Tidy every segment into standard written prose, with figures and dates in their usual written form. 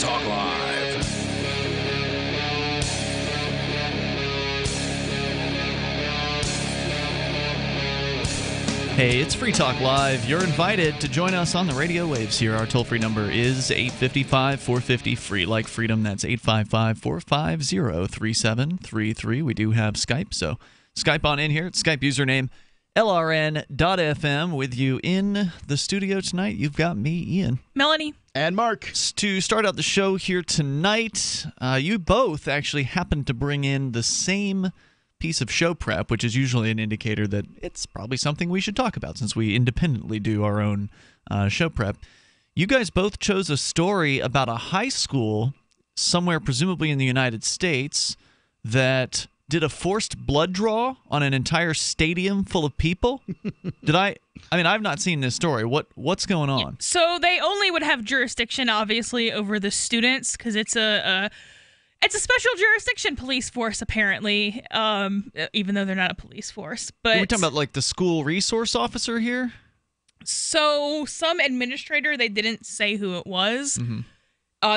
Talk Live. Hey, it's Free Talk Live. You're invited to join us on the radio waves here. Our toll-free number is 855-450-FREE, like freedom. That's 855-450-3733. We do have Skype, so Skype on in here. It's Skype username LRN.FM. With you in the studio tonight, you've got me, Ian. Melanie. And Mark. To start out the show here tonight, you both actually happened to bring in the same piece of show prep, which is usually an indicator that it's probably something we should talk about since we independently do our own show prep. You guys both chose a story about a high school somewhere presumably in the United States that did a forced blood draw on an entire stadium full of people. I mean, I've not seen this story. What's going on? Yeah. So they only would have jurisdiction, obviously, over the students because it's a special jurisdiction police force, apparently, even though they're not a police force. But we're talking about like the school resource officer here? So some administrator, they didn't say who it was. Mm-hmm.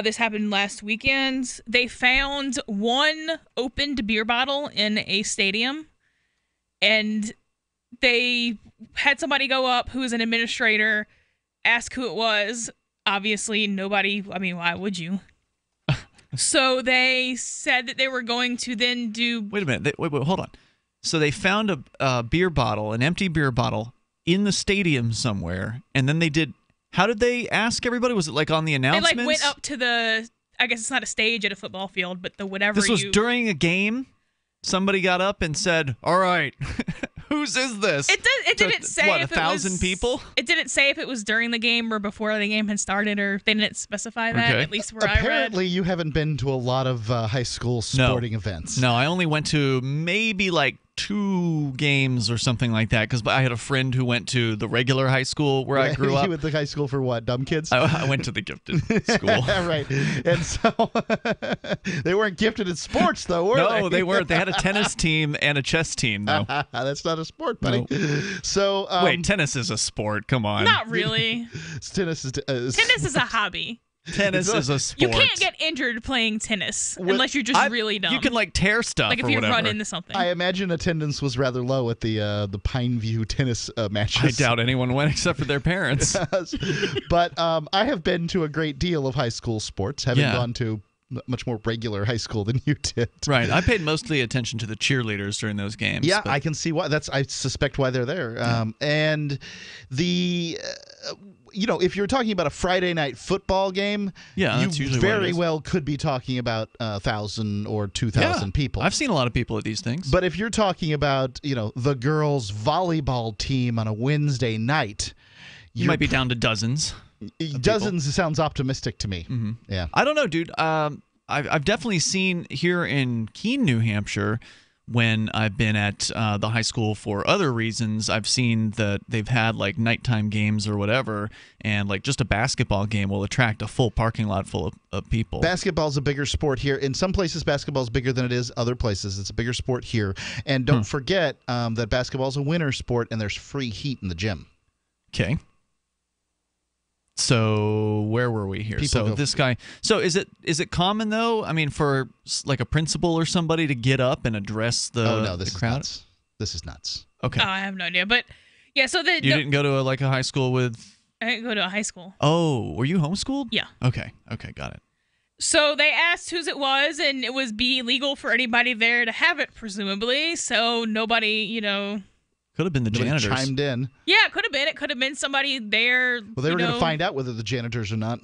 This happened last weekend. They found one opened beer bottle in a stadium, and they had somebody go up who was an administrator, ask who it was. Obviously, nobody. I mean, why would you? So they said that they were going to then do... Wait a minute. Wait, hold on. So they found a beer bottle, an empty beer bottle, in the stadium somewhere, and then they did... How did they ask everybody? Was it like on the announcements? They went up to the... I guess it's not a stage at a football field, but the whatever This was during a game? Somebody got up and said, all right... Whose is this? It didn't say what, if 1,000 it was, people? It didn't say if it was during the game or before the game had started, or they didn't specify that, Okay. at least where Apparently, I read. you haven't been to a lot of high school sporting events. No, I only went to maybe like 2 games or something like that because I had a friend who went to the regular high school where I grew up. You went to high school for what? Dumb kids? I went to the gifted school. Right. And so they weren't gifted in sports, though, were they? No, they weren't. They had a tennis team and a chess team, though. That's not a sport, buddy. No. So wait, tennis is a sport. Come on. Not really. Tennis Tennis is a hobby. Tennis is a sport. You can't get injured playing tennis unless you're just really dumb. You can like tear stuff like if or you whatever. run into something. I imagine attendance was rather low at the Pineview tennis matches. I doubt anyone went except for their parents. But I have been to a great deal of high school sports, having gone to much more regular high school than you did. Right. I paid mostly attention to the cheerleaders during those games. Yeah, I can see why. I suspect why they're there. And the... if you're talking about a Friday night football game, that's you usually very well could be talking about 1,000 or 2,000 people. I've seen a lot of people at these things. But if you're talking about, the girls' volleyball team on a Wednesday night, you might be down to dozens. Dozens sounds optimistic to me. Mm-hmm. Yeah. I don't know, dude. I've definitely seen here in Keene, New Hampshire, when I've been at the high school for other reasons, I've seen that they've had like nighttime games or whatever, and like just a basketball game will attract a full parking lot full of people. Basketball's a bigger sport here. In some places, basketball's bigger than it is other places. It's a bigger sport here. And don't forget that basketball's a winter sport, and there's free heat in the gym. Okay. So where were we here? So is it common though? I mean, for like a principal or somebody to get up and address the this crowd? is nuts. This is nuts. Okay. Oh, I have no idea, but yeah. So you didn't go to a high school with? I didn't go to a high school. Oh, were you homeschooled? Yeah. Okay, got it. So they asked whose it was, and it was illegal for anybody there to have it, presumably. So nobody, Could have been the janitors. Chimed in. Yeah, it could have been. It could have been somebody there. Well, they were going to find out whether the janitors or not.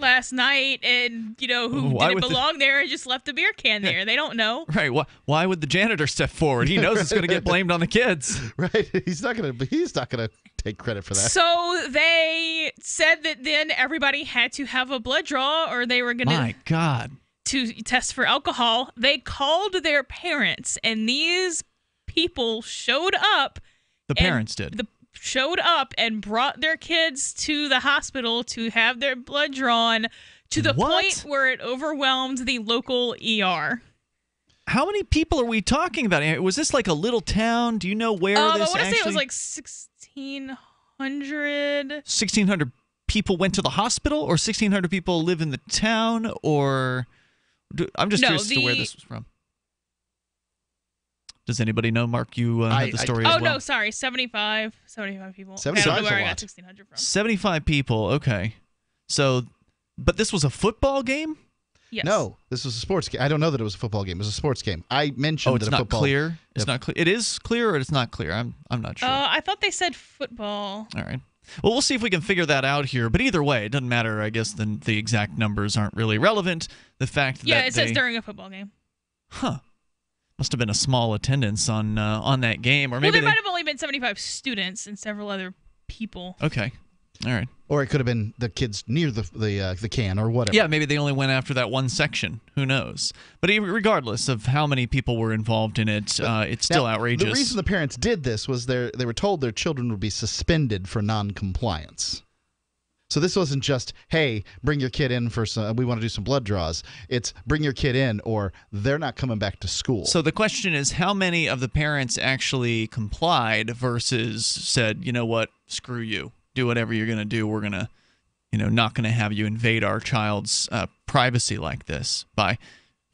Last night, and who didn't belong there and just left a beer can there. They don't know. Right. Why would the janitor step forward? He knows it's going to get blamed on the kids. Right. He's not going to take credit for that. So they said that then everybody had to have a blood draw, or they were going My God. to test for alcohol. They called their parents, and these people showed up. The parents did. Showed up and brought their kids to the hospital to have their blood drawn to the point where it overwhelmed the local ER. How many people are we talking about? Was this like a little town? Do you know where this I want to actually... say it was like 1,600. 1,600 people went to the hospital, or 1,600 people live in the town, or I'm just curious as to where this was from. Does anybody know, Mark? You have the story as well. Oh, no, sorry. 75 people. 75 I don't know where is a I got lot. 1,600 from. 75 people, okay. So, but this was a football game? Yes. No, this was a sports game. I don't know that it was a football game. It was a sports game. I mentioned it's that not football. clear? It's Yep. not clear. It is clear, or it's not clear? I'm not sure. I thought they said football. All right. Well, we'll see if we can figure that out here. But either way, it doesn't matter. I guess the exact numbers aren't really relevant. The fact Yeah, that it says during a football game. Must have been a small attendance on that game, or maybe Well, there might have only been 75 students and several other people. Okay. All right. Or it could have been the kids near the can or whatever. Yeah, maybe they only went after that one section. Who knows? But regardless of how many people were involved in it, it's still outrageous. The reason the parents did this was they were told their children would be suspended for non-compliance. So this wasn't just, hey, bring your kid in for we want to do some blood draws. It's bring your kid in, or they're not coming back to school. So the question is, how many of the parents actually complied versus said, you know what, screw you. Do whatever you're going to do. We're going to, not going to have you invade our child's privacy like this by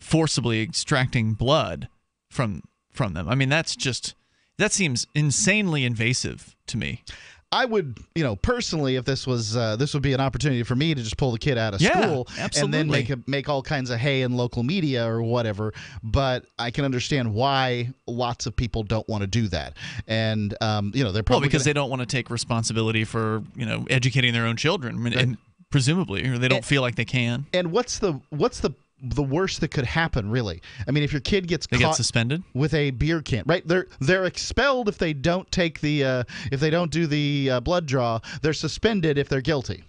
forcibly extracting blood from them. I mean, that seems insanely invasive to me. I would, personally, if this was this would be an opportunity for me to just pull the kid out of school absolutely. and then make all kinds of hay in local media or whatever. But I can understand why lots of people don't want to do that, and they're probably because they don't want to take responsibility for educating their own children, and presumably, or they don't feel like they can. And what's the worst that could happen, really? I mean, if your kid gets They caught get suspended with a beer can, right? They're expelled if they don't take the if they don't do the blood draw. They're suspended if they're guilty.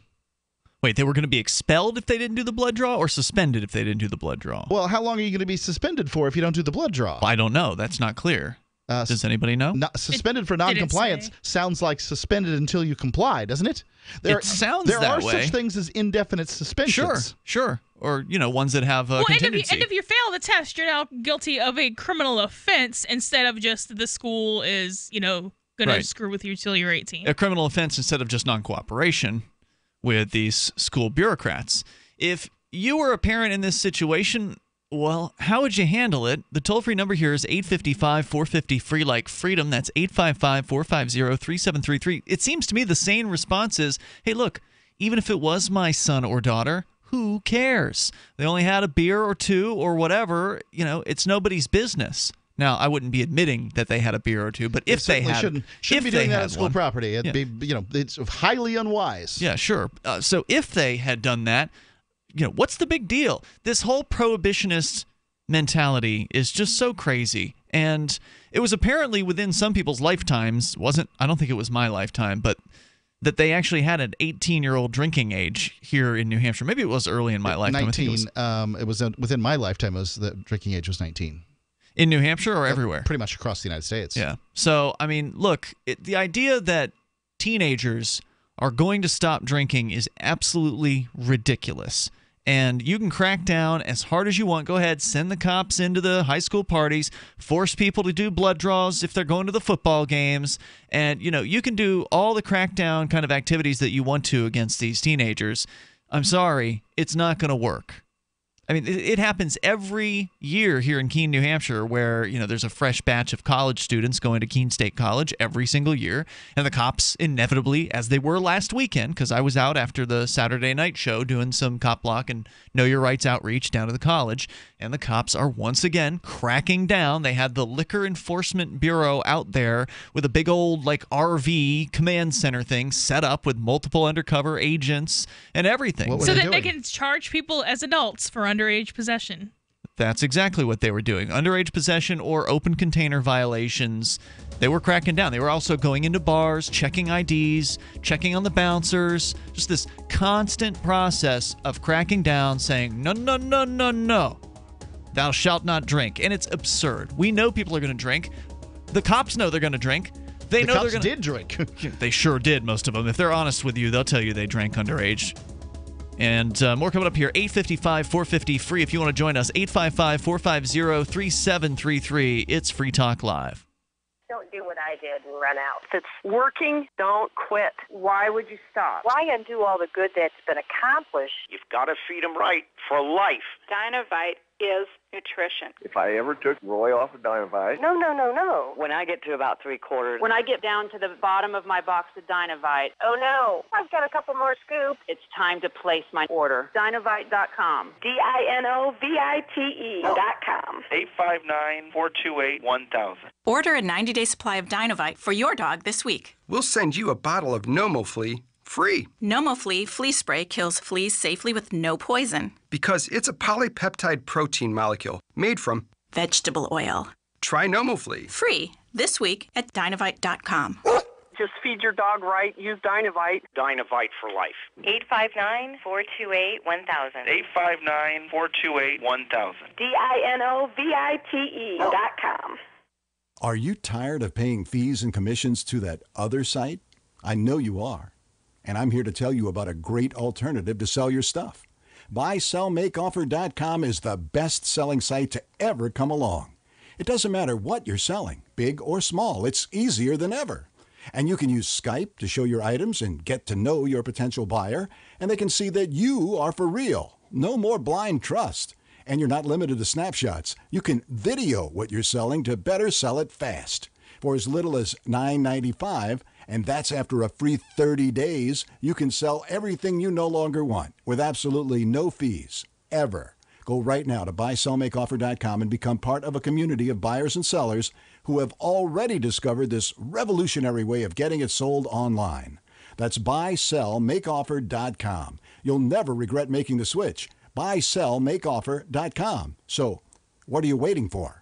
Wait, they were going to be expelled if they didn't do the blood draw, or suspended if they didn't do the blood draw? Well, how long are you going to be suspended for if you don't do the blood draw? I don't know. That's not clear. Does anybody know? Suspended for non-compliance sounds like suspended until you comply, doesn't it? It sounds that way. There are such things as indefinite suspensions. Sure. Or, ones that have contingency. And if you fail the test, you're now guilty of a criminal offense instead of just the school is, going to screw with you till you're 18. A criminal offense instead of just non-cooperation with these school bureaucrats. If you were a parent in this situation, well, how would you handle it? The toll-free number here is 855-450-FREE like freedom. That's 855-450-3733. It seems to me the sane response is, hey, look, even if it was my son or daughter, who cares? They only had a beer or two or whatever. It's nobody's business. Now, I wouldn't be admitting that they had a beer or two, but if they had, shouldn't be doing that on school property. It'd be, it's highly unwise. Yeah, sure. So if they had done that, what's the big deal? This whole prohibitionist mentality is just so crazy. And it was apparently within some people's lifetimes, I don't think it was my lifetime, but that they actually had an 18-year-old drinking age here in New Hampshire. Maybe it was early in my lifetime. 19. It was within my lifetime. The drinking age was 19. In New Hampshire or everywhere? Pretty much across the United States. Yeah. So, I mean, look, the idea that teenagers are going to stop drinking is absolutely ridiculous. And you can crack down as hard as you want. Go ahead, send the cops into the high school parties, force people to do blood draws if they're going to the football games. And, you can do all the crackdown kind of activities that you want to against these teenagers. I'm sorry, it's not going to work. I mean, it happens every year here in Keene, New Hampshire, where, there's a fresh batch of college students going to Keene State College every single year. And the cops inevitably, as they were last weekend, because I was out after the Saturday night show doing some cop block and Know Your Rights outreach down to the college, and the cops are once again cracking down. They had the Liquor Enforcement Bureau out there with a big old, RV command center thing set up with multiple undercover agents and everything. So that they can charge people as adults for underage possession. That's exactly what they were doing. Underage possession or open container violations. They were cracking down. They were also going into bars, checking IDs, checking on the bouncers. Just this constant process of cracking down, saying, no, no, no, no, no. Thou shalt not drink. And it's absurd. We know people are going to drink. The cops know they're going to drink. They know they're going to... did drink. They sure did, most of them. If they're honest with you, they'll tell you they drank underage. And more coming up here, 855-450-FREE. If you want to join us, 855-450-3733. It's Free Talk Live. Don't do what I did and run out. If it's working, don't quit. Why would you stop? Why undo all the good that's been accomplished? You've got to feed them right for life. Dynovite is nutrition. If I ever took Roy off of Dynovite... No. When I get to about 3/4, when I get down to the bottom of my box of Dynovite, Oh, no. I've got a couple more scoops. it's time to place my order. Dynovite.com. DINOVITE.com. 859-428-1000. Order a 90-day supply of Dynovite for your dog this week. We'll send you a bottle of NomoFlea free. NomoFlea flea spray kills fleas safely with no poison. Because it's a polypeptide protein molecule made from Vegetable oil. Try NomoFlea. Free this week at Dynovite.com. Just feed your dog right. Use Dynovite. Dynovite for life. 859-428-1000. 859-428-1000. DINOVITE.com. Are you tired of paying fees and commissions to that other site? I know you are. And I'm here to tell you about a great alternative to sell your stuff. BuySellMakeOffer.com is the best-selling site to ever come along. It doesn't matter what you're selling, big or small. It's easier than ever. And you can use Skype to show your items and get to know your potential buyer, and they can see that you are for real. No more blind trust. And you're not limited to snapshots. You can video what you're selling to better sell it fast. For as little as $9.95, and that's after a free 30 days, you can sell everything you no longer want with absolutely no fees, ever. Go right now to BuySellMakeOffer.com and become part of a community of buyers and sellers who have already discovered this revolutionary way of getting it sold online. That's BuySellMakeOffer.com. You'll never regret making the switch. BuySellMakeOffer.com. So, what are you waiting for?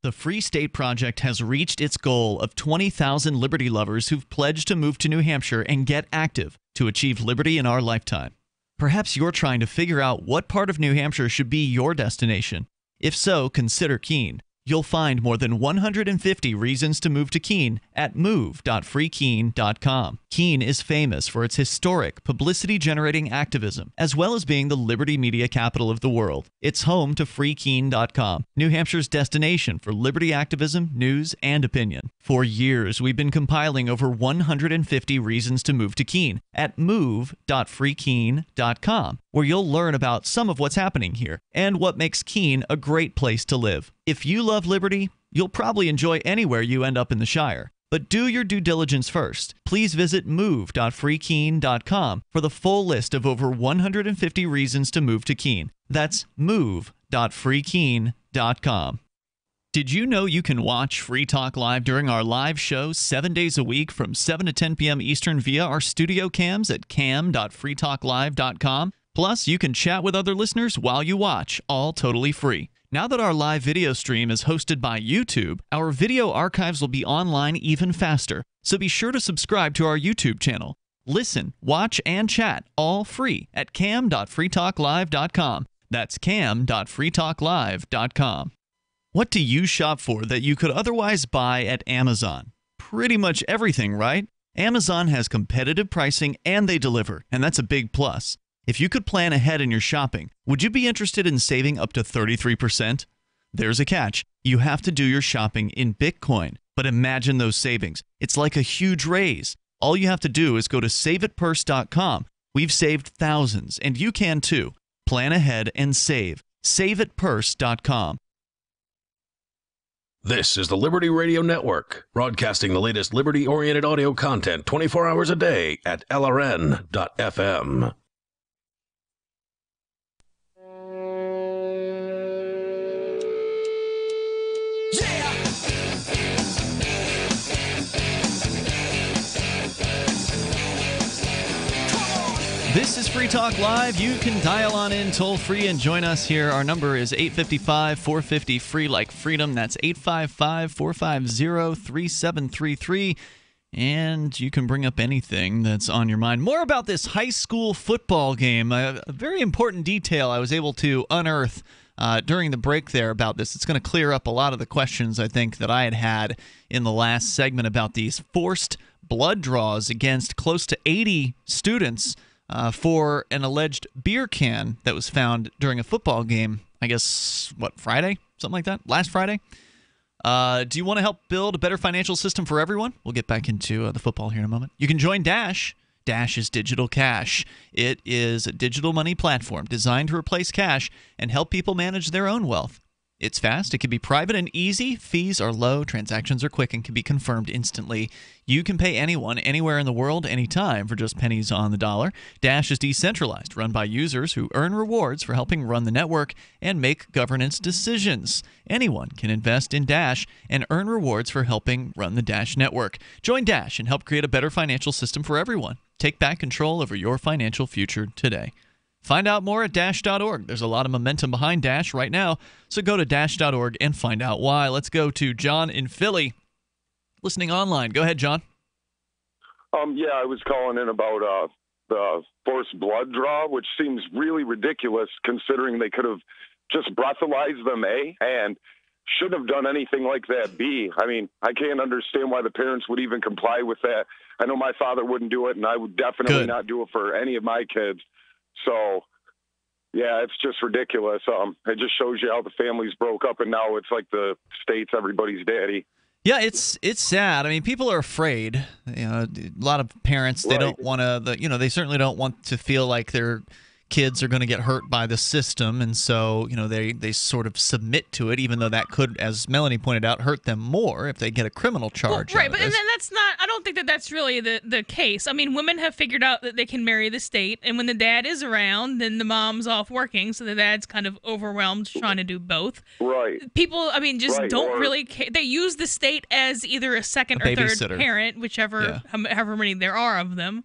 The Free State Project has reached its goal of 20,000 liberty lovers who've pledged to move to New Hampshire and get active to achieve liberty in our lifetime. Perhaps you're trying to figure out what part of New Hampshire should be your destination. If so, consider Keene. You'll find more than 150 reasons to move to Keene at move.freekeene.com. Keene is famous for its historic, publicity-generating activism, as well as being the liberty media capital of the world. It's home to freekeene.com, New Hampshire's destination for liberty activism, news, and opinion. For years, we've been compiling over 150 reasons to move to Keene at move.freekeene.com, where you'll learn about some of what's happening here and what makes Keene a great place to live. If you love liberty, you'll probably enjoy anywhere you end up in the Shire. But do your due diligence first. Please visit move.freekeene.com for the full list of over 150 reasons to move to Keene. That's move.freekeene.com. Did you know you can watch Free Talk Live during our live show 7 days a week from 7 to 10 p.m. Eastern via our studio cams at cam.freetalklive.com? Plus, you can chat with other listeners while you watch, all totally free. Now that our live video stream is hosted by YouTube, our video archives will be online even faster. So be sure to subscribe to our YouTube channel. Listen, watch, and chat all free at cam.freetalklive.com. That's cam.freetalklive.com. What do you shop for that you could otherwise buy at Amazon? Pretty much everything, right? Amazon has competitive pricing and they deliver, and that's a big plus. If you could plan ahead in your shopping, would you be interested in saving up to 33%? There's a catch. You have to do your shopping in Bitcoin. But imagine those savings. It's like a huge raise. All you have to do is go to saveitpurse.com. We've saved thousands, and you can too. Plan ahead and save. Saveitpurse.com. This is the Liberty Radio Network, broadcasting the latest liberty-oriented audio content 24 hours a day at LRN.FM. This is Free Talk Live. You can dial on in toll-free and join us here. Our number is 855-450-FREE like freedom. That's 855-450-3733. And you can bring up anything that's on your mind. More about this high school football game. A very important detail I was able to unearth during the break there about this. It's going to clear up a lot of the questions, I think, that I had in the last segment about these forced blood draws against close to 80 students for an alleged beer can that was found during a football game, I guess, Friday? something like that, last Friday. Do you want to help build a better financial system for everyone? We'll get back into the football here in a moment. You can join Dash. Dash is digital cash. It is a digital money platform designed to replace cash and help people manage their own wealth. It's fast, it can be private and easy, fees are low, transactions are quick, and can be confirmed instantly. You can pay anyone, anywhere in the world, anytime for just pennies on the dollar. Dash is decentralized, run by users who earn rewards for helping run the network and make governance decisions. Anyone can invest in Dash and earn rewards for helping run the Dash network. Join Dash and help create a better financial system for everyone. Take back control over your financial future today. Find out more at Dash.org. There's a lot of momentum behind Dash right now, so go to Dash.org and find out why. Let's go to John in Philly, listening online. Go ahead, John. Yeah, I was calling in about the forced blood draw, which seems really ridiculous considering they could have just breathalyzed them, A, and shouldn't have done anything like that, B. I mean, I can't understand why the parents would even comply with that. I know my father wouldn't do it, and I would definitely not do it for any of my kids. So, yeah, it's just ridiculous. It just shows you how the families broke up, and now it's like the state's everybody's daddy. Yeah, it's sad. I mean, people are afraid. You know, a lot of parents, they don't want to. They certainly don't want to feel like their kids are going to get hurt by the system, and so they sort of submit to it, even though that could, as Melanie pointed out, hurt them more if they get a criminal charge. Well, right, but and then that's not. I don't think that that's really the case. I mean, women have figured out that they can marry the state, and when the dad is around, then the mom's off working, so the dad's kind of overwhelmed trying to do both. Right. People, I mean, just don't really care. They use the state as either a second or third parent, whichever, however many there are of them.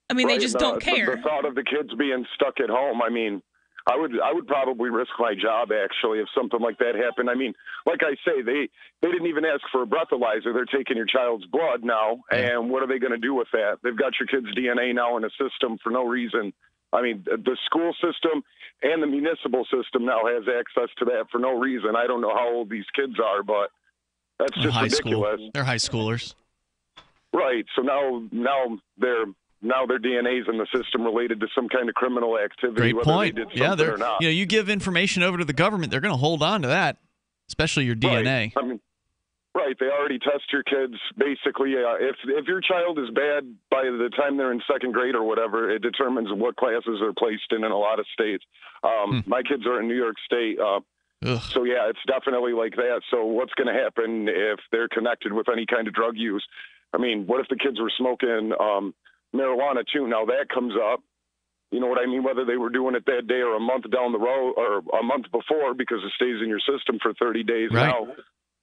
I mean, they just don't care. The thought of the kids being stuck at home, I mean, I would probably risk my job, actually, if something like that happened. I mean, like I say, they didn't even ask for a breathalyzer. They're taking your child's blood now, and what are they going to do with that? They've got your kid's DNA now in a system for no reason. I mean, the school system and the municipal system now has access to that for no reason. I don't know how old these kids are, but that's just ridiculous. They're high schoolers. Right, so now their DNA's in the system related to some kind of criminal activity. Great point. They did something or not. You give information over to the government, they're going to hold on to that, especially your DNA. I mean, they already test your kids. Basically, if your child is bad by the time they're in second grade or whatever, it determines what classes they're placed in a lot of states. My kids are in New York State. So, yeah, it's definitely like that. So what's going to happen if they're connected with any kind of drug use? I mean, what if the kids were smoking marijuana too? Now that comes up, you know what I mean, whether they were doing it that day or a month down the road or a month before, because it stays in your system for 30 days now.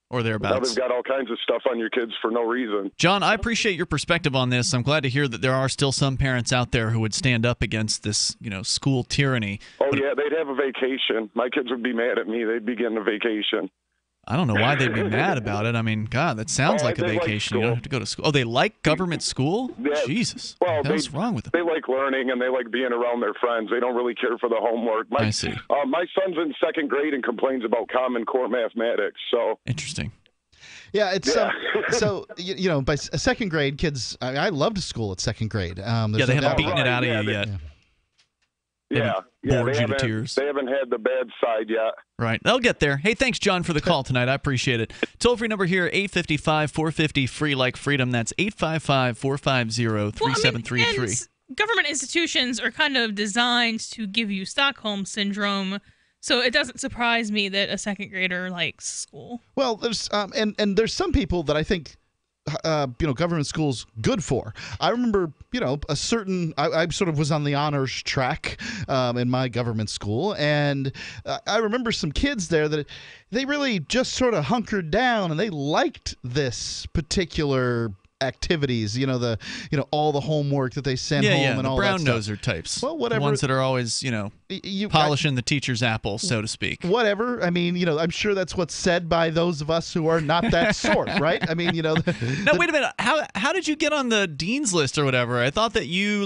Or thereabouts. Now they've got all kinds of stuff on your kids for no reason. John, I appreciate your perspective on this. I'm glad to hear that there are still some parents out there who would stand up against this, school tyranny. Yeah, they'd have a vacation. My kids would be mad at me. They'd be getting a vacation. I don't know why they'd be mad about it. I mean, God, that sounds like a vacation. You don't have to go to school. Oh, they like government school? Yeah. Jesus. Well, what's wrong with them? They like learning, and they like being around their friends. They don't really care for the homework. I see. My son's in second grade and complains about Common Core mathematics. So interesting. Yeah, it's so by second grade, kids. I loved school at second grade. They haven't beaten it out of you yet. Bored you to tears. They haven't had the bad side yet. Right. They'll get there. Hey, thanks, John, for the call tonight. I appreciate it. Toll-free number here, 855-450-FREE like freedom. That's 855-450-3733. Government institutions are kind of designed to give you Stockholm Syndrome, so it doesn't surprise me that a second grader likes school. Well, there's and there's some people that I think government schools good for. I remember, a certain, I sort of was on the honors track in my government school, and I remember some kids there that they really just sort of hunkered down, and they liked this particular activities, all the homework that they sent home and all that stuff. The brown-noser types. Well, whatever. The ones that are always, polishing the teacher's apple, so to speak. Whatever. I mean, I'm sure that's what's said by those of us who are not that sort, right? I mean, Now, wait a minute. How did you get on the dean's list or whatever? I thought that you,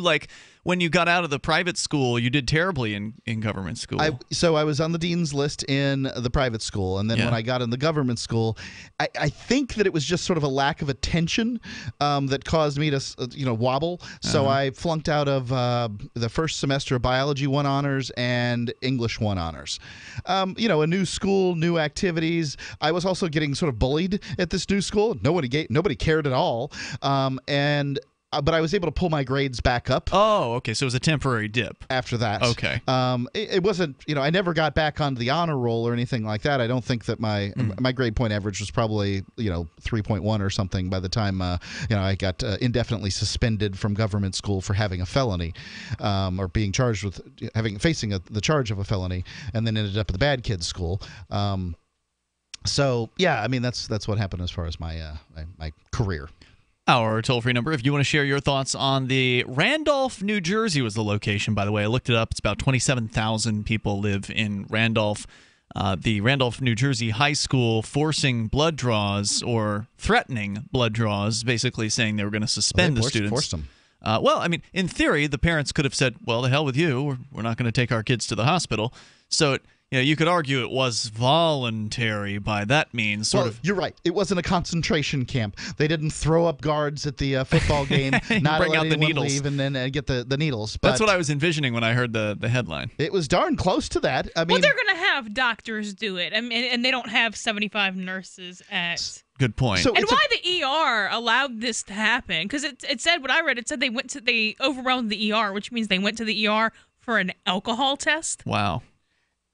when you got out of the private school, you did terribly in government school. So I was on the dean's list in the private school, and then when I got in the government school, I think that it was just sort of a lack of attention that caused me to wobble. So I flunked out of the first semester of biology 1 honors and English 1 honors. A new school, new activities. I was also getting sort of bullied at this new school. Nobody cared at all. But I was able to pull my grades back up. Oh, okay. So it was a temporary dip. After that. Okay. It wasn't, I never got back onto the honor roll or anything like that. I don't think that my grade point average was probably, 3.1 or something by the time, I got indefinitely suspended from government school for having a felony or being charged with facing the charge of a felony, and then ended up at the bad kids school. So, yeah, I mean, that's what happened as far as my career. Our toll-free number, if you want to share your thoughts on the Randolph, New Jersey was the location, by the way. I looked it up. It's about 27,000 people live in Randolph. The Randolph, New Jersey high school forcing blood draws or threatening blood draws, basically saying they were going to suspend the students. Forced them. Well, I mean, in theory, the parents could have said, well, the hell with you. We're not going to take our kids to the hospital. So you could argue it was voluntary by that means. You're right. It wasn't a concentration camp. They didn't throw up guards at the football game, not bring let out the anyone needles, leave, and then get the needles. But that's what I was envisioning when I heard the headline. It was darn close to that. I mean, they're going to have doctors do it, and they don't have 75 nurses at. Good point. And why the ER allowed this to happen? Because it said, what I read, it said they overwhelmed the ER, which means they went to the ER for an alcohol test. Wow.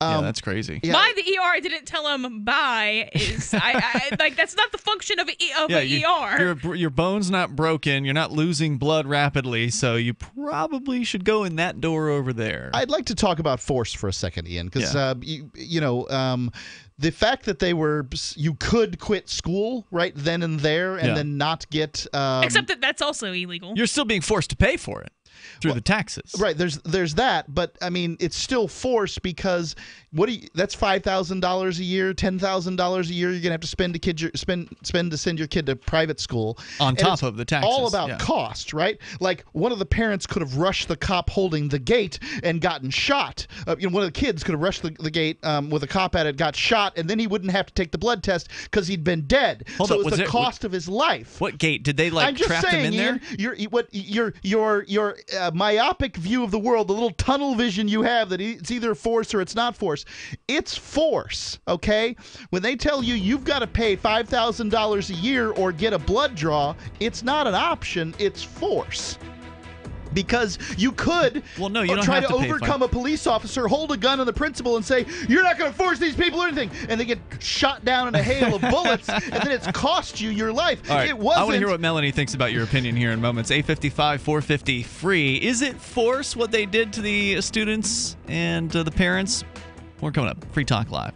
Yeah, that's crazy. Yeah. Why the ER didn't tell him bye is like that's not the function of ER. Your bone's not broken. You're not losing blood rapidly, so you probably should go in that door over there. I'd like to talk about force for a second, Ian, because the fact that you could quit school right then and there and then not get except that's also illegal. You're still being forced to pay for it. Through the taxes. Right, there's that, but I mean it's still forced because that's $5,000 a year, $10,000 a year you're gonna have to spend to send your kid to private school. On top of the taxes. All about cost, right? Like one of the parents could have rushed the cop holding the gate and gotten shot. One of the kids could have rushed the gate with a cop at it, got shot, and then he wouldn't have to take the blood test because he'd been dead. It was the cost of his life. What gate? Did they trap them in there? Your myopic view of the world, the little tunnel vision you have that it's either force or it's not force. It's force, okay? When they tell you you've got to pay $5,000 a year or get a blood draw, it's not an option, it's force. Because you could try to overcome a police officer, hold a gun on the principal and say, you're not going to force these people or anything. And they get shot down in a hail of bullets, and then it's cost you your life. All right. It wasn't. I want to hear what Melanie thinks about your opinion here in moments. 855-450 free. Is it force what they did to the students and the parents? More coming up. Free Talk Live.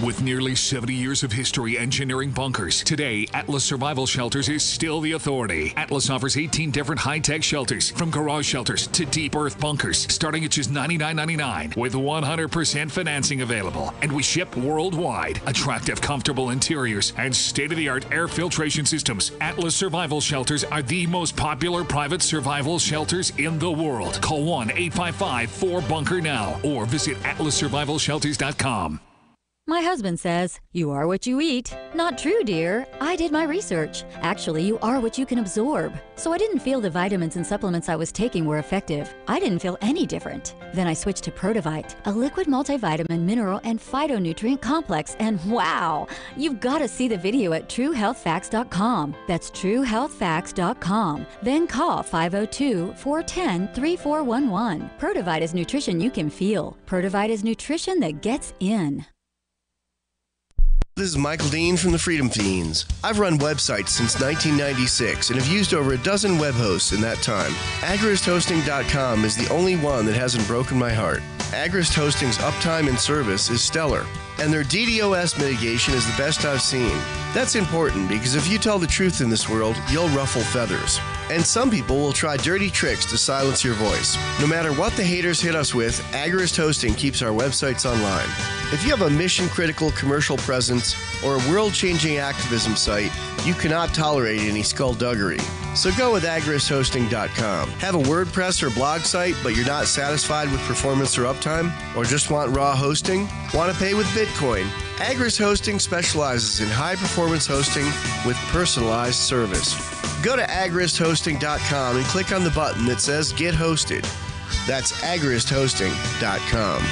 With nearly 70 years of history engineering bunkers, today Atlas Survival Shelters is still the authority. Atlas offers 18 different high-tech shelters, from garage shelters to deep earth bunkers, starting at just $99.99 with 100% financing available. And we ship worldwide. Attractive, comfortable interiors and state-of-the-art air filtration systems. Atlas Survival Shelters are the most popular private survival shelters in the world. Call 1-855-4BUNKER now or visit atlassurvivalshelters.com. My husband says, you are what you eat. Not true, dear. I did my research. Actually, you are what you can absorb. So I didn't feel the vitamins and supplements I was taking were effective. I didn't feel any different. Then I switched to Protivite, a liquid multivitamin, mineral, and phytonutrient complex. And wow, you've got to see the video at truehealthfacts.com. That's truehealthfacts.com. Then call 502-410-3411. Protivite is nutrition you can feel. Protivite is nutrition that gets in. This is Michael Dean from the Freedom Fiends. I've run websites since 1996 and have used over a dozen web hosts in that time. AgristHosting.com is the only one that hasn't broken my heart. Agrist Hosting's uptime and service is stellar, and their DDoS mitigation is the best I've seen. That's important because if you tell the truth in this world, you'll ruffle feathers. And some people will try dirty tricks to silence your voice. No matter what the haters hit us with, Agrist Hosting keeps our websites online. If you have a mission-critical commercial presence or a world-changing activism site, You cannot tolerate any skullduggery. So go with agrishosting.com. Have a WordPress or blog site, but you're not satisfied with performance or uptime? Or just want raw hosting? Want to pay with Bitcoin? Agris Hosting specializes in high-performance hosting with personalized service. Go to agrishosting.com and click on the button that says Get Hosted. That's agrishosting.com.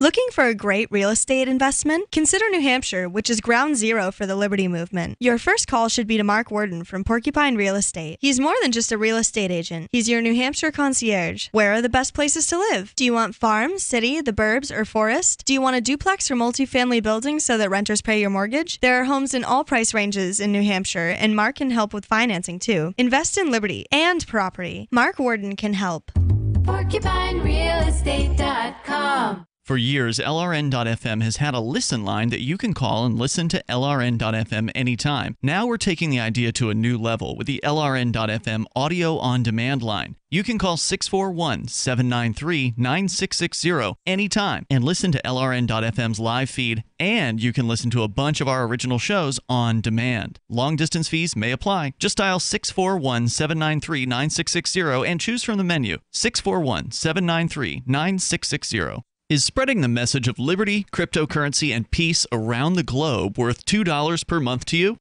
Looking for a great real estate investment? Consider New Hampshire, which is ground zero for the Liberty Movement. Your first call should be to Mark Worden from Porcupine Real Estate. He's more than just a real estate agent. He's your New Hampshire concierge. Where are the best places to live? Do you want farm, city, the burbs, or forest? Do you want a duplex or multifamily building so that renters pay your mortgage? There are homes in all price ranges in New Hampshire, and Mark can help with financing too. Invest in Liberty and property. Mark Worden can help. PorcupineRealEstate.com. For years, LRN.FM has had a listen line that you can call and listen to LRN.FM anytime. Now we're taking the idea to a new level with the LRN.FM audio on-demand line. You can call 641-793-9660 anytime and listen to LRN.FM's live feed, and you can listen to a bunch of our original shows on demand. Long-distance fees may apply. Just dial 641-793-9660 and choose from the menu. 641-793-9660. Is spreading the message of liberty, cryptocurrency, and peace around the globe worth $2 per month to you?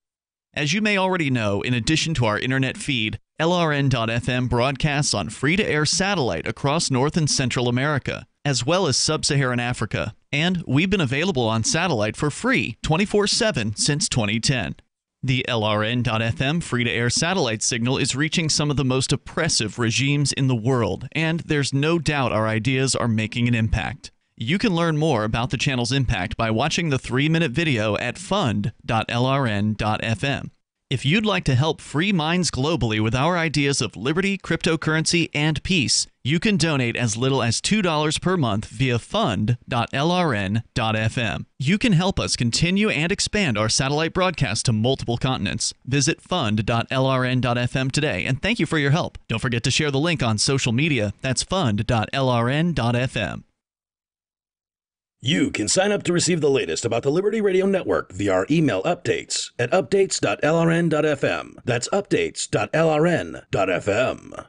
As you may already know, in addition to our internet feed, LRN.FM broadcasts on free-to-air satellite across North and Central America, as well as Sub-Saharan Africa. And we've been available on satellite for free 24/7 since 2010. The LRN.FM free-to-air satellite signal is reaching some of the most oppressive regimes in the world, and there's no doubt our ideas are making an impact. You can learn more about the channel's impact by watching the 3-minute video at fund.lrn.fm. If you'd like to help free minds globally with our ideas of liberty, cryptocurrency, and peace, you can donate as little as $2 per month via fund.lrn.fm. You can help us continue and expand our satellite broadcast to multiple continents. Visit fund.lrn.fm today, and thank you for your help. Don't forget to share the link on social media. That's fund.lrn.fm. You can sign up to receive the latest about the Liberty Radio Network via our email updates at updates.lrn.fm. That's updates.lrn.fm.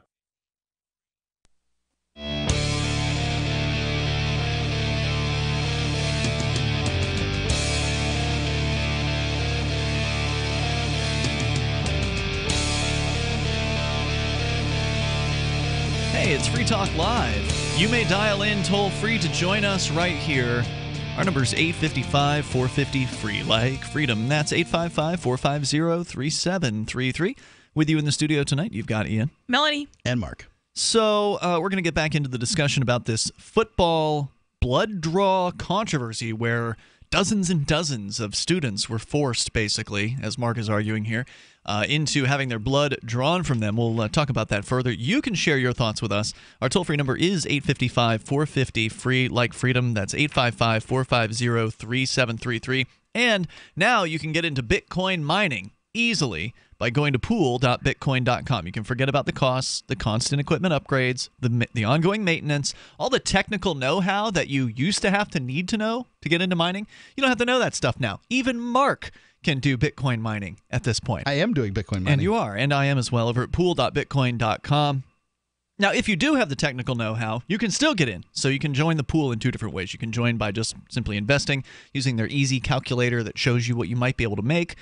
Hey, it's Free Talk Live. You may dial in toll-free to join us right here. Our number is 855-450-FREE, like freedom. That's 855-450-3733. With you in the studio tonight, you've got Ian. Melanie. And Mark. So we're going to get back into the discussion about this football blood draw controversy where dozens and dozens of students were forced, basically, as Mark is arguing here, into having their blood drawn from them. We'll talk about that further. You can share your thoughts with us. Our toll-free number is 855-450-FREE, like freedom. That's 855-450-3733. And now you can get into Bitcoin mining easily by going to pool.bitcoin.com. You can forget about the costs, the constant equipment upgrades, the ongoing maintenance, all the technical know-how that you used to have to need to know to get into mining. You don't have to know that stuff now. Even Mark can do Bitcoin mining at this point. I am doing Bitcoin mining. And you are, and I am as well, over at pool.bitcoin.com. Now, if you do have the technical know-how, you can still get in. So you can join the pool in two different ways. You can join by just simply investing, using their easy calculator that shows you what you might be able to make,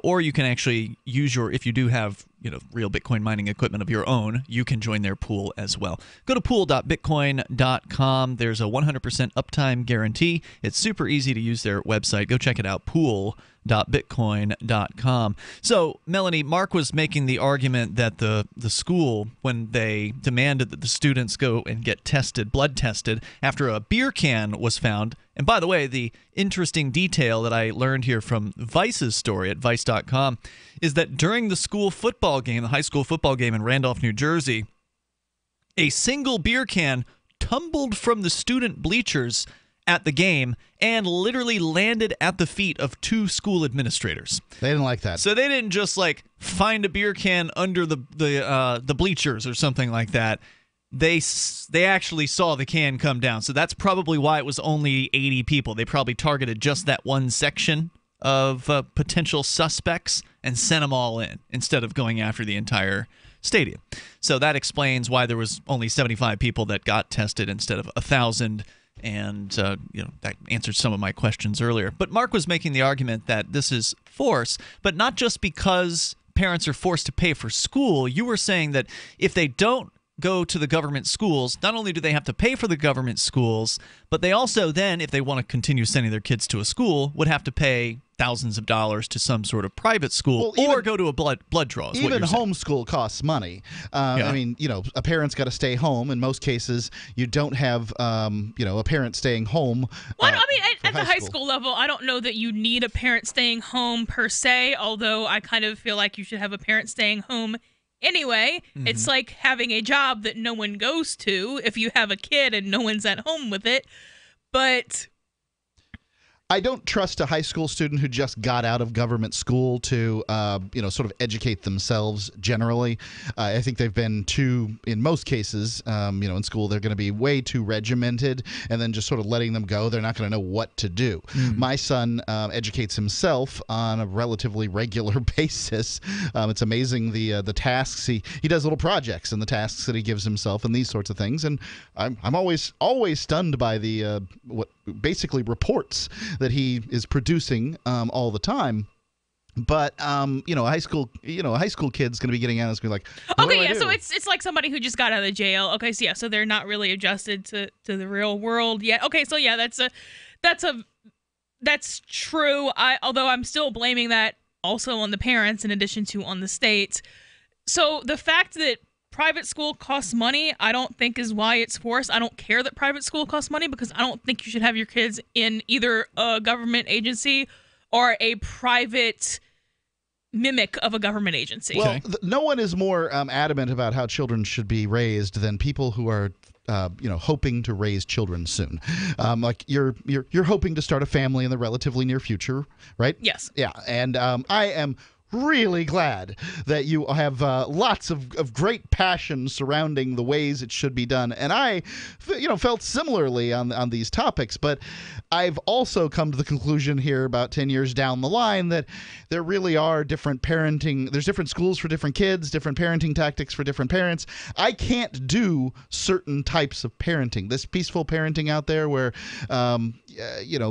or you can actually use if you do have real Bitcoin mining equipment of your own, you can join their pool as well. Go to pool.bitcoin.com. There's a 100% uptime guarantee. It's super easy to use their website. Go check it out, pool.bitcoin.com. So, Melanie, Mark was making the argument that the school, when they demanded that the students go and get blood tested, after a beer can was found. And by the way, the interesting detail that I learned here from Vice's story at Vice.com is that during the school football game, the high school football game in Randolph, New Jersey, a single beer can tumbled from the student bleachers at the game and literally landed at the feet of two school administrators. They didn't like that. So they didn't just find a beer can under the bleachers or something like that. they actually saw the can come down. So that's probably why it was only 80 people. They probably targeted just that one section of potential suspects and sent them all in instead of going after the entire stadium. So that explains why there was only 75 people that got tested instead of 1,000. And that answered some of my questions earlier. But Mark was making the argument that this is force, but not just because parents are forced to pay for school. You were saying that if they don't go to the government schools, not only do they have to pay for the government schools, but they also then, if they want to continue sending their kids to a school, would have to pay thousands of dollars to some sort of private school or go to a blood draw. Even homeschool costs money. I mean, a parent's got to stay home. In most cases, you don't have, a parent staying home. Well, I mean, at the high school level, I don't know that you need a parent staying home per se, although I kind of feel like you should have a parent staying home anyway. It's like having a job that no one goes to if you have a kid and no one's at home with it. But I don't trust a high school student who just got out of government school to, sort of educate themselves generally. I think they've been in most cases, in school, they're going to be way too regimented, and then just sort of letting them go. They're not going to know what to do. My son educates himself on a relatively regular basis. It's amazing the tasks he does, little projects and the tasks that he gives himself and these sorts of things. And I'm always stunned by the what basically reports that he is producing all the time. But a high school kid's going to be getting out and it's going to be like, okay, yeah. So it's like somebody who just got out of jail. Okay, so yeah, so they're not really adjusted to the real world yet. Okay, so yeah, that's true. Although I'm still blaming that also on the parents in addition to on the states. So the fact that private school costs money, I don't think is why it's forced. I don't care that private school costs money because I don't think you should have your kids in either a government agency or a private mimic of a government agency. Well, no one is more adamant about how children should be raised than people who are hoping to raise children soon. Like you're hoping to start a family in the relatively near future, right? Yes. Yeah, and I am really glad that you have lots of great passion surrounding the ways it should be done. And I, felt similarly on these topics. But I've also come to the conclusion here about 10 years down the line that there really are different parenting. There's different schools for different kids, different parenting tactics for different parents. I can't do certain types of parenting. This peaceful parenting out there where,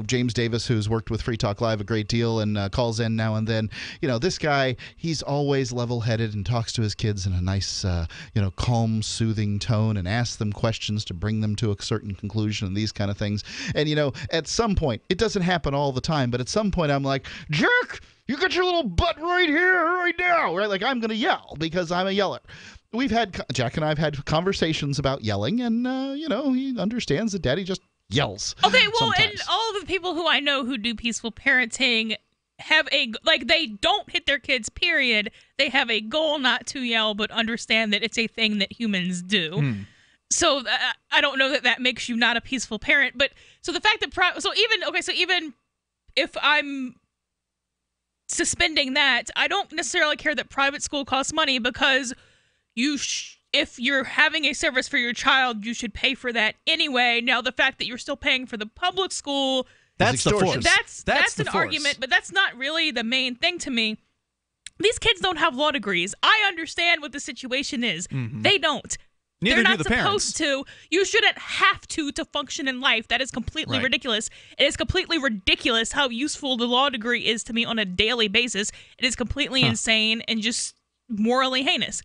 James Davis, who's worked with Free Talk Live a great deal and calls in now and then, this guy, he's always level-headed and talks to his kids in a nice, calm, soothing tone and asks them questions to bring them to a certain conclusion and these kind of things. And, at some point, it doesn't happen all the time, but at some point I'm like, jerk, you got your little butt right here, right now, right? Like I'm going to yell because I'm a yeller. Jack and I have had conversations about yelling, and, he understands that Daddy just yells. Okay, well, sometimes. And all of the people who I know who do peaceful parenting have they don't hit their kids, period. They have a goal not to yell, but understand that it's a thing that humans do. So I don't know that makes you not a peaceful parent. But so the fact that even if I'm suspending that, I don't necessarily care that private school costs money because if you're having a service for your child, you should pay for that anyway. Now, the fact that you're still paying for the public school, that's the force. That's an argument, but that's not really the main thing to me. These kids don't have law degrees. I understand what the situation is. They don't. Neither They're do not the supposed to. You shouldn't have to function in life. That is completely ridiculous. It is completely ridiculous how useful the law degree is to me on a daily basis. It is completely insane and just morally heinous.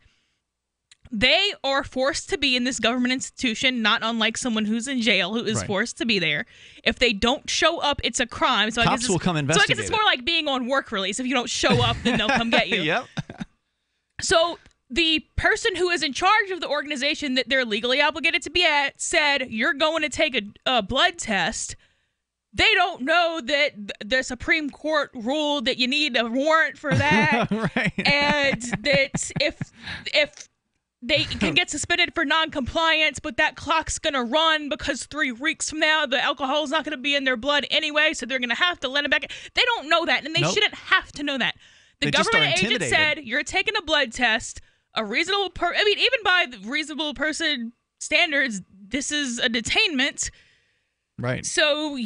They are forced to be in this government institution, not unlike someone who's in jail who is forced to be there. If they don't show up, it's a crime. So Cops will come investigate. So I guess it's more like being on work release. If you don't show up, then they'll come get you. Yep. So the person who is in charge of the organization that they're legally obligated to be at said, you're going to take a blood test. They don't know that the Supreme Court ruled that you need a warrant for that. And that if they can get suspended for non-compliance, but that clock's going to run because 3 weeks from now, the alcohol is not going to be in their blood anyway, so they're going to have to let them back. They don't know that, and they shouldn't have to know that. The government agent said, you're taking a blood test. A reasonable even by the reasonable person standards, this is a detainment. Right. So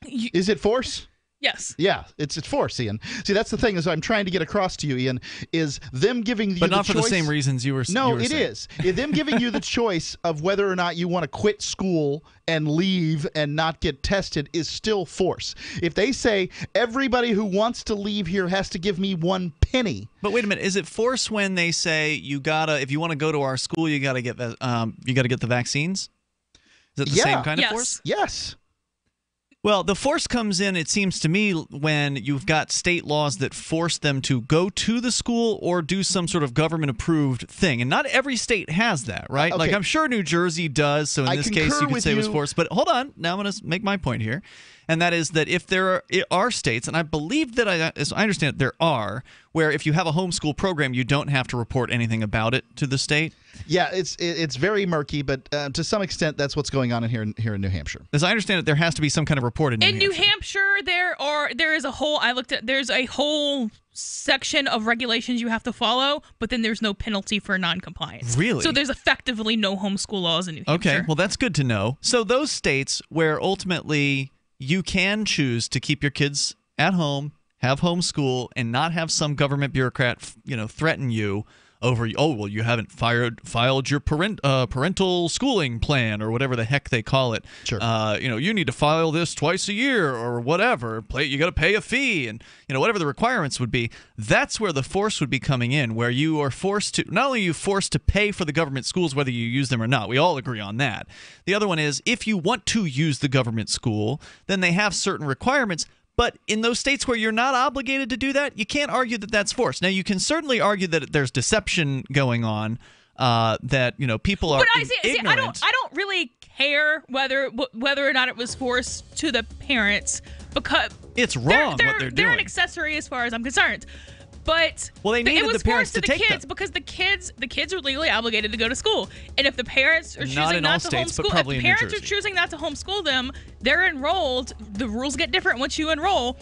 Is it force? Yes. Yeah, it's force, Ian. See, that's the thing is I'm trying to get across to you, Ian, is them giving you but not the for choice. the same reasons you were saying. No, it is. Them giving you the choice of whether or not you want to quit school and leave and not get tested is still force. If they say everybody who wants to leave here has to give me 1 penny. But wait a minute, is it force when they say if you want to go to our school, you gotta get the vaccines? Is it the same kind of force? Yes. Well, the force comes in, it seems to me, when you've got state laws that force them to go to the school or do some sort of government-approved thing. And not every state has that, right? Okay. Like, I'm sure New Jersey does, so in this case you could say it was forced. But hold on, now I'm going to make my point here. And that is that if there are states, and I believe that as I understand it, there are, where if you have a homeschool program, you don't have to report anything about it to the state. Yeah, it's very murky, but to some extent, that's what's going on here in New Hampshire. As I understand it, there has to be some kind of report in New Hampshire. In New Hampshire, there's a whole section of regulations you have to follow, but then there's no penalty for non-compliance. Really? So there's effectively no homeschool laws in New Hampshire. Okay, well, that's good to know. So those states where ultimately you can choose to keep your kids at home, have homeschool, and not have some government bureaucrat, threaten you over, you haven't filed your parental schooling plan or whatever the heck they call it. Sure. You need to file this twice a year or whatever. You got to pay a fee and whatever the requirements would be. That's where the force would be coming in, where you are forced to not only are you forced to pay for the government schools whether you use them or not. We all agree on that. The other one is if you want to use the government school, then they have certain requirements. But in those states where you're not obligated to do that, you can't argue that that's force. Now, you can certainly argue that there's deception going on, that people are ignorant. I don't really care whether or not it was forced to the parents because it's wrong what they're doing. They're an accessory as far as I'm concerned. But they needed the parents to take kids because the kids are legally obligated to go to school, and if the parents are choosing not to homeschool, if the parents are choosing not to homeschool them, they're enrolled. The rules get different once you enroll.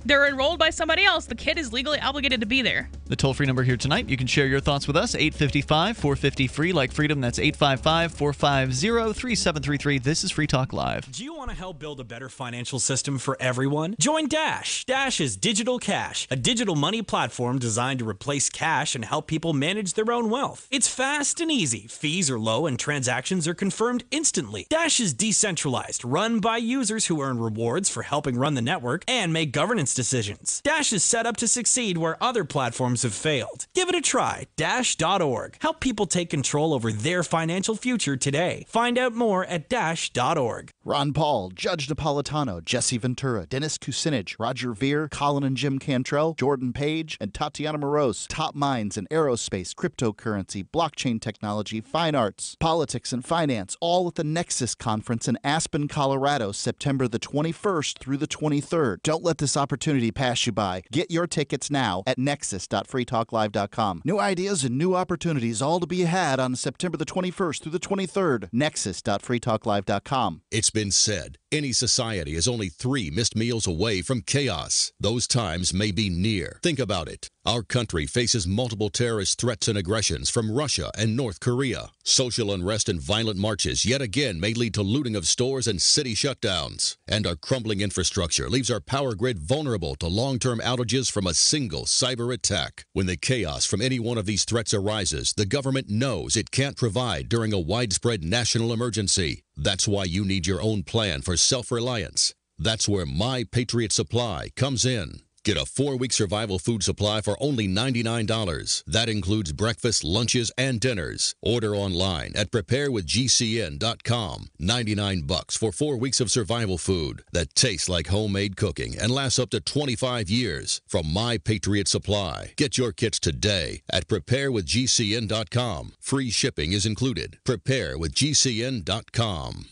They're enrolled by somebody else. The kid is legally obligated to be there. The toll-free number here tonight, you can share your thoughts with us, 855-450-FREE, like freedom. That's 855-450-3733. This is Free Talk Live. Do you want to help build a better financial system for everyone? Join Dash. Dash is Digital Cash, a digital money platform designed to replace cash and help people manage their own wealth. It's fast and easy. Fees are low and transactions are confirmed instantly. Dash is decentralized, run by users who earn rewards for helping run the network and make governance decisions. Dash is set up to succeed where other platforms have failed. Give it a try. Dash.org. Help people take control over their financial future today. Find out more at Dash.org. Ron Paul, Judge Napolitano, Jesse Ventura, Dennis Kucinich, Roger Ver, Colin and Jim Cantrell, Jordan Page, and Tatiana Moroz. Top minds in aerospace, cryptocurrency, blockchain technology, fine arts, politics, and finance, all at the Nexus Conference in Aspen, Colorado, September the 21st through the 23rd. Don't let this opportunity pass you by. Get your tickets now at nexus.freetalklive.com. New ideas and new opportunities all to be had on September the 21st through the 23rd. Nexus.freetalklive.com. It's been said, any society is only 3 missed meals away from chaos. Those times may be near. Think about it. Our country faces multiple terrorist threats and aggressions from Russia and North Korea. Social unrest and violent marches yet again may lead to looting of stores and city shutdowns. And our crumbling infrastructure leaves our power grid vulnerable to long-term outages from a single cyber attack. When the chaos from any one of these threats arises, the government knows it can't provide during a widespread national emergency. That's why you need your own plan for self-reliance. That's where My Patriot Supply comes in. Get a 4-week survival food supply for only $99. That includes breakfast, lunches, and dinners. Order online at preparewithgcn.com. $99 for 4 weeks of survival food that tastes like homemade cooking and lasts up to 25 years. From My Patriot Supply. Get your kits today at preparewithgcn.com. Free shipping is included. Preparewithgcn.com.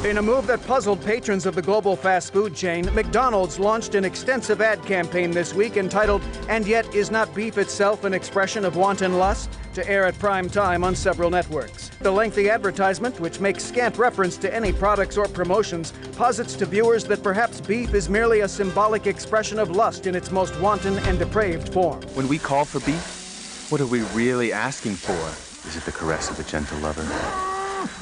In a move that puzzled patrons of the global fast food chain, McDonald's launched an extensive ad campaign this week entitled, "And Yet Is Not Beef Itself an Expression of Wanton Lust?" to air at prime time on several networks. The lengthy advertisement, which makes scant reference to any products or promotions, posits to viewers that perhaps beef is merely a symbolic expression of lust in its most wanton and depraved form. When we call for beef, What are we really asking for? Is it the caress of a gentle lover?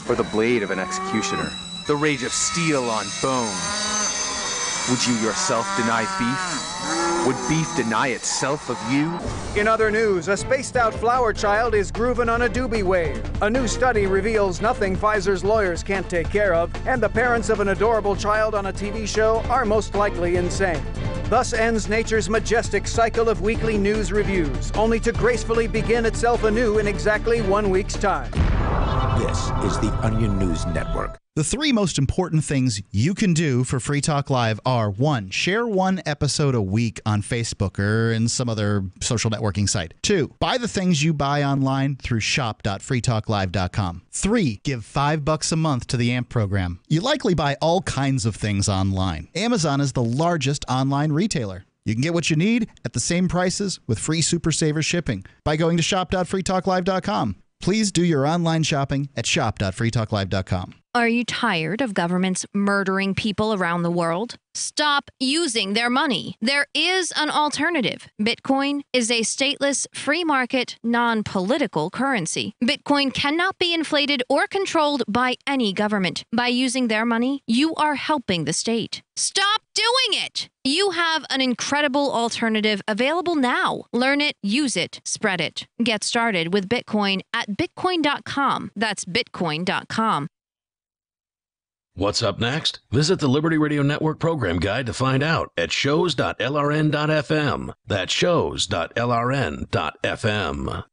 Or the blade of an executioner? The rage of steel on bone? Would you yourself deny beef? Would beef deny itself of you? In other news, a spaced-out flower child is grooving on a doobie wave. A new study reveals nothing Pfizer's lawyers can't take care of, and the parents of an adorable child on a TV show are most likely insane. Thus ends nature's majestic cycle of weekly news reviews, only to gracefully begin itself anew in exactly 1 week's time. This is the Onion News Network. The three most important things you can do for Free Talk Live are: 1, share one episode a week on Facebook or in some other social networking site. 2, buy the things you buy online through shop.freetalklive.com. 3, give $5 a month to the AMP program. You likely buy all kinds of things online. Amazon is the largest online retailer. You can get what you need at the same prices with free Super Saver shipping by going to shop.freetalklive.com. Please do your online shopping at shop.freetalklive.com. Are you tired of governments murdering people around the world? Stop using their money. There is an alternative. Bitcoin is a stateless, free market, non-political currency. Bitcoin cannot be inflated or controlled by any government. By using their money, you are helping the state. Stop doing it! You have an incredible alternative available now. Learn it, use it, spread it. Get started with Bitcoin at bitcoin.com. That's bitcoin.com. What's up next? Visit the Liberty Radio Network program guide to find out at shows.lrn.fm. That's shows.lrn.fm.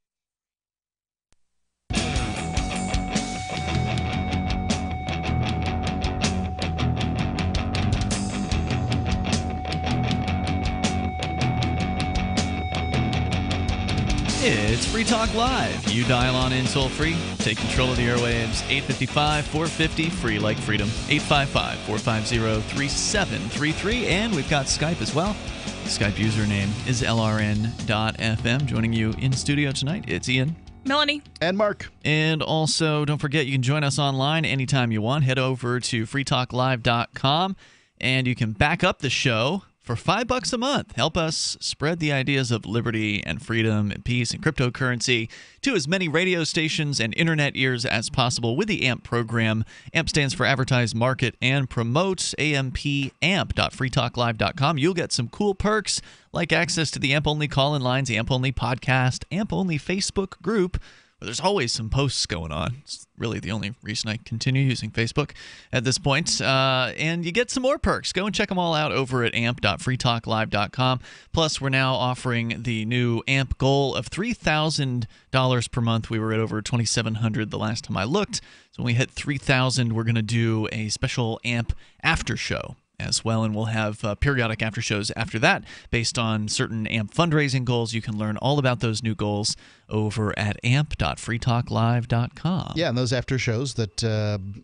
It's Free Talk Live. You dial on in toll free. Take control of the airwaves. 855-450, free like freedom. 855-450-3733. And we've got Skype as well. The Skype username is lrn.fm. Joining you in studio tonight, it's Ian, Melanie, and Mark. And also, don't forget, you can join us online anytime you want. Head over to freetalklive.com and you can back up the show for $5 a month. Help us spread the ideas of liberty and freedom and peace and cryptocurrency to as many radio stations and internet ears as possible with the AMP program. AMP stands for Advertise, Market, and Promote. amp.freetalklive.com. You'll get some cool perks like access to the AMP-only call-in lines, the AMP-only podcast, AMP-only Facebook group, where there's always some posts going on. It's really the only reason I continue using Facebook at this point. And you get some more perks. Go and check them all out over at amp.freetalklive.com. Plus, we're now offering the new AMP goal of $3,000 per month. We were at over $2,700 the last time I looked. So when we hit $3,000, we're going to do a special AMP after show as well, and we'll have periodic after shows after that based on certain AMP fundraising goals. You can learn all about those new goals over at amp.freetalklive.com. Yeah, and those after shows that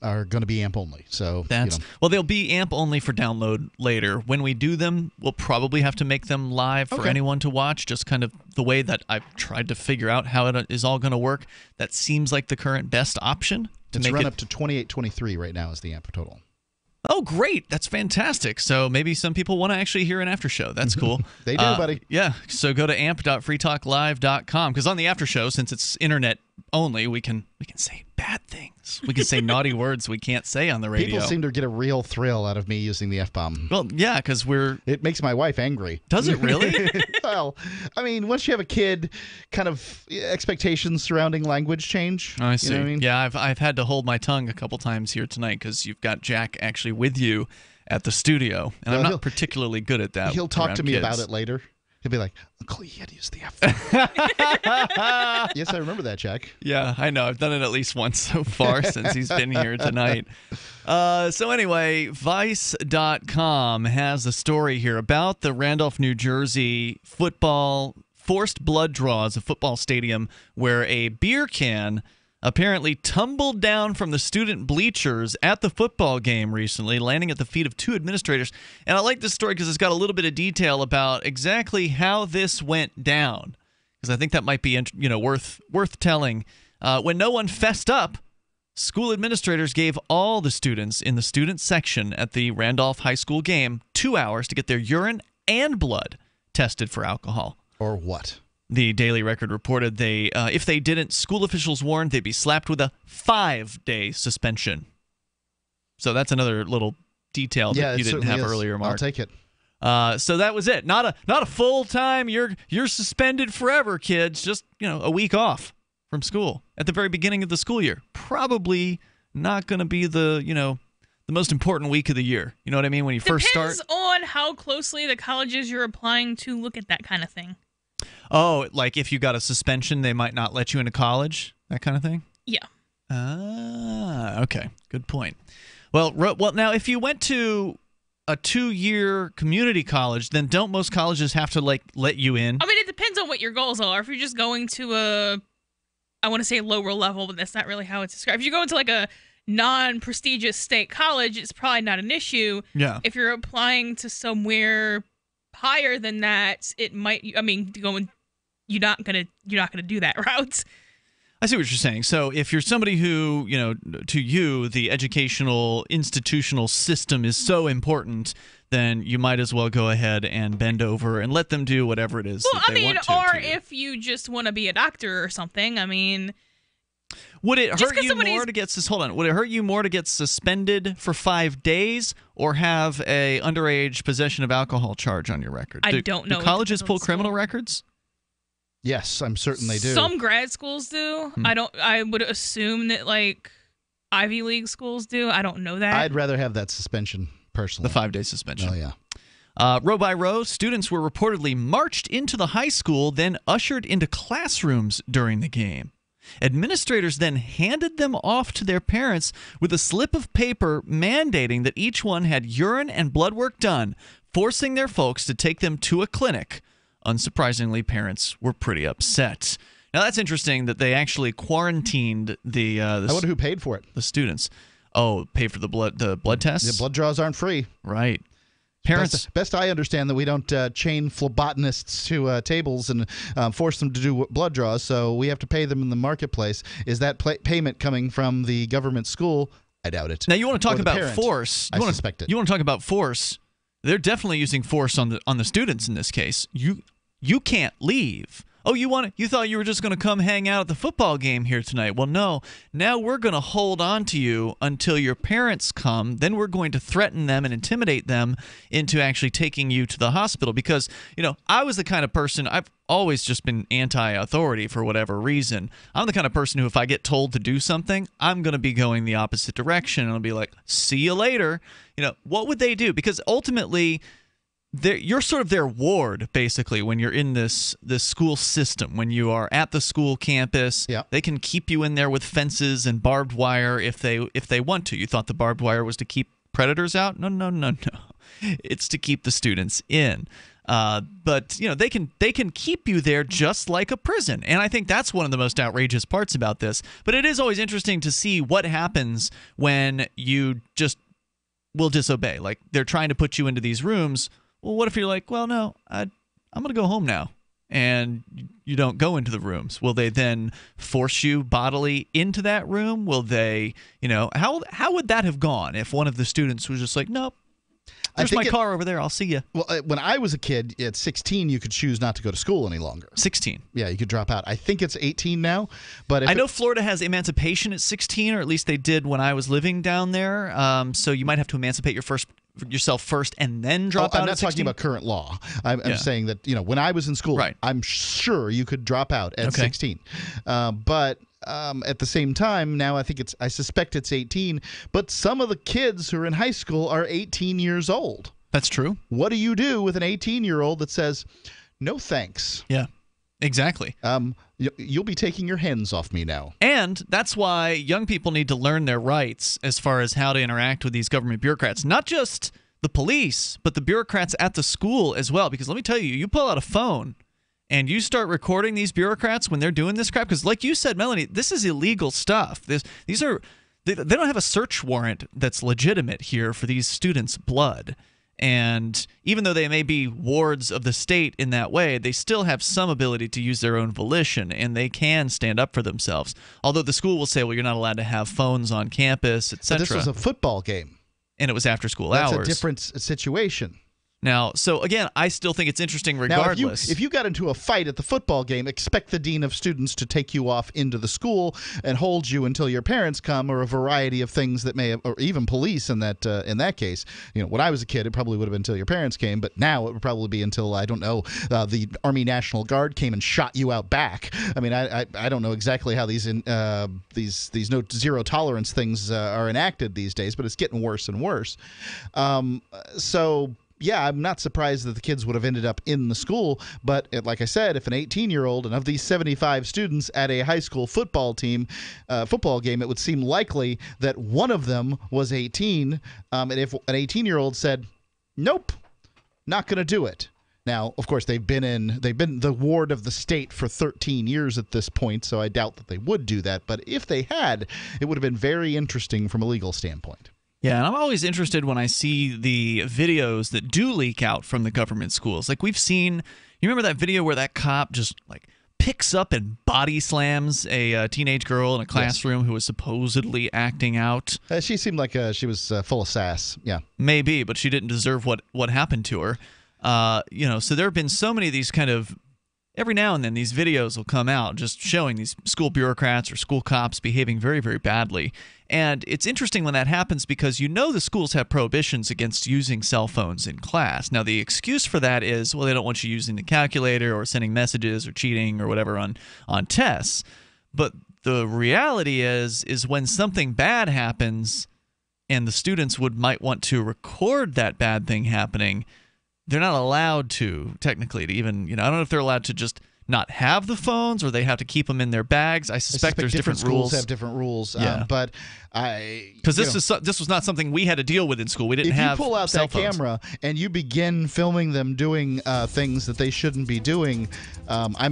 are going to be AMP only. So that's well, they'll be AMP only for download later. When we do them, we'll probably have to make them live for anyone to watch, just kind of the way that I've tried to figure out how it is all going to work. That seems like the current best option. It's run up to 2823 right now is the AMP total. Oh, great. That's fantastic. So maybe some people want to actually hear an after show. That's cool. They do, buddy. Yeah. So go to amp.freetalklive.com, because on the after show, since it's internet only, we can say bad things. We can say naughty words we can't say on the radio. People seem to get a real thrill out of me using the F-bomb. Well, yeah, because it makes my wife angry. Does it really? Well, I mean, once you have a kid, kind of expectations surrounding language change. I see. You know what I mean? Yeah, I've had to hold my tongue a couple times here tonight because you've got Jack actually with you at the studio, and I'm not particularly good at that. He'll talk to me about it later. He'll be like, Uncle, you had to use the F. Yes, I remember that, Jack. Yeah, I know. I've done it at least once so far since he's been here tonight. So anyway, Vice.com has a story here about the Randolph, New Jersey football forced blood draws, a football stadium where a beer can apparently tumbled down from the student bleachers at the football game recently, landing at the feet of two administrators. And I like this story because it's got a little bit of detail about exactly how this went down, because I think that might be worth telling. When no one fessed up, school administrators gave all the students in the student section at the Randolph High School game 2 hours to get their urine and blood tested for alcohol. Or what? The Daily Record reported if they didn't, school officials warned they'd be slapped with a 5-day suspension. So that's another little detail that you didn't have earlier, Mark. I'll take it. So that was it. Not a full time. You're suspended forever, kids. Just a week off from school at the very beginning of the school year. Probably not going to be the most important week of the year. You know what I mean? When you first start. Depends on how closely the colleges you're applying to look at that kind of thing. Oh, like if you got a suspension, they might not let you into college. That kind of thing. Yeah. Okay. Good point. Well, now if you went to a 2-year community college, then don't most colleges have to let you in? I mean, it depends on what your goals are. If you're just going to I want to say lower level, but that's not really how it's described. If you go into like a non-prestigious state college, it's probably not an issue. Yeah. If you're applying to somewhere higher than that, it might. I mean, you're not gonna do that route. I see what you're saying. So if you're somebody who, to you, the educational institutional system is so important, then you might as well go ahead and bend over and let them do whatever it is that they want to. Or if you just want to be a doctor or something, I mean. Would it hurt you more to get Would it hurt you more to get suspended for 5 days or have a underage possession of alcohol charge on your record? I don't know. Do colleges pull criminal records? Yes, I'm certain they do. Some grad schools do. I would assume that Ivy League schools do. I don't know that. I'd rather have that suspension personally. The 5-day suspension. Oh yeah. Row by row, students were reportedly marched into the high school, then ushered into classrooms during the game. Administrators then handed them off to their parents with a slip of paper mandating that each one had urine and blood work done, forcing their folks to take them to a clinic. Unsurprisingly, parents were pretty upset. Now, that's interesting that they actually quarantined the I wonder who paid for it. The students. Oh, pay for the blood tests? The blood draws aren't free. Right. Parents. Best I understand that we don't chain phlebotomists to tables and force them to do blood draws, so we have to pay them in the marketplace. Is that payment coming from the government school? I doubt it. Now, you want to talk about force. I suspect it. You want to talk about force. They're definitely using force on the students in this case. You can't leave. Oh, you thought you were just going to come hang out at the football game here tonight. Well, no. Now we're going to hold on to you until your parents come. Then we're going to threaten them and intimidate them into actually taking you to the hospital. Because, I was the kind of person, I've always just been anti-authority for whatever reason. I'm the kind of person who, if I get told to do something, I'm going to be going the opposite direction. And I'll be like, see you later. What would they do? Because ultimately, you're sort of their ward, basically, when you're in this school system. When you are at the school campus, they can keep you in there with fences and barbed wire if they want to. You thought the barbed wire was to keep predators out? No. It's to keep the students in. But they can keep you there just like a prison, and I think that's one of the most outrageous parts about this. But it is always interesting to see what happens when you just will disobey. Like, they're trying to put you into these rooms. Well, what if you're like, well, no, I'm going to go home now, and you don't go into the rooms? Will they then force you bodily into that room? Will they, how would that have gone if one of the students was just like, nope, there's my car over there, I'll see you? Well, when I was a kid, at 16, you could choose not to go to school any longer. 16? Yeah, you could drop out. I think it's 18 now. But I know Florida has emancipation at 16, or at least they did when I was living down there. So you might have to emancipate yourself first and then drop out. I'm not at 16? talking about current law. I'm saying that when I was in school, I'm sure you could drop out at 16. But at the same time, now I suspect it's 18. But some of the kids who are in high school are 18 years old. That's true. What do you do with an 18-year-old that says, "No thanks"? Yeah. Exactly. You'll be taking your hands off me now. And that's why young people need to learn their rights as far as how to interact with these government bureaucrats. Not just the police, but the bureaucrats at the school as well. Because let me tell you, you pull out a phone and you start recording these bureaucrats when they're doing this crap. Because like you said, Melanie, this is illegal stuff. They don't have a search warrant that's legitimate here for these students' blood. And even though they may be wards of the state in that way, they still have some ability to use their own volition, and they can stand up for themselves. Although the school will say, well, you're not allowed to have phones on campus, etc. But this was a football game. And it was after school hours. That's a different situation. Now, so again, I still think it's interesting regardless. Now, if you got into a fight at the football game, expect the dean of students to take you off into the school and hold you until your parents come, or a variety of things that may have, or even police in that case. When I was a kid, it probably would have been until your parents came, but now it would probably be until, I don't know, the Army National Guard came and shot you out back. I mean, I don't know exactly how these no zero tolerance things are enacted these days, but it's getting worse and worse. Yeah, I'm not surprised that the kids would have ended up in the school. But like I said, if an 18-year-old, and of these 75 students at a high school football game, it would seem likely that one of them was 18. And if an 18-year-old said, nope, not going to do it. Now, of course, they've been the ward of the state for 13 years at this point, so I doubt that they would do that. But if they had, it would have been very interesting from a legal standpoint. Yeah, and I'm always interested when I see the videos that do leak out from the government schools. Like we've seen, you remember that video where that cop just picks up and body slams a teenage girl in a classroom who was supposedly acting out? She seemed like she was full of sass. Yeah, maybe, but she didn't deserve what happened to her. So there have been so many of these kind of. Every now and then, these videos will come out just showing these school bureaucrats or school cops behaving very, very badly. And it's interesting when that happens because the schools have prohibitions against using cell phones in class. Now, the excuse for that is, well, they don't want you using the calculator or sending messages or cheating or whatever on tests. But the reality is when something bad happens and the students might want to record that bad thing happening, they're not allowed to, technically, to even, I don't know if they're allowed to just not have the phones or they have to keep them in their bags. I suspect there's different rules. Schools have different rules. Yeah. But because this was not something we had to deal with in school. We didn't have. If you pull out that camera and you begin filming them doing things that they shouldn't be doing, I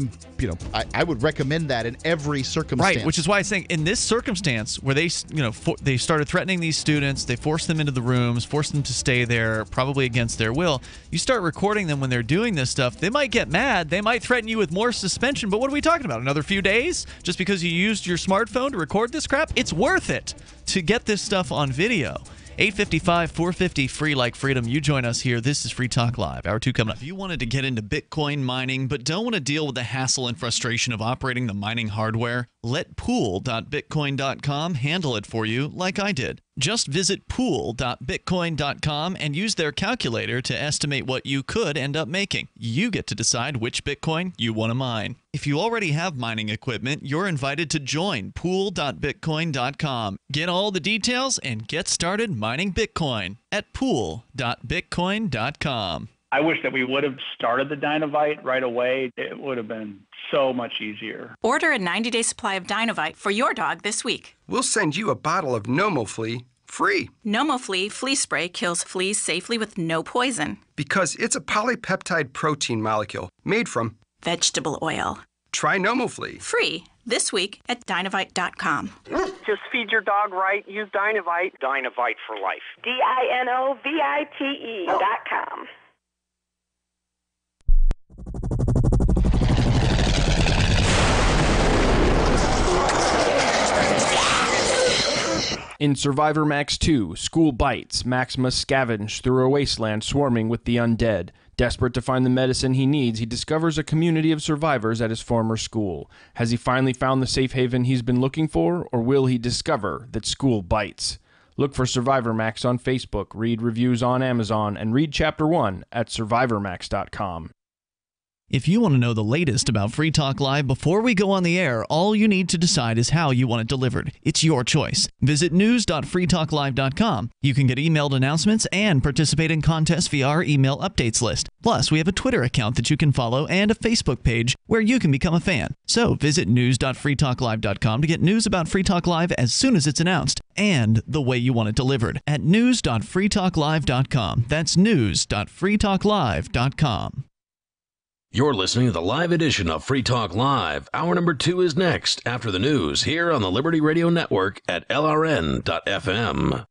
would recommend that in every circumstance. Right, which is why I'm saying in this circumstance where they started threatening these students, they forced them into the rooms, forced them to stay there, probably against their will. You start recording them when they're doing this stuff, they might get mad, they might threaten you with more suspension. But what are we talking about? Another few days just because you used your smartphone to record this crap? It's worth it to get this stuff on video. 855-450 free like freedom. You join us here. This is Free Talk Live. Hour 2 coming up. If you wanted to get into Bitcoin mining but don't want to deal with the hassle and frustration of operating the mining hardware, let pool.bitcoin.com handle it for you like I did. Just visit pool.bitcoin.com and use their calculator to estimate what you could end up making. You get to decide which Bitcoin you want to mine. If you already have mining equipment, you're invited to join pool.bitcoin.com. Get all the details and get started mining Bitcoin at pool.bitcoin.com. I wish that we would have started the Dynovite right away. It would have been so much easier. Order a 90-day supply of Dynovite for your dog this week. We'll send you a bottle of NomoFlea free. NomoFlea flea spray kills fleas safely with no poison. Because it's a polypeptide protein molecule made from vegetable oil. Try NomoFlea. Free this week at Dynovite.com. Just feed your dog right. Use Dynovite. Dynovite for life. DINOVITE.com. In Survivor Max 2, School Bites, Max must scavenge through a wasteland swarming with the undead. Desperate to find the medicine he needs, he discovers a community of survivors at his former school. Has he finally found the safe haven he's been looking for, or will he discover that school bites? Look for Survivor Max on Facebook, read reviews on Amazon, and read Chapter 1 at survivormax.com. If you want to know the latest about Free Talk Live before we go on the air, all you need to decide is how you want it delivered. It's your choice. Visit news.freetalklive.com. You can get emailed announcements and participate in contests via our email updates list. Plus, we have a Twitter account that you can follow and a Facebook page where you can become a fan. So visit news.freetalklive.com to get news about Free Talk Live as soon as it's announced and the way you want it delivered at news.freetalklive.com. That's news.freetalklive.com. You're listening to the live edition of Free Talk Live. Hour number 2 is next after the news here on the Liberty Radio Network at LRN.FM.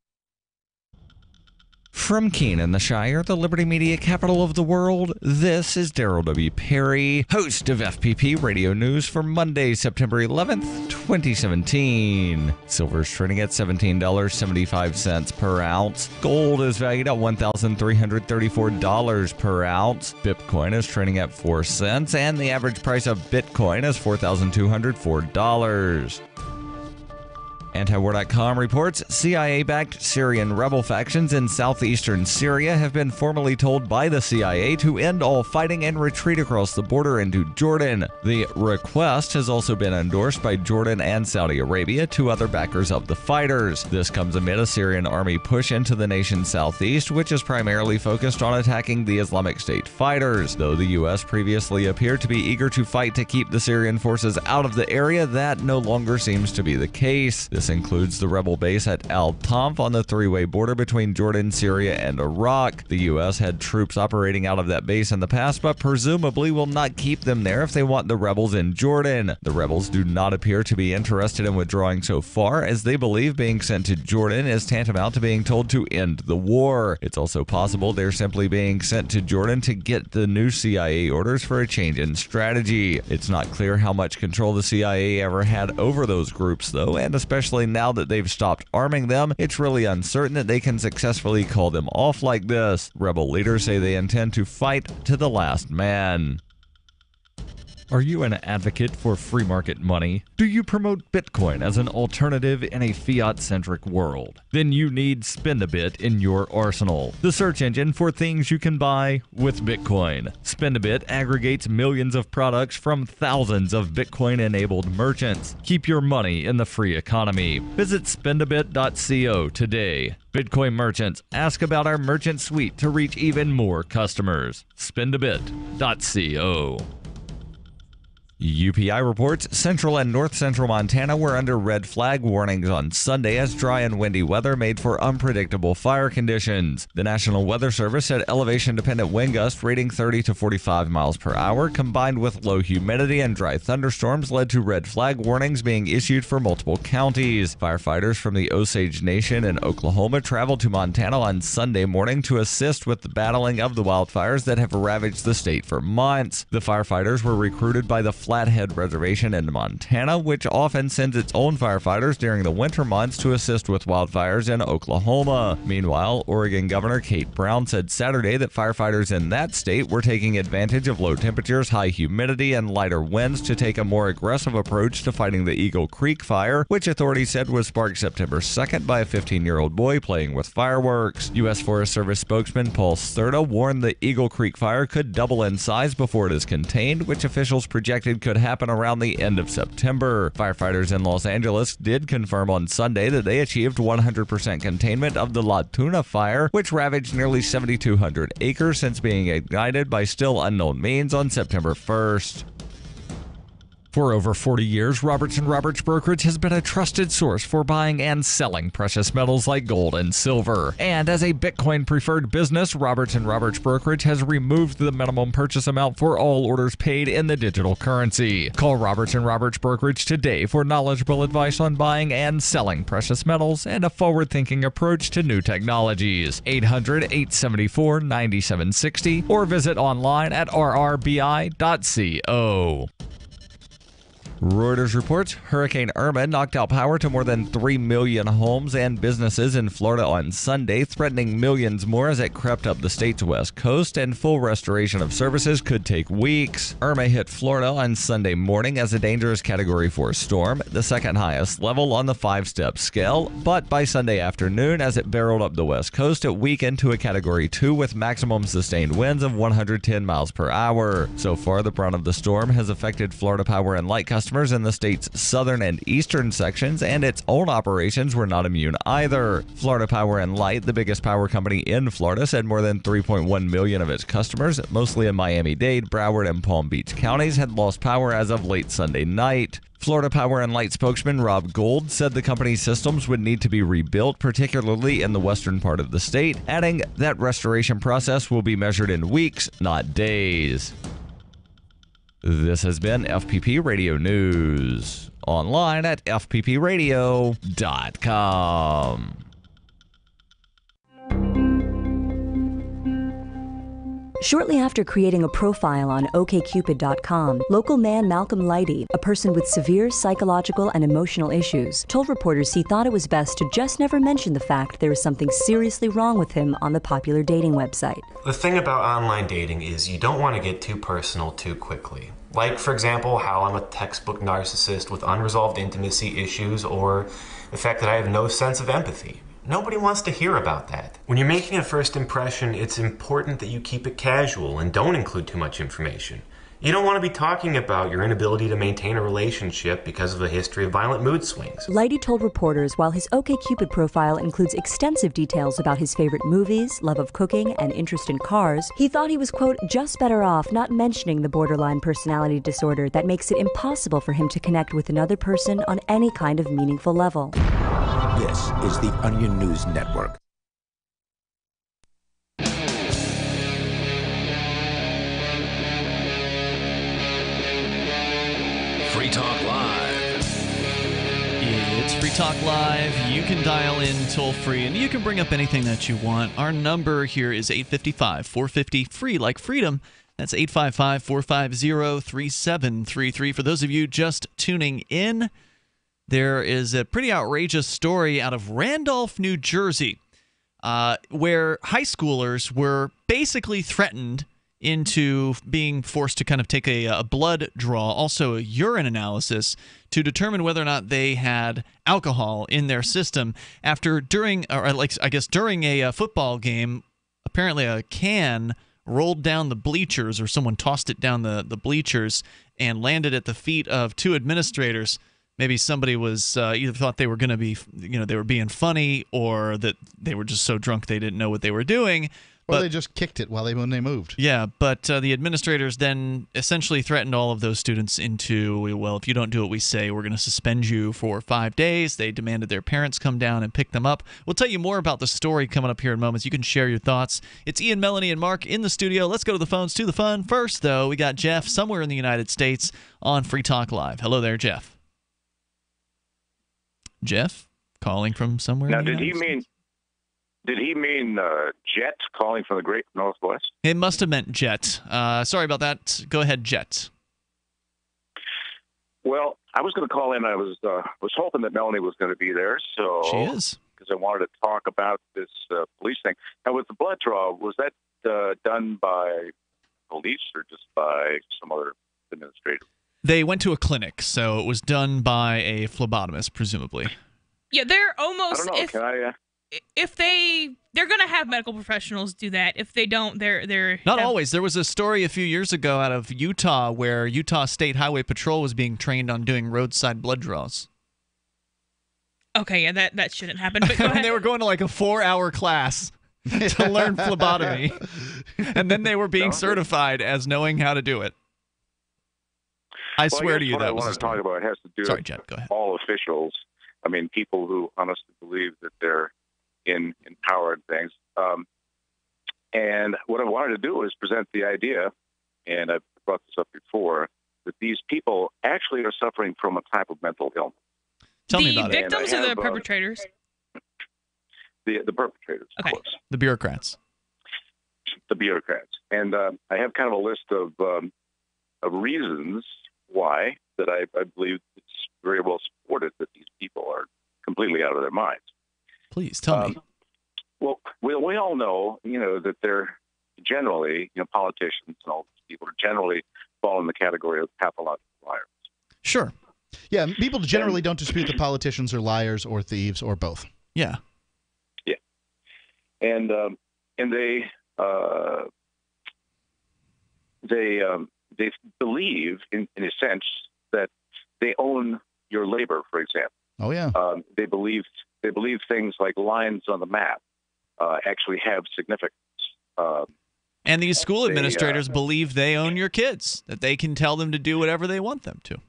From Keene in the Shire, the Liberty Media capital of the world, this is Darryl W. Perry, host of FPP Radio News for Monday, September 11th, 2017. Silver is trading at $17.75 per ounce. Gold is valued at $1,334 per ounce. Bitcoin is trading at 4 cents, and the average price of Bitcoin is $4,204. Antiwar.com reports CIA-backed Syrian rebel factions in southeastern Syria have been formally told by the CIA to end all fighting and retreat across the border into Jordan. The request has also been endorsed by Jordan and Saudi Arabia, two other backers of the fighters. This comes amid a Syrian army push into the nation's southeast, which is primarily focused on attacking the Islamic State fighters. Though the U.S. previously appeared to be eager to fight to keep the Syrian forces out of the area, that no longer seems to be the case. This includes the rebel base at Al-Tanf on the three-way border between Jordan, Syria, and Iraq. The U.S. had troops operating out of that base in the past, but presumably will not keep them there if they want the rebels in Jordan. The rebels do not appear to be interested in withdrawing so far, as they believe being sent to Jordan is tantamount to being told to end the war. It's also possible they're simply being sent to Jordan to get the new CIA orders for a change in strategy. It's not clear how much control the CIA ever had over those groups, though, and especially now that they've stopped arming them, it's really uncertain that they can successfully call them off like this. Rebel leaders say they intend to fight to the last man. Are you an advocate for free market money? Do you promote Bitcoin as an alternative in a fiat-centric world? Then you need Spend-A-Bit in your arsenal, the search engine for things you can buy with Bitcoin. Spend-A-Bit aggregates millions of products from thousands of Bitcoin-enabled merchants. Keep your money in the free economy. Visit spendabit.co today. Bitcoin merchants, ask about our merchant suite to reach even more customers. Spendabit.co. UPI reports central and north central Montana were under red flag warnings on Sunday as dry and windy weather made for unpredictable fire conditions. The National Weather Service said elevation-dependent wind gusts rating 30 to 45 miles per hour combined with low humidity and dry thunderstorms led to red flag warnings being issued for multiple counties. Firefighters from the Osage Nation in Oklahoma traveled to Montana on Sunday morning to assist with the battling of the wildfires that have ravaged the state for months. The firefighters were recruited by the Flathead Reservation in Montana, which often sends its own firefighters during the winter months to assist with wildfires in Oklahoma. Meanwhile, Oregon Governor Kate Brown said Saturday that firefighters in that state were taking advantage of low temperatures, high humidity, and lighter winds to take a more aggressive approach to fighting the Eagle Creek fire, which authorities said was sparked September 2nd by a 15-year-old boy playing with fireworks. U.S. Forest Service spokesman Paul Sturda warned the Eagle Creek fire could double in size before it is contained, which officials projected could happen around the end of September. Firefighters in Los Angeles did confirm on Sunday that they achieved 100% containment of the La Tuna fire, which ravaged nearly 7,200 acres since being ignited by still unknown means on September 1st. For over 40 years, Roberts & Roberts Brokerage has been a trusted source for buying and selling precious metals like gold and silver. And as a Bitcoin-preferred business, Roberts & Roberts Brokerage has removed the minimum purchase amount for all orders paid in the digital currency. Call Roberts & Roberts Brokerage today for knowledgeable advice on buying and selling precious metals and a forward-thinking approach to new technologies. 800-874-9760 or visit online at rrbi.co. Reuters reports Hurricane Irma knocked out power to more than 3 million homes and businesses in Florida on Sunday, threatening millions more as it crept up the state's west coast, and full restoration of services could take weeks. Irma hit Florida on Sunday morning as a dangerous Category 4 storm, the second highest level on the 5-step scale, but by Sunday afternoon, as it barreled up the west coast, it weakened to a Category 2 with maximum sustained winds of 110 miles per hour. So far, the brunt of the storm has affected Florida Power and Light customers in the state's southern and eastern sections, and its own operations were not immune either. Florida Power and Light, the biggest power company in Florida, said more than 3.1 million of its customers, mostly in Miami-Dade, Broward, and Palm Beach counties, had lost power as of late Sunday night. Florida Power and Light spokesman Rob Gold said the company's systems would need to be rebuilt, particularly in the western part of the state, adding that restoration process will be measured in weeks, not days. This has been FPP Radio News, online at fppradio.com. Shortly after creating a profile on OkCupid.com, local man Malcolm Lighty, a person with severe psychological and emotional issues, told reporters he thought it was best to just never mention the fact there was something seriously wrong with him on the popular dating website. The thing about online dating is you don't want to get too personal too quickly. Like, for example, how I'm a textbook narcissist with unresolved intimacy issues, or the fact that I have no sense of empathy. Nobody wants to hear about that. When you're making a first impression, it's important that you keep it casual and don't include too much information. You don't want to be talking about your inability to maintain a relationship because of a history of violent mood swings. Lighty told reporters while his OkCupid profile includes extensive details about his favorite movies, love of cooking, and interest in cars, he thought he was, quote, just better off not mentioning the borderline personality disorder that makes it impossible for him to connect with another person on any kind of meaningful level. This is the Onion News Network. Free Talk Live. It's Free Talk Live. You can dial in toll free and you can bring up anything that you want. Our number here is 855-450-FREE, like freedom. That's 855-450-3733. For those of you just tuning in, there is a pretty outrageous story out of Randolph, New Jersey, where high schoolers were basically threatened into being forced to kind of take a blood draw, also a urine analysis, to determine whether or not they had alcohol in their system during a football game. Apparently a can rolled down the bleachers, or someone tossed it down the bleachers and landed at the feet of two administrators. Maybe somebody was either thought they were going to be, they were being funny, or that they were just so drunk they didn't know what they were doing. Or they just kicked it when they moved. Yeah, but the administrators then essentially threatened all of those students into, well, if you don't do what we say, we're going to suspend you for 5 days. They demanded their parents come down and pick them up. We'll tell you more about the story coming up here in moments. You can share your thoughts. It's Ian, Melanie, and Mark in the studio. Let's go to the phones to the fun. First, though, we got Jeff somewhere in the United States on Free Talk Live. Hello there, Jeff. Jeff, calling from somewhere. Now, in the did he United mean States? Did he mean Jet calling from the Great Northwest? It must have meant Jet. Sorry about that. Go ahead, Jet. Well, I was going to call in. I was hoping that Melanie was going to be there. So She is. Because I wanted to talk about this police thing. Now, with the blood draw, was that done by police or just by some other administrator? They went to a clinic, so it was done by a phlebotomist, presumably. Yeah, they're almost. I don't know. If they're going to have medical professionals do that. If they don't, they're not always. There was a story a few years ago out of Utah where Utah State Highway Patrol was being trained on doing roadside blood draws. Okay, yeah, that shouldn't happen. But go ahead. They were going to like a 4-hour class to learn phlebotomy, and then they were being certified as knowing how to do it. I swear to you, that was what I want to talk about has to do Sorry, with Jet, go ahead. all officials. I mean, people who honestly believe that they're in power and things. And what I wanted to do is present the idea, and I've brought this up before, that these people actually are suffering from a type of mental illness. Tell me about it. The victims or the perpetrators? The perpetrators, of course. The bureaucrats. The bureaucrats. And I have kind of a list of reasons why that I believe it's very well supported that these people are completely out of their minds. Please tell me. Well, we all know, that they're generally, politicians and all these people are generally fall in the category of pathological liars. Sure. Yeah, people generally don't dispute that politicians are liars or thieves or both. Yeah. Yeah. And they believe, in a sense, that they own your labor, for example. Oh yeah. They believe things like lines on the map actually have significance. And these school administrators believe they own your kids, that they can tell them to do whatever they want them to.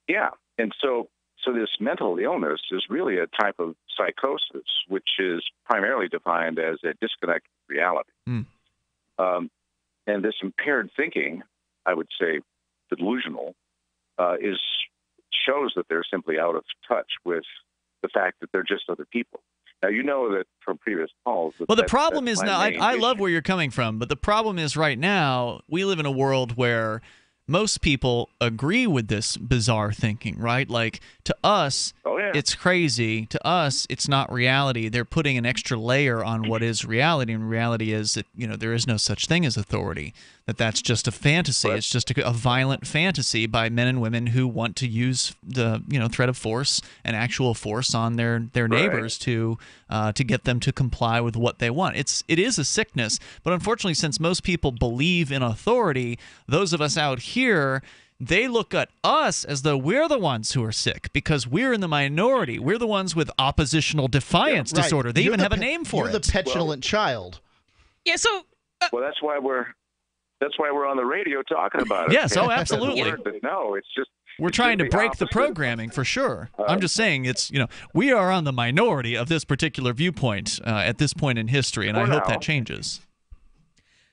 Yeah, and so this mental illness is really a type of psychosis, which is primarily defined as a disconnect with reality. And this impaired thinking, I would say delusional, shows that they're simply out of touch with the fact that they're just other people. Now, you know that from previous calls. Well, the problem is now, I love where you're coming from, but the problem is right now we live in a world where most people agree with this bizarre thinking, right? Like, to us, it's crazy. To us, it's not reality. They're putting an extra layer on what is reality, and reality is that, there is no such thing as authority, that's just a fantasy. It's just a violent fantasy by men and women who want to use the, threat of force and actual force on their neighbors to get them to comply with what they want. It is a sickness, but unfortunately, since most people believe in authority, those of us out here, they look at us as though we're the ones who are sick because we're in the minority. We're the ones with oppositional defiance disorder. They even have a name for it. You're the petulant child. Yeah, so... well, that's why we're on the radio talking about it. Yes, oh, absolutely. No, it's just... We're trying to break the programming for sure. I'm just saying we are on the minority of this particular viewpoint at this point in history, and I hope that changes.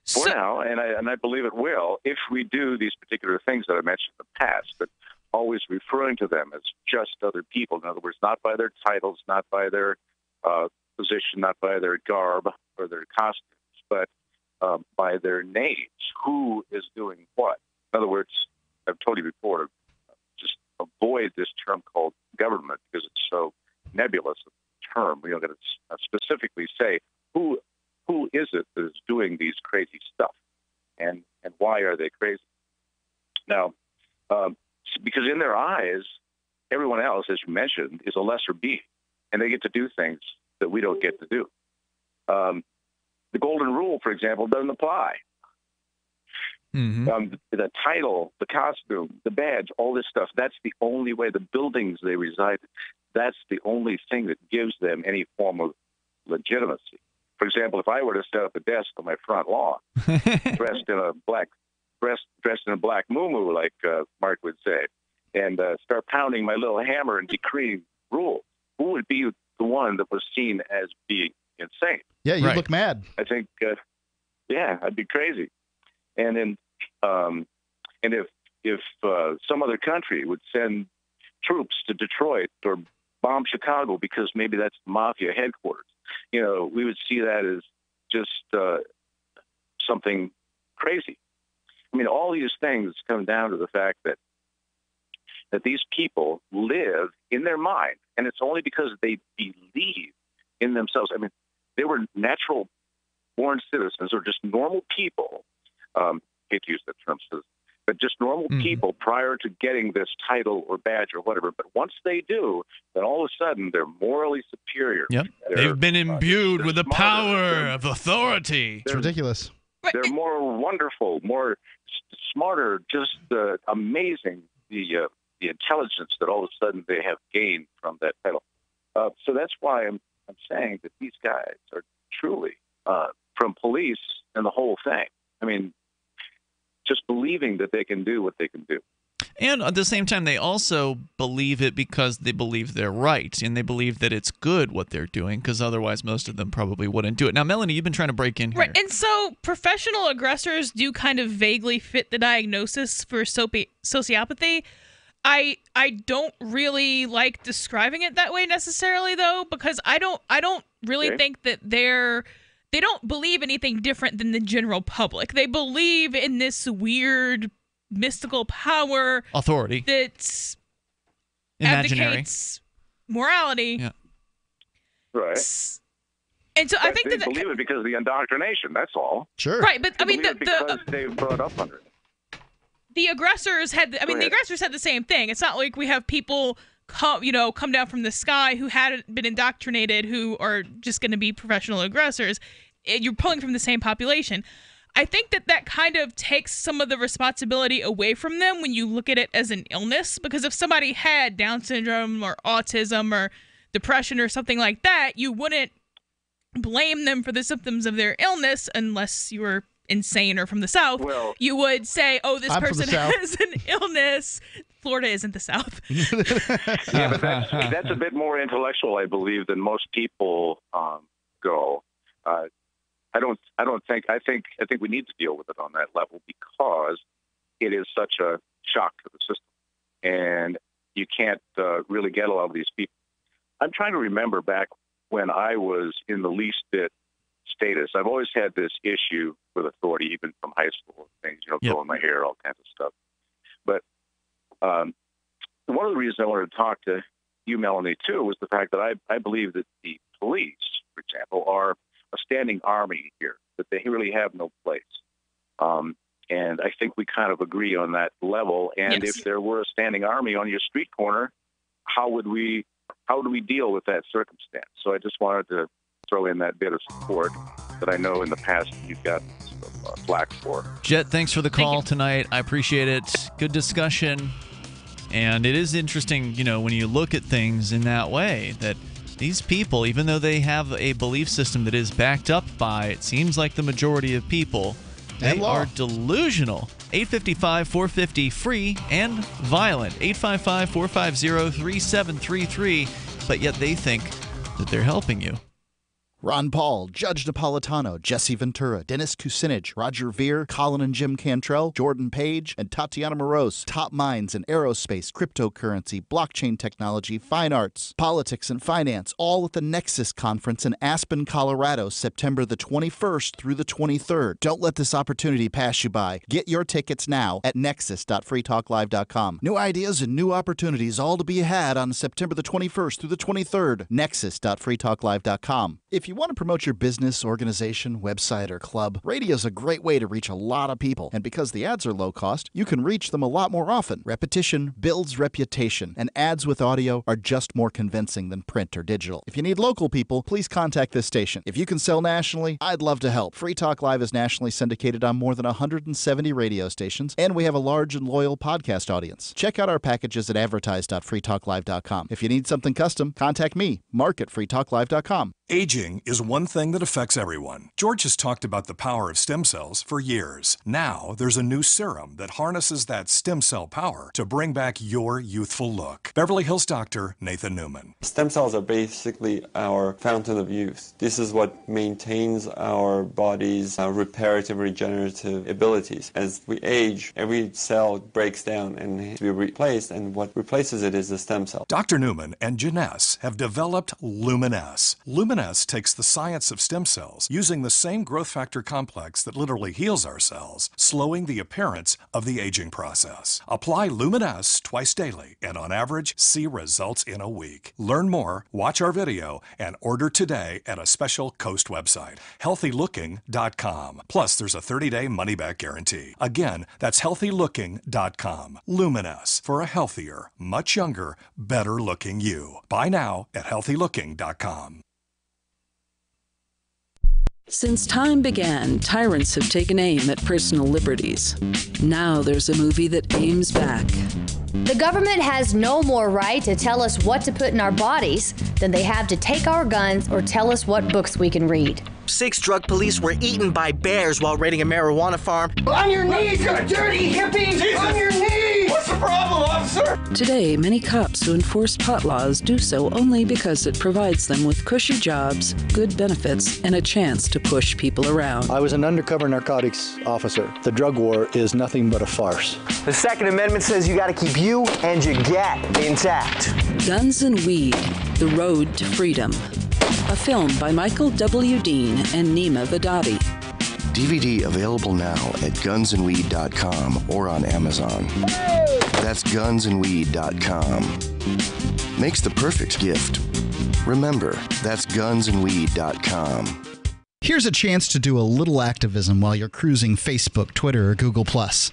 For now, and I believe it will, if we do these particular things that I mentioned in the past, but always referring to them as just other people. In other words, not by their titles, not by their position, not by their garb or their costumes, but by their names. Who is doing what? In other words, I've told you before, just avoid this term called government because it's so nebulous a term. We don't got to specifically say who is it that is doing these crazy stuff, and why are they crazy? Now, because in their eyes, everyone else, as you mentioned, is a lesser being, and they get to do things that we don't get to do. The golden rule, for example, doesn't apply. Mm-hmm. The title, the costume, the badge, all this stuff, that's the only way. The buildings they reside in, that's the only thing that gives them any form of legitimacy. For example, if I were to set up a desk on my front lawn, dressed in a black muumuu, like Mark would say, and start pounding my little hammer and decreeing rules, who would be the one that was seen as being insane? Yeah, you look mad. I think, I'd be crazy. And then, and if some other country would send troops to Detroit or bomb Chicago because maybe that's the mafia headquarters, we would see that as just something crazy. I mean, all these things come down to the fact that these people live in their mind, and it's only because they believe in themselves. I mean, they were natural-born citizens or just normal people. Hate to use that term, but just normal people prior to getting this title or badge or whatever. But once they do, then all of a sudden they're morally superior. Yep. They've been imbued with the power of authority. It's ridiculous. They're more wonderful, more smarter, just amazing, the intelligence that all of a sudden they have gained from that title. So that's why I'm saying that these guys are truly, from police and the whole thing, I mean, just believing that they can do what they can do. And at the same time, they also believe it because they believe they're right, and they believe that it's good what they're doing, because otherwise most of them probably wouldn't do it. Now, Melanie, you've been trying to break in here. Right, and so professional aggressors do kind of vaguely fit the diagnosis for sociopathy. I don't really like describing it that way necessarily, though, because I don't really think that they don't believe anything different than the general public. They believe in this weird mystical power, authority that imaginary advocates morality. Yeah. Right. And so I think they believe it because of the indoctrination. That's all. Sure. Right, but I mean because they've brought up under it. The aggressors had. I mean, the aggressors had the same thing. It's not like we have people come down from the sky who hadn't been indoctrinated who are just going to be professional aggressors. You're pulling from the same population. I think that kind of takes some of the responsibility away from them when you look at it as an illness, because if somebody had Down syndrome or autism or depression or something like that, you wouldn't blame them for the symptoms of their illness unless you were insane or from the South. Well, you would say, oh, this person has an illness. Florida isn't the South. Yeah, but that's a bit more intellectual, I believe, than most people go. I think we need to deal with it on that level because it is such a shock to the system, and you can't really get a lot of these people. I'm trying to remember back when I was in the least bit status, I've always had this issue with authority, even from high school, things, growing my hair, all kinds of stuff. But one of the reasons I wanted to talk to you, Melanie, too, was the fact that I believe that the police, for example, are a standing army here, that they really have no place. And I think we kind of agree on that level. And if there were a standing army on your street corner, how would we deal with that circumstance? So I just wanted to throw in that bit of support that I know in the past you've got flack for. Jet, thanks for the call tonight. I appreciate it. Good discussion. And it is interesting, when you look at things in that way, that these people, even though they have a belief system that is backed up by, it seems like the majority of people, they are delusional. 855-450-FREE and violent. 855-450-3733. But yet they think that they're helping you. Ron Paul, Judge Napolitano, Jesse Ventura, Dennis Kucinich, Roger Ver, Colin and Jim Cantrell, Jordan Page, and Tatiana Moroz. Top minds in aerospace, cryptocurrency, blockchain technology, fine arts, politics, and finance, all at the Nexus Conference in Aspen, Colorado, September the 21st through the 23rd. Don't let this opportunity pass you by. Get your tickets now at nexus.freetalklive.com. New ideas and new opportunities all to be had on September the 21st through the 23rd. Nexus.freetalklive.com. If you want to promote your business, organization, website, or club, radio is a great way to reach a lot of people. And because the ads are low cost, you can reach them a lot more often. Repetition builds reputation, and ads with audio are just more convincing than print or digital. If you need local people, please contact this station. If you can sell nationally, I'd love to help. Free Talk Live is nationally syndicated on more than 170 radio stations, and we have a large and loyal podcast audience. Check out our packages at advertise.freetalklive.com. If you need something custom, contact me, Mark at freetalklive.com. Aging is one thing that affects everyone. George has talked about the power of stem cells for years. Now, there's a new serum that harnesses that stem cell power to bring back your youthful look. Beverly Hills doctor Nathan Newman. Stem cells are basically our fountain of youth. This is what maintains our body's reparative, regenerative abilities. As we age, every cell breaks down and needs to be replaced, and what replaces it is the stem cell. Dr. Newman and Janess have developed Lumin-S. Lumin-S takes the science of stem cells, using the same growth factor complex that literally heals our cells, slowing the appearance of the aging process. Apply Lumin-S twice daily, and on average, see results in a week. Learn more, watch our video, and order today at a special Coast website, healthylooking.com. Plus, there's a 30-day money-back guarantee. Again, that's healthylooking.com. Lumin-S, for a healthier, much younger, better-looking you. Buy now at healthylooking.com. Since time began, tyrants have taken aim at personal liberties. Now there's a movie that aims back. The government has no more right to tell us what to put in our bodies than they have to take our guns or tell us what books we can read. 6 drug police were eaten by bears while raiding a marijuana farm. On your knees, you dirty hippie! Jesus. On your knees! What's the problem, officer? Today, many cops who enforce pot laws do so only because it provides them with cushy jobs, good benefits, and a chance to push people around. I was an undercover narcotics officer. The drug war is nothing but a farce. The Second Amendment says you gotta keep you and your gat intact. Guns and Weed, The Road to Freedom. A film by Michael W. Dean and Nima Vadadi. DVD available now at gunsandweed.com or on Amazon. That's gunsandweed.com. Makes the perfect gift. Remember, that's gunsandweed.com. Here's a chance to do a little activism while you're cruising Facebook, Twitter, or Google+.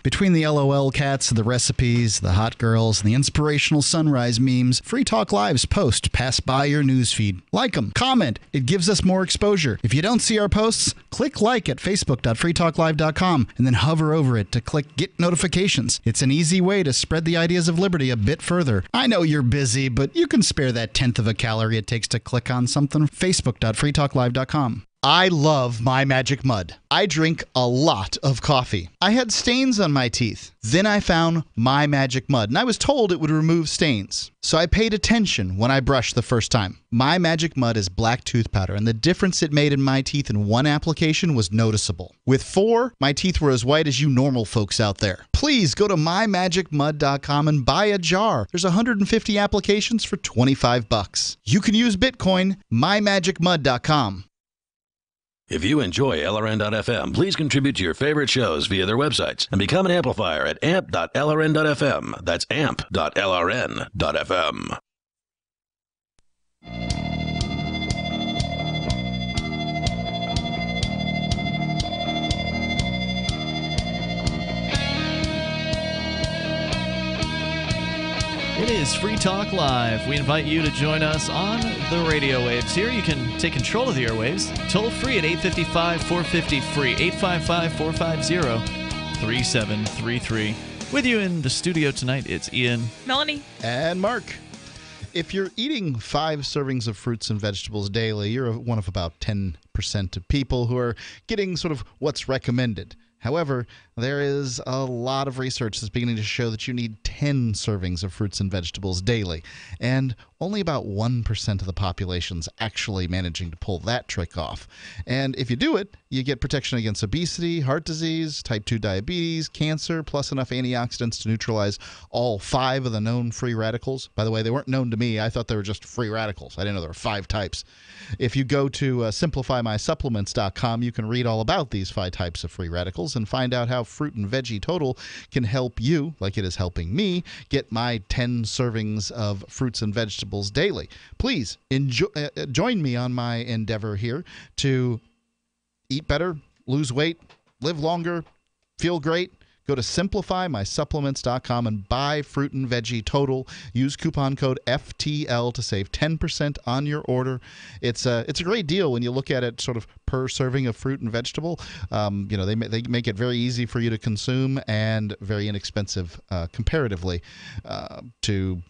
Between the LOL cats, the recipes, the hot girls, and the inspirational sunrise memes, Free Talk Live's posts pass by your newsfeed. Like them, comment. It gives us more exposure. If you don't see our posts, click like at facebook.freetalklive.com and then hover over it to click Get Notifications. It's an easy way to spread the ideas of liberty a bit further. I know you're busy, but you can spare that 1/10 of a calorie it takes to click on something. Facebook.freetalklive.com. I love My Magic Mud. I drink a lot of coffee. I had stains on my teeth. Then I found My Magic Mud, and I was told it would remove stains. So I paid attention when I brushed the first time. My Magic Mud is black tooth powder, and the difference it made in my teeth in one application was noticeable. With 4, my teeth were as white as you normal folks out there. Please go to mymagicmud.com and buy a jar. There's 150 applications for $25. You can use Bitcoin, mymagicmud.com. If you enjoy LRN.FM, please contribute to your favorite shows via their websites and become an amplifier at amp.lrn.fm. That's amp.lrn.fm. It is Free Talk Live. We invite you to join us on the radio waves. Here you can take control of the airwaves. Toll free at 855-450-FREE, 855-450-3733. With you in the studio tonight, it's Ian, Melanie, and Mark. If you're eating 5 servings of fruits and vegetables daily, you're one of about 10% of people who are getting sort of what's recommended. However, there is a lot of research that's beginning to show that you need 10 servings of fruits and vegetables daily, and only about 1% of the population's actually managing to pull that trick off. And if you do it, you get protection against obesity, heart disease, type 2 diabetes, cancer, plus enough antioxidants to neutralize all 5 of the known free radicals. By the way, they weren't known to me. I thought they were just free radicals. I didn't know there were 5 types. If you go to simplifymysupplements.com, you can read all about these 5 types of free radicals and find out how Fruit and Veggie Total can help you, like it is helping me, get my 10 servings of fruits and vegetables daily. Please join me on my endeavor here to eat better, lose weight, live longer, feel great. Go to simplifymysupplements.com and buy Fruit and Veggie Total. Use coupon code FTL to save 10% on your order. It's a great deal when you look at it sort of per serving of fruit and vegetable. They make it very easy for you to consume and very inexpensive comparatively to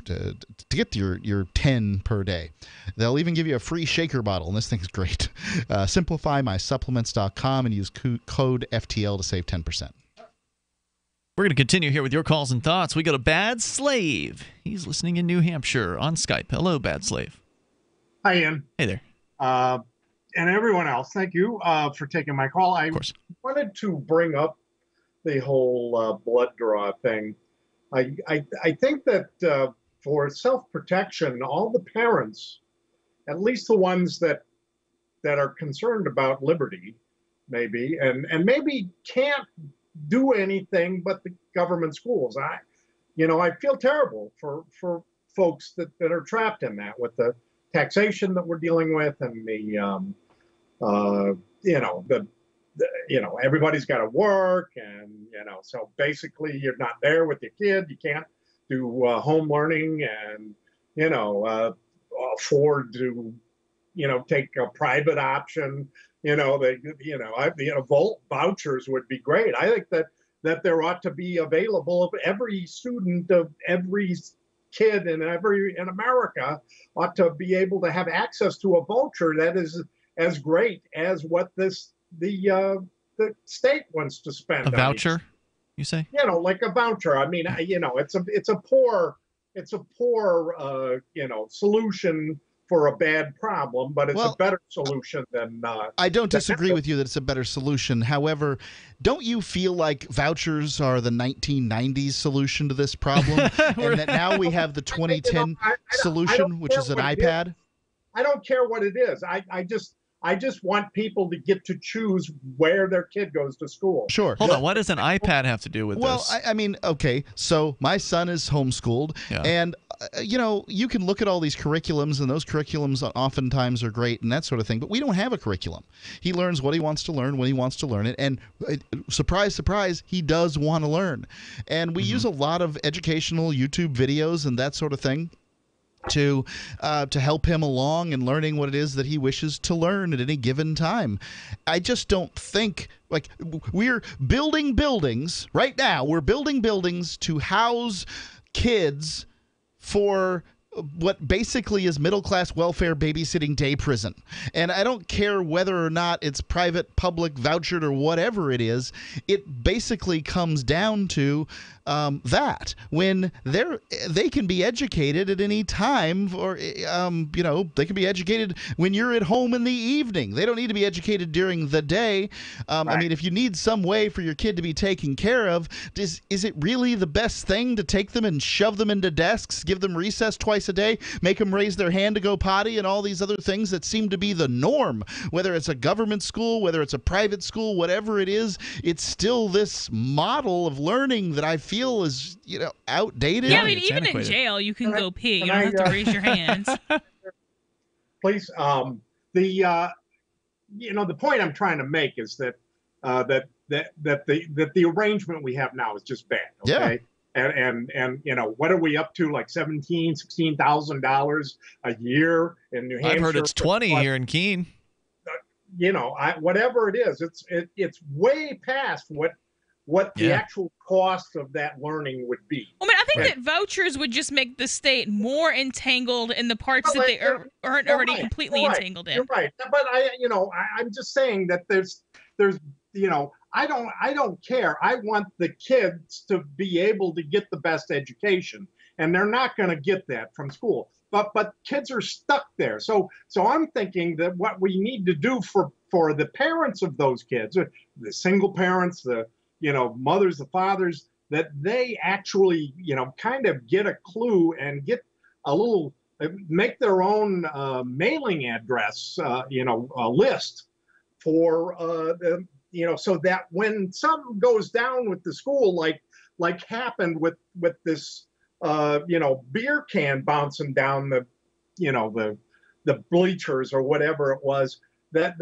get your 10 per day. They'll even give you a free shaker bottle, and this thing's great. Simplifymysupplements.com and use code FTL to save 10%. We're going to continue here with your calls and thoughts. We go to Bad Slave. He's listening in New Hampshire on Skype. Hello, Bad Slave. Hi, Ian. Hey there. And everyone else, thank you for taking my call. I wanted to bring up the whole blood draw thing. I think that for self-protection, all the parents, at least the ones that are concerned about liberty, maybe, and maybe can't do anything but the government schools. I feel terrible for folks that are trapped in that, with the taxation that we're dealing with, and everybody's got to work, and so basically you're not there with your kid. You can't do home learning, and afford to take a private option. Vouchers would be great. I think that there ought to be available of every student, of every kid in America ought to be able to have access to a voucher that is as great as what the state wants to spend. A voucher, you say? Like a voucher. I mean, it's a poor solution for a bad problem, but it's a better solution than... I don't disagree with you that it's a better solution. However, don't you feel like vouchers are the 1990s solution to this problem? And that now we have the 2010 solution, which is an iPad? I don't care what it is. I just want people to get to choose where their kid goes to school. Sure. Hold on. What does an iPad have to do with this? Well, I mean, okay. So my son is homeschooled, and you can look at all these curriculums, and those curriculums oftentimes are great and that sort of thing, but we don't have a curriculum. He learns what he wants to learn when he wants to learn it, and surprise, surprise, he does want to learn. And we use a lot of educational YouTube videos and that sort of thing to help him along in learning what it is that he wishes to learn at any given time. I just don't think, like, we're building buildings right now. We're building buildings to house kids for what basically is middle-class welfare babysitting day prison. And I don't care whether or not it's private, public, vouchered, or whatever it is. It basically comes down to that when they can be educated at any time, or they can be educated when you're at home in the evening. They don't need to be educated during the day. I mean, if you need some way for your kid to be taken care of, is it really the best thing to take them and shove them into desks, give them recess twice a day, make them raise their hand to go potty, and all these other things that seem to be the norm? Whether it's a government school, whether it's a private school, whatever it is, it's still this model of learning that I feel is outdated. Yeah, I mean, even in jail, you can go pee. You don't have to raise your hands. Please, the point I'm trying to make is that the arrangement we have now is just bad. Okay. Yeah. And what are we up to? Like $16,000 a year in New Hampshire. I've heard it's 20 here in Keene. Whatever it is, it's way past what the actual cost of that learning would be. I mean, I think that vouchers would just make the state more entangled in the parts that they aren't already completely entangled in. You're right, but I'm just saying that there's I don't care. I want the kids to be able to get the best education, and they're not going to get that from school. But kids are stuck there. So I'm thinking that what we need to do for the parents of those kids, the single parents, the mothers, the fathers, that they actually, kind of get a clue and get a little, make their own mailing address, a list for, so that when something goes down with the school, like happened with this, beer can bouncing down the bleachers or whatever it was, that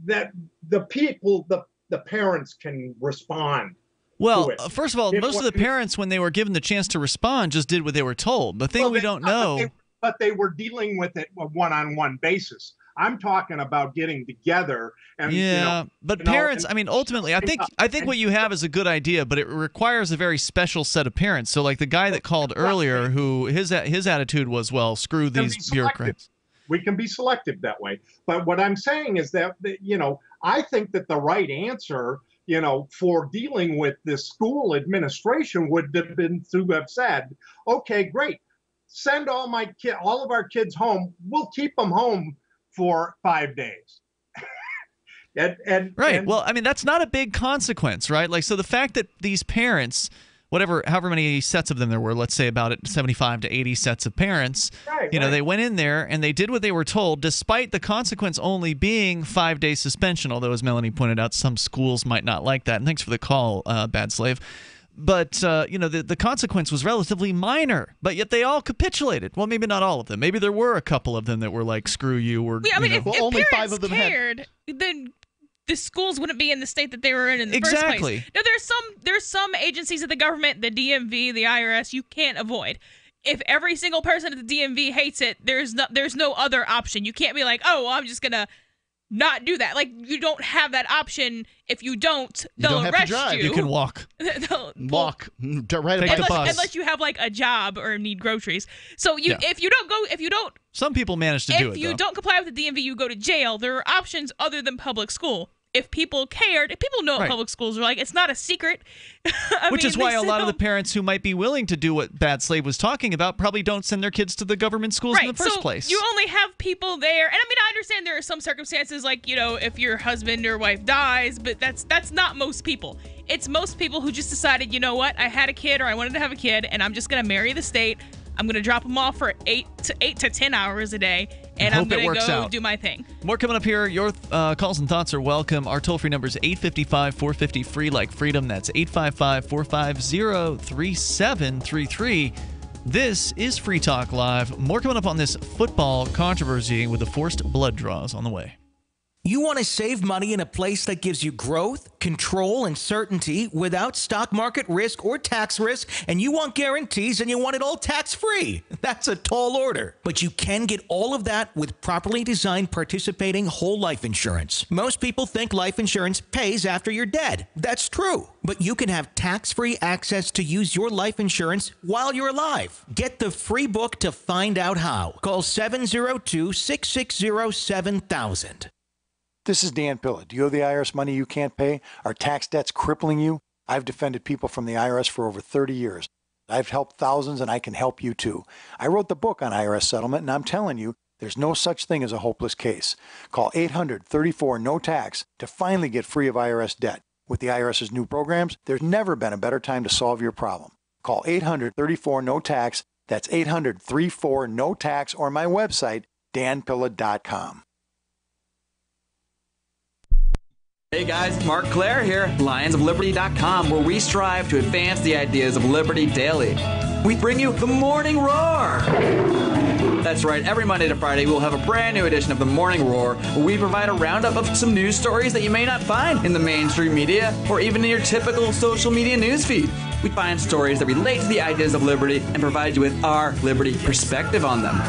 the people, the parents can respond. Well, first of all, most of the parents, when they were given the chance to respond, just did what they were told. The thing we don't know... But they were dealing with it on a one-on-one basis. I'm talking about getting together. And, but parents, I mean, ultimately, I think what you have is a good idea, but it requires a very special set of parents. So like the guy that called earlier, who his attitude was, well, screw these bureaucrats. We can be selective that way. But what I'm saying is that, I think that the right answer, for dealing with this school administration would have been to have said, okay, great. Send all of our kids home. We'll keep them home for 5 days. Well, I mean, that's not a big consequence, right? Like, so the fact that these parents, however many sets of them there were, let's say about 75 to 80 sets of parents, they went in there and they did what they were told, despite the consequence only being 5-day suspension. Although, as Melanie pointed out, some schools might not like that. And thanks for the call, Bad Slave. But, the consequence was relatively minor, but yet they all capitulated. Well, maybe not all of them. Maybe there were a couple of them that were like, screw you. Or, if only 5 of them cared, then the schools wouldn't be in the state that they were in the first place. Now, there's some agencies of the government, the DMV, the IRS, you can't avoid. If every single person at the DMV hates it, there's no other option. You can't be like, oh, well, I'm just going to not do that. Like, you don't have that option. If you don't, they'll arrest you. You can walk. Walk. Take the bus. Unless you have like a job or need groceries. So if you don't. Some people manage to do it. If you don't comply with the DMV, you go to jail. There are options other than public school. If people cared, if people know what public schools are like, it's not a secret. Which is why a lot of the parents who might be willing to do what Bad Slave was talking about probably don't send their kids to the government schools in the first place. You only have people there. And I mean, I understand there are some circumstances like, if your husband or wife dies, but that's not most people. It's most people who just decided, you know what, I had a kid or I wanted to have a kid and I'm just going to marry the state. I'm going to drop them off for 8 to 10 hours a day, and I'm going to go do my thing. More coming up here. Your calls and thoughts are welcome. Our toll-free number is 855-450-FREE, like freedom. That's 855-450-3733. This is Free Talk Live. More coming up on this football controversy with the forced blood draws on the way. You want to save money in a place that gives you growth, control, and certainty without stock market risk or tax risk, and you want guarantees and you want it all tax-free. That's a tall order. But you can get all of that with properly designed participating whole life insurance. Most people think life insurance pays after you're dead. That's true. But you can have tax-free access to use your life insurance while you're alive. Get the free book to find out how. Call 702-660-7000. This is Dan Pilla. Do you owe the IRS money you can't pay? Are tax debts crippling you? I've defended people from the IRS for over 30 years. I've helped thousands, and I can help you too. I wrote the book on IRS settlement, and I'm telling you, there's no such thing as a hopeless case. Call 800-34-NO-TAX to finally get free of IRS debt. With the IRS's new programs, there's never been a better time to solve your problem. Call 800-34-NO-TAX. That's 800-34-NO-TAX, or my website, danpilla.com. Hey guys, Mark Claire here, lionsofliberty.com, where we strive to advance the ideas of liberty daily. We bring you the Morning Roar. That's right, every Monday to Friday we'll have a brand new edition of the Morning Roar, where we provide a roundup of some news stories that you may not find in the mainstream media or even in your typical social media newsfeed. We find stories that relate to the ideas of liberty and provide you with our liberty perspective on them.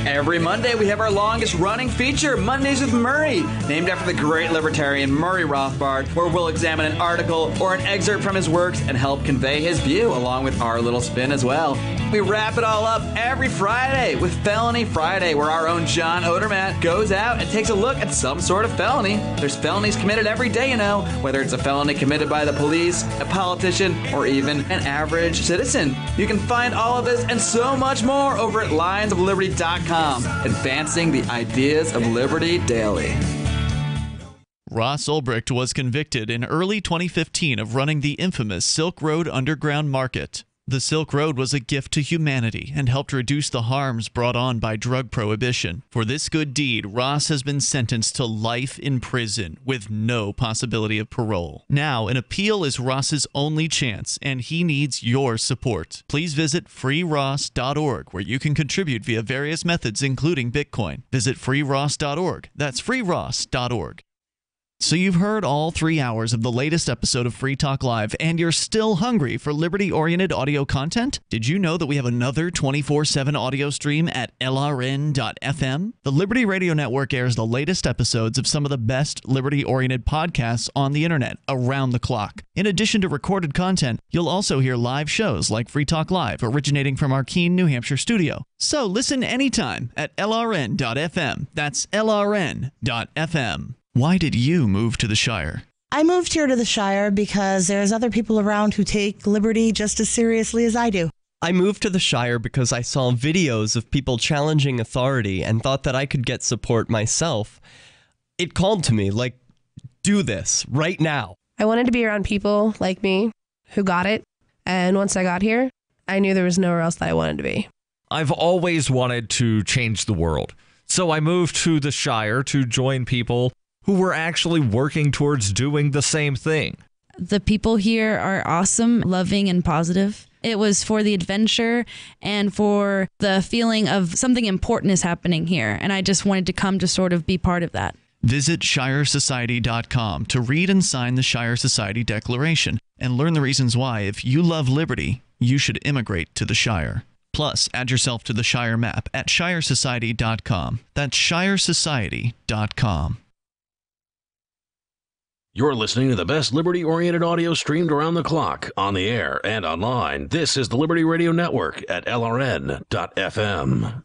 Every Monday, we have our longest-running feature, Mondays with Murray, named after the great libertarian Murray Rothbard, where we'll examine an article or an excerpt from his works and help convey his view, along with our little spin as well. We wrap it all up every Friday with Felony Friday, where our own John Odermatt goes out and takes a look at some sort of felony. There's felonies committed every day, you know, whether it's a felony committed by the police, a politician, or even an average citizen. You can find all of this and so much more over at lionsofliberty.com. Advancing the ideas of liberty daily. Ross Ulbricht was convicted in early 2015 of running the infamous Silk Road Underground Market. The Silk Road was a gift to humanity and helped reduce the harms brought on by drug prohibition. For this good deed, Ross has been sentenced to life in prison with no possibility of parole. Now, an appeal is Ross's only chance, and he needs your support. Please visit freeross.org, where you can contribute via various methods, including Bitcoin. Visit freeross.org. That's freeross.org. So you've heard all 3 hours of the latest episode of Free Talk Live, and you're still hungry for liberty-oriented audio content? Did you know that we have another 24/7 audio stream at LRN.FM? The Liberty Radio Network airs the latest episodes of some of the best liberty-oriented podcasts on the internet around the clock. In addition to recorded content, you'll also hear live shows like Free Talk Live, originating from our Keene, New Hampshire studio. So listen anytime at LRN.FM. That's LRN.FM. Why did you move to the Shire? I moved here to the Shire because there's other people around who take liberty just as seriously as I do. I moved to the Shire because I saw videos of people challenging authority and thought that I could get support myself. It called to me, like, do this right now. I wanted to be around people like me who got it, and once I got here, I knew there was nowhere else that I wanted to be. I've always wanted to change the world, so I moved to the Shire to join people who were actually working towards doing the same thing. The people here are awesome, loving, and positive. It was for the adventure and for the feeling of something important is happening here, and I just wanted to come to sort of be part of that. Visit ShireSociety.com to read and sign the Shire Society Declaration and learn the reasons why, if you love liberty, you should immigrate to the Shire. Plus, add yourself to the Shire map at ShireSociety.com. That's ShireSociety.com. You're listening to the best liberty-oriented audio streamed around the clock, on the air and online. This is the Liberty Radio Network at LRN.FM.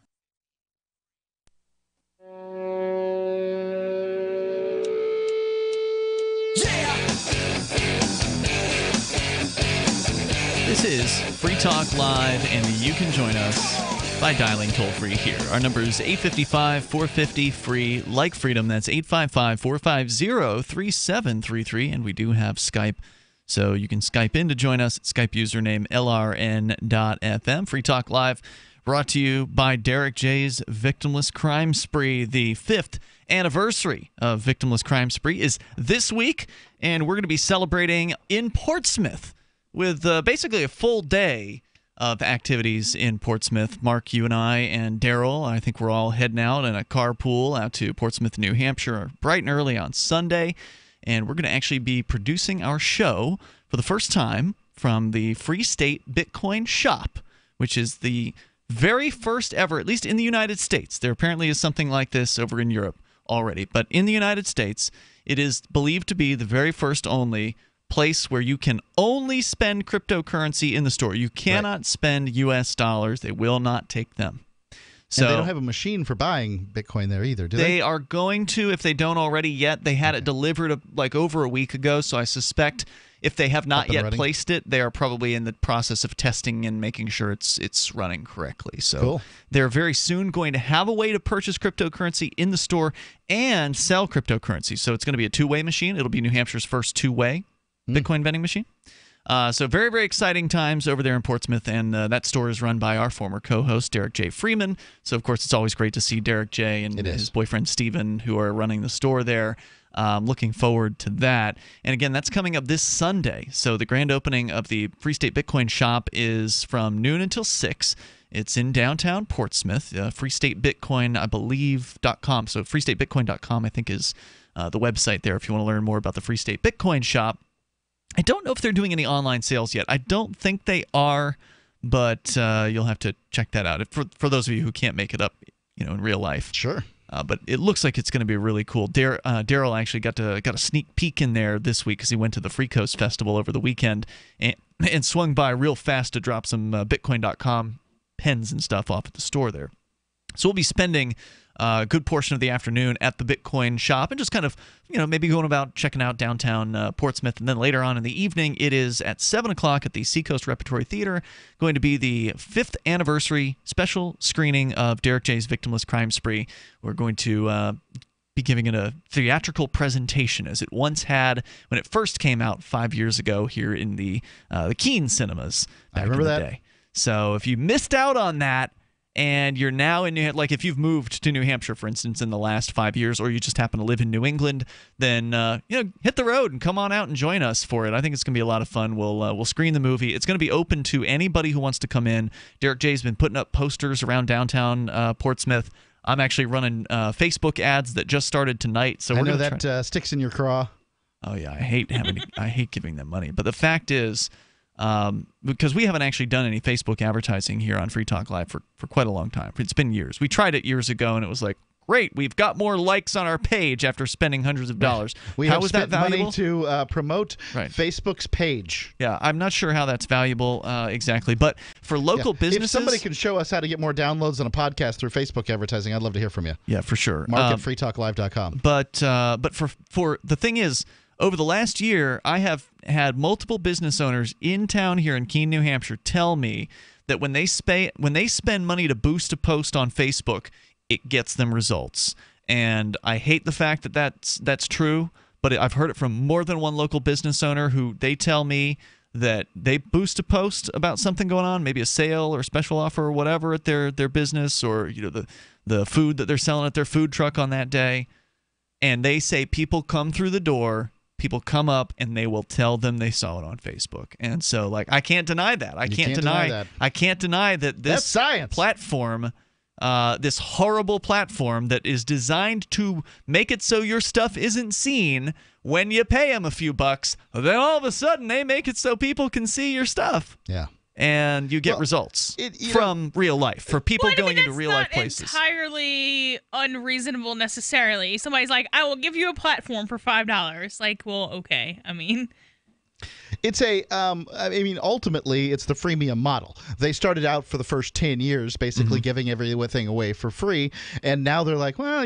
This is Free Talk Live, and you can join us by dialing toll-free here. Our number is 855-450-FREE, like freedom. That's 855-450-3733, and we do have Skype, so you can Skype in to join us. Skype username LRN.FM. Free Talk Live brought to you by Derek J's Victimless Crime Spree. The 5th anniversary of Victimless Crime Spree is this week, and we're going to be celebrating in Portsmouth with basically a full day of activities in Portsmouth. Mark, you and I and Daryl, I think we're all heading out in a carpool out to Portsmouth, New Hampshire, bright and early on Sunday. And we're going to actually be producing our show for the first time from the Free State Bitcoin Shop, which is the very first ever, at least in the United States. There apparently is something like this over in Europe already. But in the United States, it is believed to be the very first only place where you can only spend cryptocurrency in the store. You cannot spend U.S. dollars. They will not take them. So and they don't have a machine for buying Bitcoin there either, do they? They are going to, if they don't already yet. They had it delivered like over a week ago, so I suspect if they have not yet placed it, they are probably in the process of testing and making sure it's running correctly. So they're very soon going to have a way to purchase cryptocurrency in the store and sell cryptocurrency. So it's going to be a two-way machine. It'll be New Hampshire's first two-way Bitcoin vending machine. So very, very exciting times over there in Portsmouth, and that store is run by our former co-host, Derek J. Freeman. So, of course, it's always great to see Derek J. and his boyfriend, Steven, who are running the store there. Looking forward to that. And, again, that's coming up this Sunday. So the grand opening of the Free State Bitcoin Shop is from noon until 6. It's in downtown Portsmouth. Free State Bitcoin, I believe, .com. So freestatebitcoin.com, I think, is the website there if you want to learn more about the Free State Bitcoin Shop. I don't know if they're doing any online sales yet. I don't think they are, but you'll have to check that out for those of you who can't make it up, in real life. Sure. But it looks like it's going to be really cool. Daryl actually got a sneak peek in there this week because he went to the Free Coast Festival over the weekend and swung by real fast to drop some Bitcoin.com pens and stuff off at the store there. So we'll be spending a good portion of the afternoon at the Bitcoin Shop and just kind of, maybe going about checking out downtown Portsmouth. And then later on in the evening, it is at 7 o'clock at the Seacoast Repertory Theater, going to be the 5th anniversary special screening of Derek J's Victimless Crime Spree. We're going to be giving it a theatrical presentation as it once had when it first came out 5 years ago here in the Keene cinemas back in the day. So if you missed out on that, and you're now in New Hampshire, like if you've moved to New Hampshire, for instance, in the last 5 years, or you just happen to live in New England, then hit the road and come on out and join us for it. I think it's going to be a lot of fun. We'll screen the movie. It's going to be open to anybody who wants to come in. Derek J's been putting up posters around downtown Portsmouth. I'm actually running Facebook ads that just started tonight. So I know that sticks in your craw. Oh yeah, I hate giving them money, but the fact is. Because we haven't actually done any Facebook advertising here on Free Talk Live for quite a long time. It's been years. We tried it years ago, and it was like, great, we've got more likes on our page after spending hundreds of dollars. How is that valuable? Money to promote Facebook's page. Yeah, I'm not sure how that's valuable exactly, but for local businesses... If somebody can show us how to get more downloads on a podcast through Facebook advertising, I'd love to hear from you. Yeah, for sure. Mark at freetalklive.com. But for the thing is... Over the last year, I have had multiple business owners in town here in Keene, New Hampshire, tell me that when they spend money to boost a post on Facebook, it gets them results. And I hate the fact that that's true, but I've heard it from more than one local business owner who they tell me that they boost a post about something going on, maybe a sale or special offer or whatever at their business, or the food that they're selling at their food truck on that day, and they say people come through the door. People come up and they will tell them they saw it on Facebook. And so, I can't deny that. I can't deny that this science platform, this horrible platform that is designed to make it so your stuff isn't seen when you pay them a few bucks, then all of a sudden they make it so people can see your stuff. Yeah. And you get results from real life for people going into real life places. It's not entirely unreasonable necessarily. Somebody's like, I will give you a platform for $5. Like, well, okay. I mean, it's ultimately, it's the freemium model. They started out for the first 10 years basically giving everything away for free, and now they're like, well,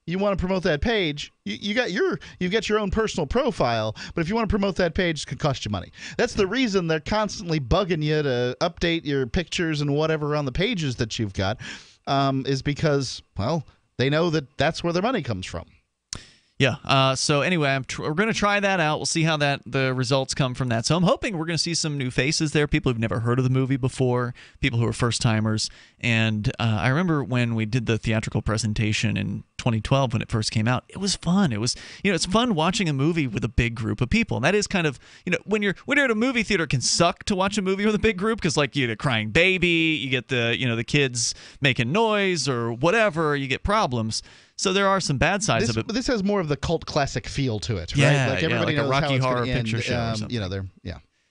you want to promote that page, you've got your own personal profile, but if you want to promote that page, it could cost you money. That's the reason they're constantly bugging you to update your pictures and whatever on the pages that you've got, is because, well, they know that that's where their money comes from. Yeah. So anyway, we're going to try that out. We'll see how the results come from that. So I'm hoping we're going to see some new faces there, people who've never heard of the movie before, people who are first timers. And I remember when we did the theatrical presentation in 2012 when it first came out. It was fun. It was, it's fun watching a movie with a big group of people. And that is kind of, when you're at a movie theater, it can suck to watch a movie with a big group because, like, you get a crying baby, you get the kids making noise or whatever, you get problems. So there are some bad sides of it. This has more of the cult classic feel to it, right? Yeah, like everybody like knows a Rocky how it's Horror gonna end. Picture Show or something.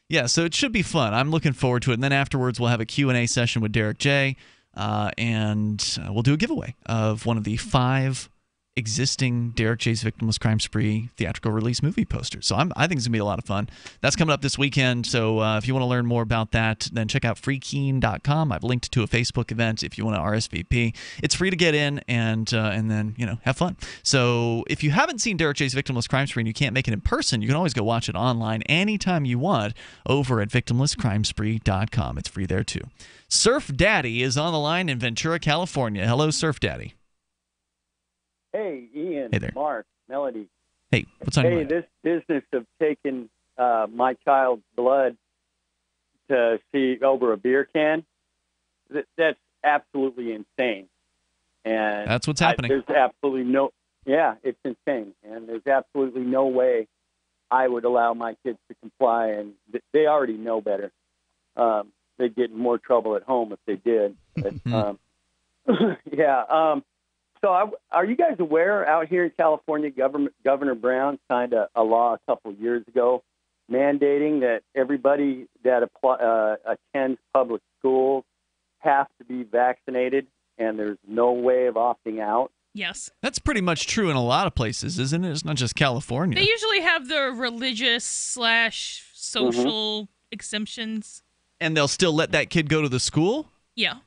Yeah, so it should be fun. I'm looking forward to it. And then afterwards, we'll have a Q&A session with Derek J. And we'll do a giveaway of one of the 5 existing Derek J's Victimless Crime Spree theatrical release movie posters. So I think it's going to be a lot of fun. That's coming up this weekend. So if you want to learn more about that, then check out freekeen.com. I've linked to a Facebook event if you want to RSVP. It's free to get in and then, have fun. So if you haven't seen Derek J's Victimless Crime Spree and you can't make it in person, you can always go watch it online anytime you want over at victimlesscrimespree.com. It's free there too. Surf Daddy is on the line in Ventura, California. Hello, Surf Daddy. Hey, Ian, hey there. Mark, Melanie. Hey, what's on your mind? This business of taking my child's blood to see over a beer can, that's absolutely insane. And that's what's happening. There's absolutely it's insane. And there's absolutely no way I would allow my kids to comply, and they already know better. They'd get in more trouble at home if they did. But, so are you guys aware out here in California, Governor Brown signed a law a couple of years ago mandating that everybody that attends public schools have to be vaccinated, and there's no way of opting out? Yes. That's pretty much true in a lot of places, isn't it? It's not just California. They usually have the religious/social exemptions. And they'll still let that kid go to the school? Yeah.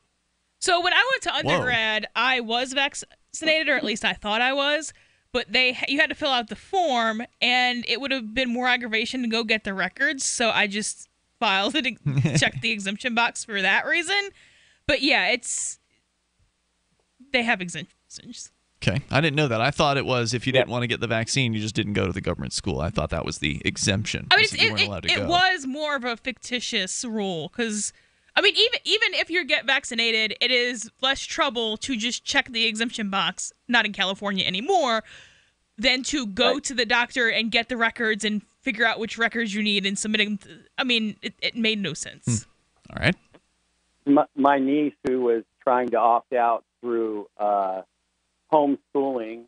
So when I went to undergrad, I was vaccinated, or at least I thought I was, but you had to fill out the form, and it would have been more aggravation to go get the records, so I just filed it and checked the exemption box for that reason. But yeah, they have exemptions. Okay. I didn't know that. I thought it was if you didn't want to get the vaccine, you just didn't go to the government school. I thought that was the exemption. I mean, it was more of a fictitious rule because, I mean, even if you get vaccinated, it is less trouble to just check the exemption box, not in California anymore, than to go to the doctor and get the records and figure out which records you need and submit them. I mean, it made no sense. All right. My niece, who was trying to opt out through homeschooling,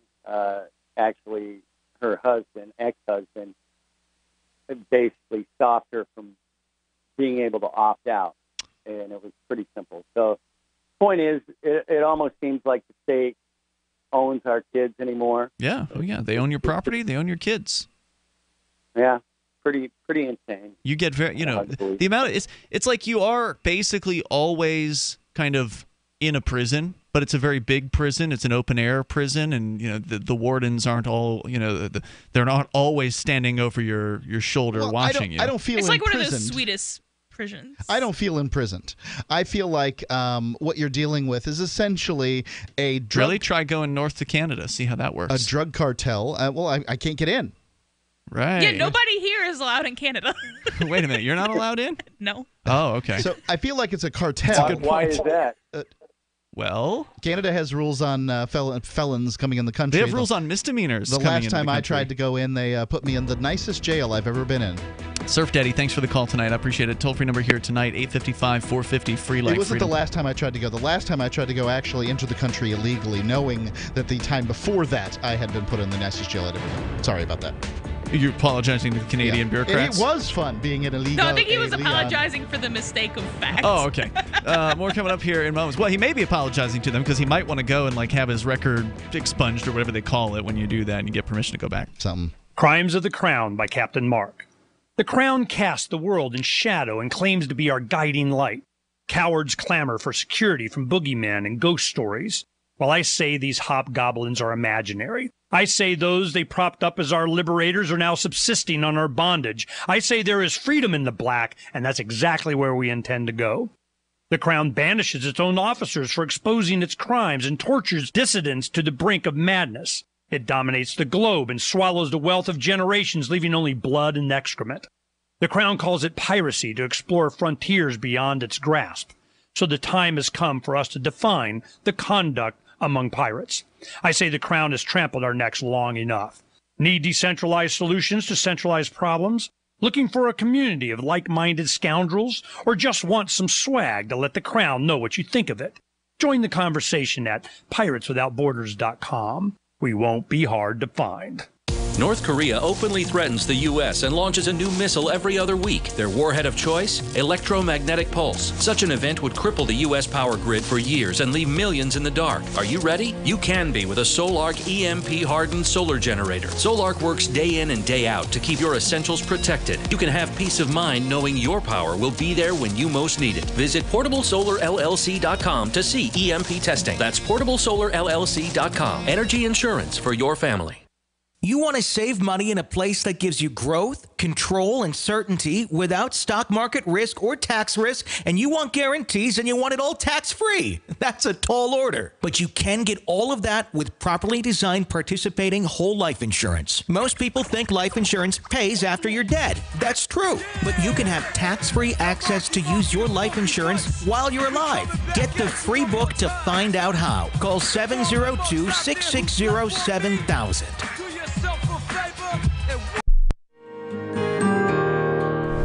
actually her ex-husband, basically stopped her from being able to opt out. And it was pretty simple. So point is, it almost seems like the state owns our kids anymore. Yeah. Oh, yeah. They own your property. They own your kids. Yeah. Pretty insane. You get the amount of, it's like you are basically always kind of in a prison, but it's a very big prison. It's an open air prison, and the wardens aren't all they're not always standing over your shoulder watching you. I don't feel it's like one of those Swedish prisons. I don't feel imprisoned. I feel like what you're dealing with is essentially a drug. Really? Try going north to Canada. See how that works. A drug cartel. I can't get in. Right. Yeah, nobody here is allowed in Canada. Wait a minute. You're not allowed in? No. Oh, okay. So I feel like it's a cartel. That's a good Why point. is that? Well, Canada has rules on felons coming in the country. They have rules on misdemeanors. The last time I tried to go in, they put me in the nicest jail I've ever been in. Surf Daddy, thanks for the call tonight. I appreciate it. Toll-free number here tonight, 855-450 free like It wasn't freedom. the last time I tried to go. The last time I tried to go actually enter the country illegally, knowing that the time before that I had been put in the nicest jail I'd ever been. Sorry about that. You're apologizing to the Canadian bureaucrats? It was fun being an illegal. No, I think he was apologizing for the mistake of fact. Oh, okay. More coming up here in moments. Well, he may be apologizing to them because he might want to go and have his record expunged or whatever they call it when you do that and you get permission to go back. Something. Crimes of the Crown by Captain Mark. The Crown casts the world in shadow and claims to be our guiding light. Cowards clamor for security from boogeymen and ghost stories, while I say these hobgoblins are imaginary. I say those they propped up as our liberators are now subsisting on our bondage. I say there is freedom in the black, and that's exactly where we intend to go. The Crown banishes its own officers for exposing its crimes and tortures dissidents to the brink of madness. It dominates the globe and swallows the wealth of generations, leaving only blood and excrement. The Crown calls it piracy to explore frontiers beyond its grasp. So the time has come for us to define the conduct among pirates. I say the Crown has trampled our necks long enough. Need decentralized solutions to centralized problems? Looking for a community of like-minded scoundrels? Or just want some swag to let the Crown know what you think of it? Join the conversation at pirateswithoutborders.com. We won't be hard to find. North Korea openly threatens the U.S. and launches a new missile every other week. Their warhead of choice? Electromagnetic pulse. Such an event would cripple the U.S. power grid for years and leave millions in the dark. Are you ready? You can be with a Solarc EMP-hardened solar generator. Solarc works day in and day out to keep your essentials protected. You can have peace of mind knowing your power will be there when you most need it. Visit PortableSolarLLC.com to see EMP testing. That's PortableSolarLLC.com. Energy insurance for your family. You want to save money in a place that gives you growth, control, and certainty without stock market risk or tax risk, and you want guarantees and you want it all tax-free. That's a tall order. But you can get all of that with properly designed participating whole life insurance. Most people think life insurance pays after you're dead. That's true. But you can have tax-free access to use your life insurance while you're alive. Get the free book to find out how. Call 702-660-7000.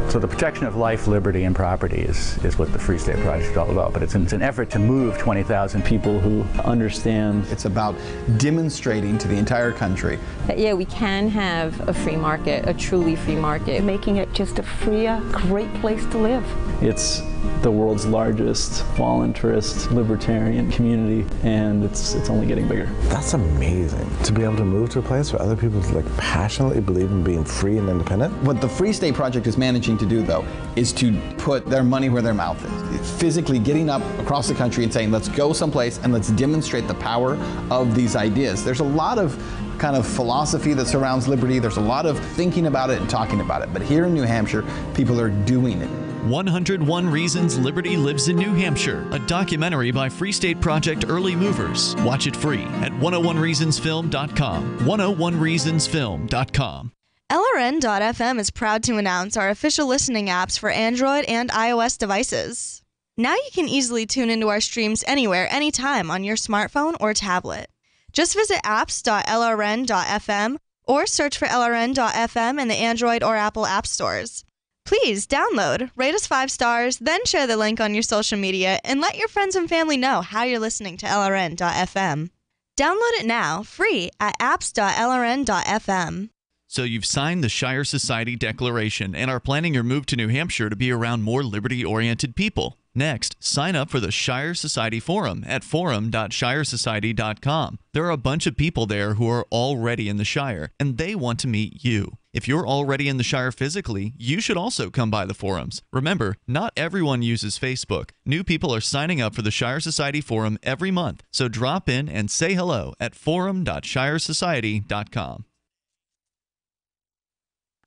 So the protection of life, liberty, and property is what the Free State Project is all about. But it's an effort to move 20,000 people who understand. It's about demonstrating to the entire country that, yeah, we can have a free market, a truly free market. Making it just a freer, great place to live. It's the world's largest voluntarist libertarian community, and it's only getting bigger. That's amazing, to be able to move to a place where other people passionately believe in being free and independent. What the Free State Project is managing to do, though, is to put their money where their mouth is. It's physically getting up across the country and saying, let's go someplace and let's demonstrate the power of these ideas. There's a lot of kind of philosophy that surrounds liberty. There's a lot of thinking about it and talking about it. But here in New Hampshire, people are doing it. 101 Reasons Liberty Lives in New Hampshire, a documentary by Free State Project Early Movers. Watch it free at 101reasonsfilm.com. 101reasonsfilm.com. LRN.FM is proud to announce our official listening apps for Android and iOS devices. Now you can easily tune into our streams anywhere, anytime on your smartphone or tablet. Just visit apps.lrn.fm or search for LRN.FM in the Android or Apple app stores. Please download, rate us 5 stars, then share the link on your social media and let your friends and family know how you're listening to LRN.FM. Download it now, free at apps.lrn.fm. So you've signed the Shire Society Declaration and are planning your move to New Hampshire to be around more liberty-oriented people. Next, sign up for the Shire Society Forum at forum.shiresociety.com. There are a bunch of people there who are already in the Shire, and they want to meet you. If you're already in the Shire physically, you should also come by the forums. Remember, not everyone uses Facebook. New people are signing up for the Shire Society Forum every month, so drop in and say hello at forum.shiresociety.com.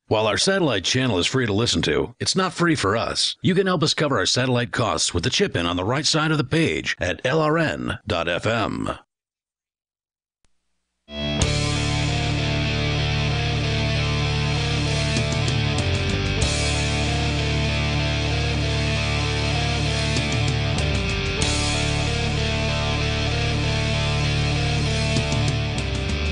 While our satellite channel is free to listen to, it's not free for us. You can help us cover our satellite costs with the chip-in on the right side of the page at lrn.fm.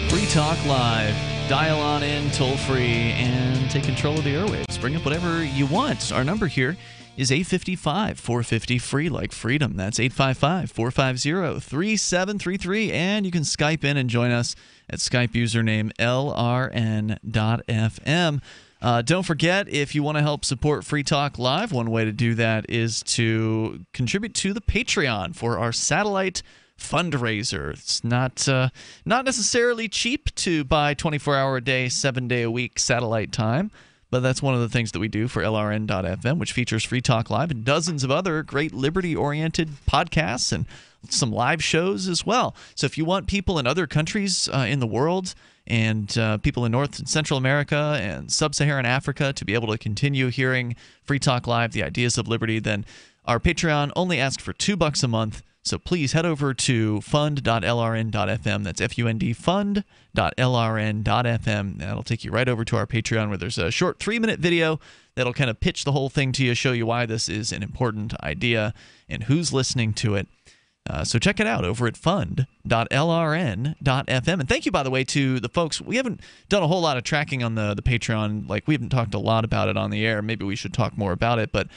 Free Talk Live. Dial on in toll-free and take control of the airwaves. Bring up whatever you want. Our number here is 855-450-FREE, like freedom. That's 855-450-3733. And you can Skype in and join us at Skype username lrn.fm. Don't forget, if you want to help support Free Talk Live, one way to do that is to contribute to the Patreon for our satellite fundraiser. It's not necessarily cheap to buy 24-hour-a-day, 7-day-a-week satellite time, but that's one of the things that we do for LRN.FM, which features Free Talk Live and dozens of other great liberty-oriented podcasts and some live shows as well. So if you want people in other countries in the world and people in North and Central America and Sub-Saharan Africa to be able to continue hearing Free Talk Live, the ideas of liberty, then our Patreon only asks for $2 a month. So please head over to fund.lrn.fm. That's F-U-N-D, fund.lrn.fm. That'll take you right over to our Patreon, where there's a short 3-minute video that'll kind of pitch the whole thing to you, show you why this is an important idea and who's listening to it. So check it out over at fund.lrn.fm. And thank you, by the way, to the folks. We haven't done a whole lot of tracking on the Patreon. Like, we haven't talked a lot about it on the air. Maybe we should talk more about it. But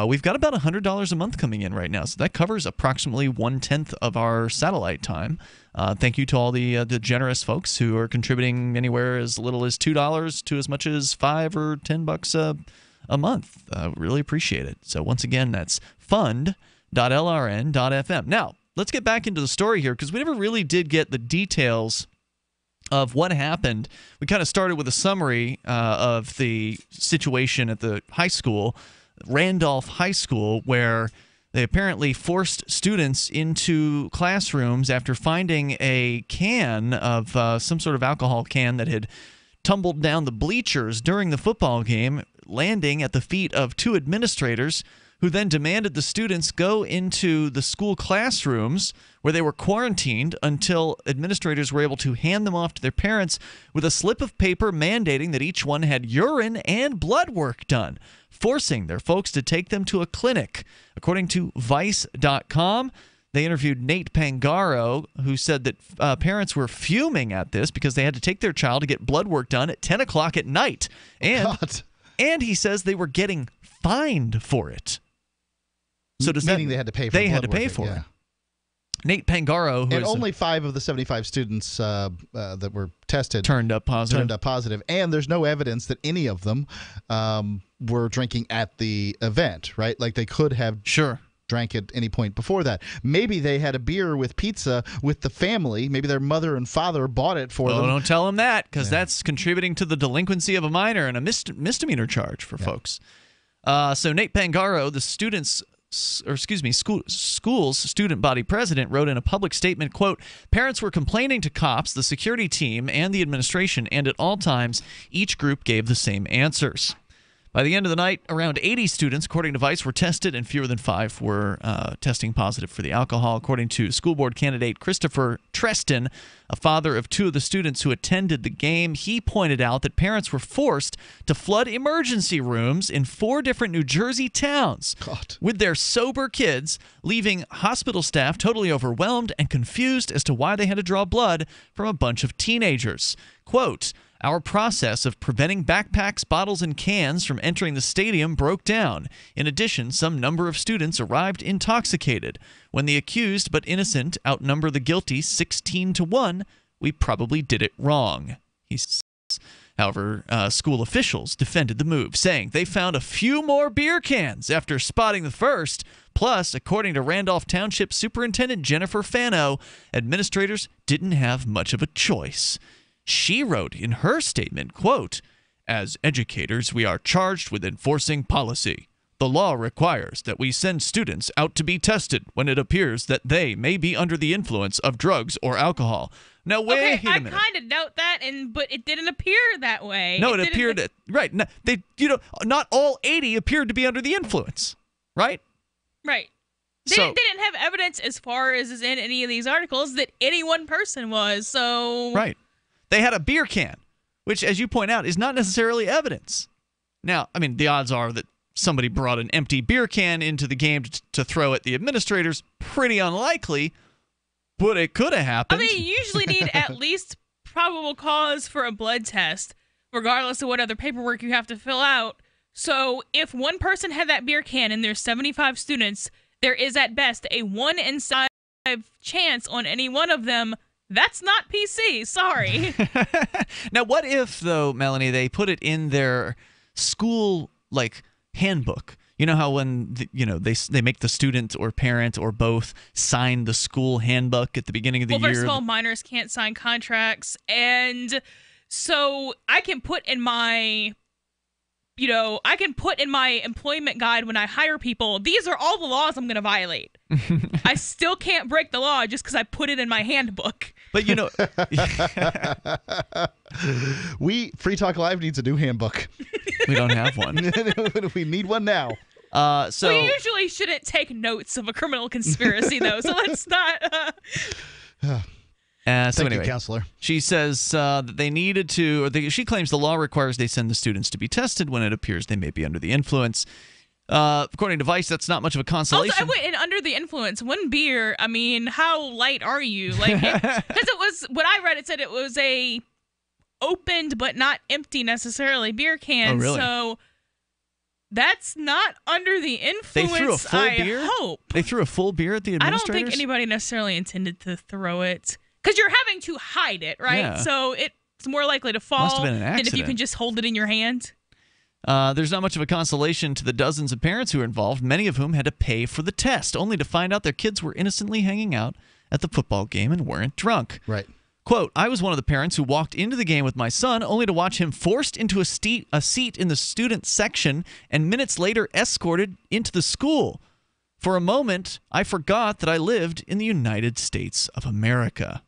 we've got about $100 a month coming in right now. So that covers approximately 1/10 of our satellite time. Thank you to all the generous folks who are contributing anywhere as little as $2 to as much as $5 or $10 a month. Really appreciate it. So once again, that's fund.lrn.fm. Now, let's get back into the story here, because we never really did get the details of what happened. We kind of started with a summary of the situation at the high school, Randolph High School, where they apparently forced students into classrooms after finding a can of some sort of alcohol can that had tumbled down the bleachers during the football game, landing at the feet of 2 administrators, who then demanded the students go into the school classrooms where they were quarantined until administrators were able to hand them off to their parents with a slip of paper mandating that each one had urine and blood work done, forcing their folks to take them to a clinic. According to Vice.com, they interviewed Nate Pangaro, who said that parents were fuming at this because they had to take their child to get blood work done at 10 o'clock at night. And he says they were getting fined for it. So does Meaning they had to pay for They blood had to pay work, for yeah. it. Nate Pangaro, who and is only 5 of the 75 students that were tested turned up positive. And there's no evidence that any of them were drinking at the event, right? Like, they could have drank at any point before that. Maybe they had a beer with pizza with the family. Maybe their mother and father bought it for them. Don't tell them that, because that's contributing to the delinquency of a minor and a misdemeanor charge for folks. So Nate Pangaro, the school's student body president, wrote in a public statement, quote, "Parents were complaining to cops, the security team, and the administration, and at all times, each group gave the same answers." By the end of the night, around 80 students, according to Vice, were tested, and fewer than 5 were testing positive for the alcohol. According to school board candidate Christopher Treston, a father of 2 of the students who attended the game, he pointed out that parents were forced to flood emergency rooms in 4 different New Jersey towns with their sober kids, leaving hospital staff totally overwhelmed and confused as to why they had to draw blood from a bunch of teenagers. Quote, "Our process of preventing backpacks, bottles, and cans from entering the stadium broke down. In addition, some number of students arrived intoxicated. When the accused but innocent outnumber the guilty 16-1, we probably did it wrong," he says. However, school officials defended the move, saying they found a few more beer cans after spotting the first. Plus, according to Randolph Township Superintendent Jennifer Fano, administrators didn't have much of a choice. She wrote in her statement, quote, "As educators, we are charged with enforcing policy. The law requires that we send students out to be tested when it appears that they may be under the influence of drugs or alcohol." Now, wait a minute. I kind of doubt that, but it didn't appear that way. No, it appeared that, right. Not all 80 appeared to be under the influence, right? Right. They didn't have evidence, as far as is in any of these articles, that any one person was. So right. They had a beer can, which, as you point out, is not necessarily evidence. Now, I mean, the odds are that somebody brought an empty beer can into the game to throw at the administrators. Pretty unlikely, but it could have happened. I mean, you usually need at least probable cause for a blood test, regardless of what other paperwork you have to fill out. So if one person had that beer can and there's 75 students, there is at best a 1 in 5 chance on any one of them. That's not PC. Sorry. Now, what if, though, Melanie, they put it in their school handbook? You know how when they make the student or parent or both sign the school handbook at the beginning of the year? Well, first of all, minors can't sign contracts, and so I can put in my employment guide when I hire people, these are all the laws I'm going to violate. I still can't break the law just because I put it in my handbook. But Free Talk Live needs a new handbook. We don't have one. We need one now. We usually shouldn't take notes of a criminal conspiracy, though, so let's not. Thank you, counselor. She says that they needed to, she claims the law requires they send the students to be tested when it appears they may be under the influence. According to Vice, that's not much of a consolation. Also, and under the influence, one beer, I mean, how light are you? Like, because it was, what I read, it said it was a opened but not empty necessarily beer can. Oh, really? So that's not under the influence, They threw a full beer? hope. They threw a full beer at the I don't administrators? think anybody necessarily intended to throw it. Because you're having to hide it, right? Yeah. So it's more likely to fall Must have been an than if you accident. can just hold it in your hand. There's not much of a consolation to the dozens of parents who were involved, many of whom had to pay for the test, only to find out their kids were innocently hanging out at the football game and weren't drunk. Right. Quote, I was one of the parents who walked into the game with my son only to watch him forced into a seat in the student section and minutes later escorted into the school. For a moment, I forgot that I lived in the United States of America.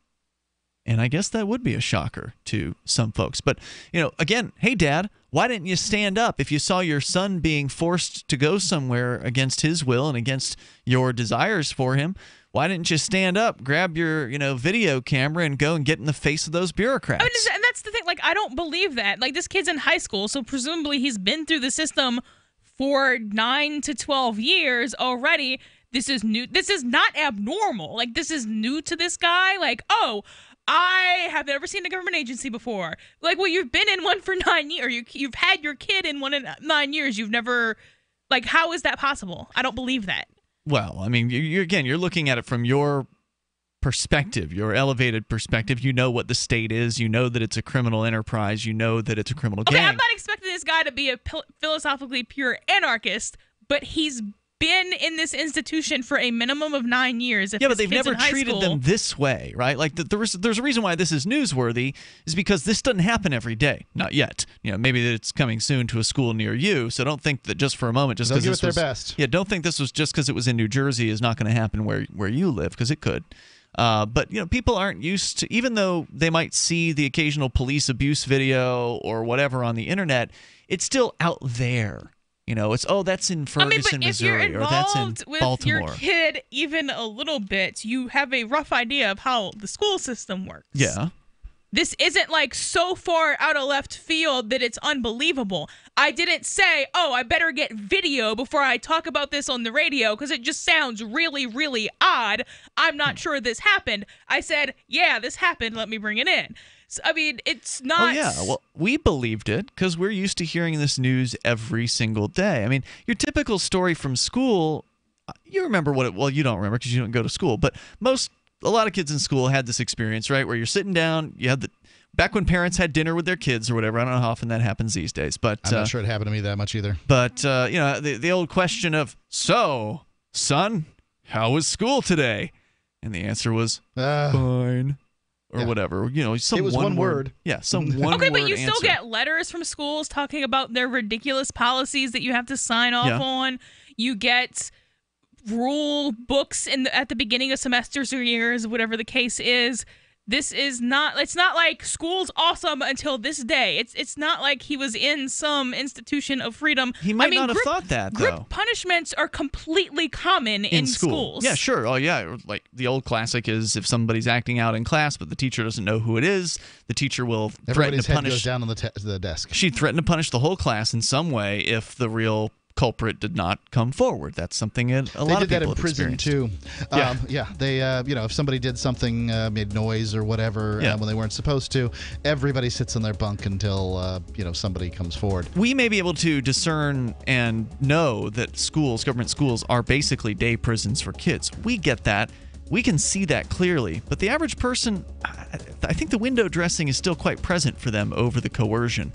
And I guess that would be a shocker to some folks. But, again, hey, Dad, why didn't you stand up if you saw your son being forced to go somewhere against his will and against your desires for him? Why didn't you stand up, grab your, video camera and go and get in the face of those bureaucrats? I mean, and that's the thing. Like, I don't believe that. Like, this kid's in high school, so presumably he's been through the system for 9 to 12 years already. This is new. This is not abnormal. Like, this is new to this guy. Like, oh, I have never seen a government agency before. Like, well, you've been in one for 9 years. You've had your kid in one in 9 years. You've never, like, how is that possible? I don't believe that. Well, I mean, you're looking at it from your perspective, your elevated perspective. You know what the state is. You know that it's a criminal enterprise. You know that it's a criminal gang. Okay, I'm not expecting this guy to be a philosophically pure anarchist, but he's been in this institution for a minimum of 9 years. Yeah, but they've never treated them this way, right? Like, there's a reason why this is newsworthy, is because this doesn't happen every day. Not yet. Maybe it's coming soon to a school near you, so don't think that just for a moment, just because they'll this give it was their best. Yeah, don't think this was just because it was in New Jersey is not going to happen where you live, because it could. But people aren't used to, even though they might see the occasional police abuse video or whatever on the internet, it's still out there. It's, that's in Ferguson, Missouri, or that's in Baltimore. Your kid even a little bit, you have a rough idea of how the school system works. Yeah. This isn't like so far out of left field that it's unbelievable. I didn't say, I better get video before I talk about this on the radio because it just sounds really, really odd. I'm not sure this happened. I said, yeah, this happened. Let me bring it in. So, I mean, it's not... Oh, yeah. Well, we believed it because we're used to hearing this news every single day. I mean, your typical story from school, you remember what it... Well, you don't remember because you don't go to school, but a lot of kids in school had this experience, right, where you're sitting down, you had back when parents had dinner with their kids or whatever. I don't know how often that happens these days, but... I'm not sure it happened to me that much either. But, the old question of, so, son, how was school today? And the answer was, fine. Or whatever, some it was one word. Yeah, some one okay, word but you answer. still get letters from schools talking about their ridiculous policies that you have to sign off on. You get rule books at the beginning of semesters or years, whatever the case is. This is not, it's not like school's awesome until this day. It's not like he was in some institution of freedom. He might not have thought that, though. Group punishments are completely common in schools. Yeah, sure. Oh, yeah. Like the old classic is if somebody's acting out in class, but the teacher doesn't know who it is, the teacher will threaten to punish. Everybody's head goes down on the desk. She'd threaten to punish the whole class in some way if the real culprit did not come forward. That's something a lot of people have experienced. They did that in prison too. They if somebody did something, made noise or whatever when they weren't supposed to, everybody sits in their bunk until somebody comes forward. We may be able to discern and know that government schools, are basically day prisons for kids. We get that. We can see that clearly, but the average person, I think the window dressing is still quite present for them over the coercion.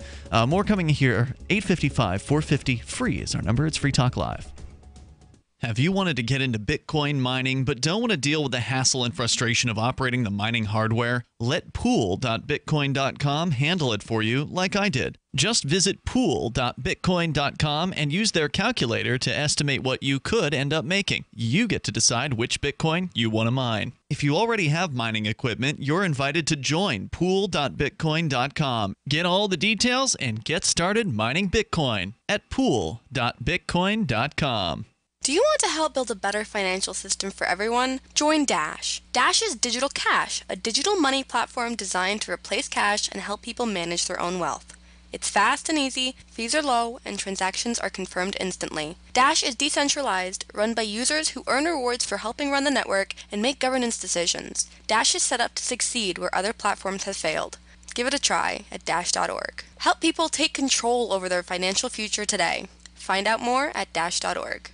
More coming here. 855-450 free is our number. It's Free Talk Live. Have you wanted to get into Bitcoin mining but don't want to deal with the hassle and frustration of operating the mining hardware? Let pool.bitcoin.com handle it for you like I did. Just visit pool.bitcoin.com and use their calculator to estimate what you could end up making. You get to decide which Bitcoin you want to mine. If you already have mining equipment, you're invited to join pool.bitcoin.com. Get all the details and get started mining Bitcoin at pool.bitcoin.com. Do you want to help build a better financial system for everyone? Join Dash. Dash is Digital Cash, a digital money platform designed to replace cash and help people manage their own wealth. It's fast and easy, fees are low, and transactions are confirmed instantly. Dash is decentralized, run by users who earn rewards for helping run the network and make governance decisions. Dash is set up to succeed where other platforms have failed. Give it a try at dash.org. Help people take control over their financial future today. Find out more at dash.org.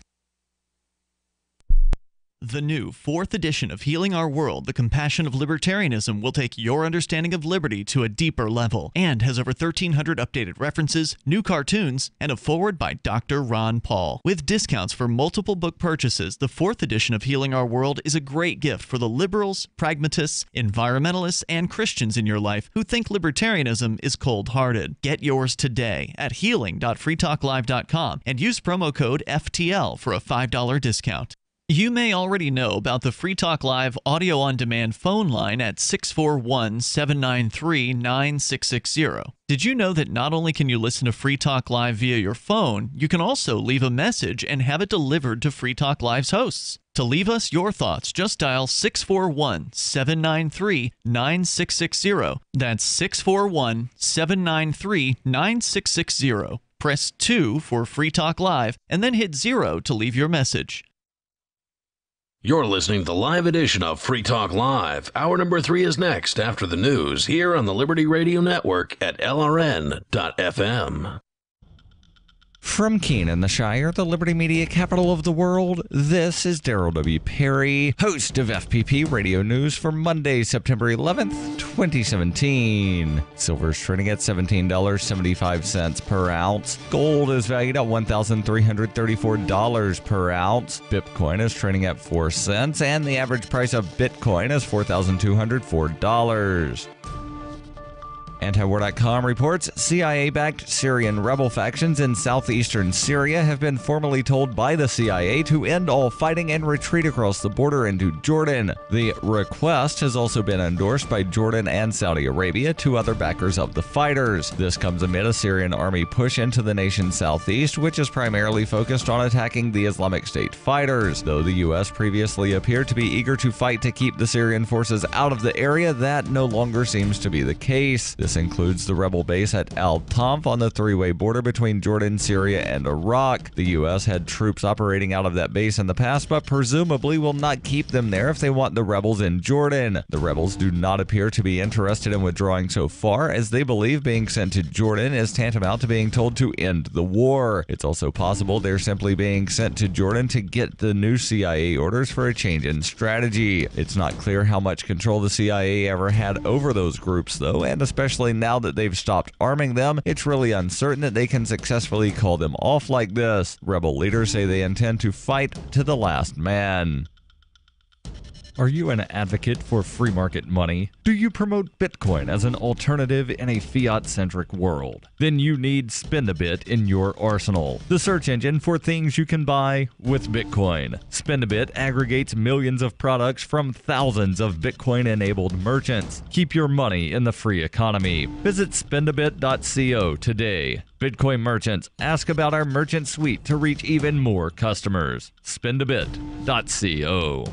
The new 4th edition of Healing Our World, The Compassion of Libertarianism, will take your understanding of liberty to a deeper level and has over 1,300 updated references, new cartoons, and a foreword by Dr. Ron Paul. With discounts for multiple book purchases, the 4th edition of Healing Our World is a great gift for the liberals, pragmatists, environmentalists, and Christians in your life who think libertarianism is cold-hearted. Get yours today at healing.freetalklive.com and use promo code FTL for a $5 discount. You may already know about the Free Talk Live audio-on-demand phone line at 641-793-9660. Did you know that not only can you listen to Free Talk Live via your phone, you can also leave a message and have it delivered to Free Talk Live's hosts? To leave us your thoughts, just dial 641-793-9660. That's 641-793-9660. Press 2 for Free Talk Live, and then hit 0 to leave your message. You're listening to the live edition of Free Talk Live. Hour number 3 is next after the news here on the Liberty Radio Network at LRN.FM. From Keene in the Shire, the Liberty Media capital of the world, this is Darryl W. Perry, host of FPP Radio News for Monday, September 11th, 2017. Silver is trading at $17.75 per ounce. Gold is valued at $1,334 per ounce. Bitcoin is trading at 4 cents, and the average price of Bitcoin is $4,204. Antiwar.com reports CIA-backed Syrian rebel factions in southeastern Syria have been formally told by the CIA to end all fighting and retreat across the border into Jordan. The request has also been endorsed by Jordan and Saudi Arabia, 2 other backers of the fighters. This comes amid a Syrian army push into the nation's southeast, which is primarily focused on attacking the Islamic State fighters. Though the U.S. previously appeared to be eager to fight to keep the Syrian forces out of the area, that no longer seems to be the case. This includes the rebel base at Al-Tanf on the 3-way border between Jordan, Syria, and Iraq. The U.S. had troops operating out of that base in the past, but presumably will not keep them there if they want the rebels in Jordan. The rebels do not appear to be interested in withdrawing so far, as they believe being sent to Jordan is tantamount to being told to end the war. It's also possible they're simply being sent to Jordan to get the new CIA orders for a change in strategy. It's not clear how much control the CIA ever had over those groups, though, and especially now that they've stopped arming them, it's really uncertain that they can successfully call them off like this. Rebel leaders say they intend to fight to the last man. Are you an advocate for free market money? Do you promote Bitcoin as an alternative in a fiat-centric world? Then you need Spend-A-Bit in your arsenal, the search engine for things you can buy with Bitcoin. Spend-A-Bit aggregates millions of products from thousands of Bitcoin-enabled merchants. Keep your money in the free economy. Visit spendabit.co today. Bitcoin merchants, ask about our merchant suite to reach even more customers. Spendabit.co.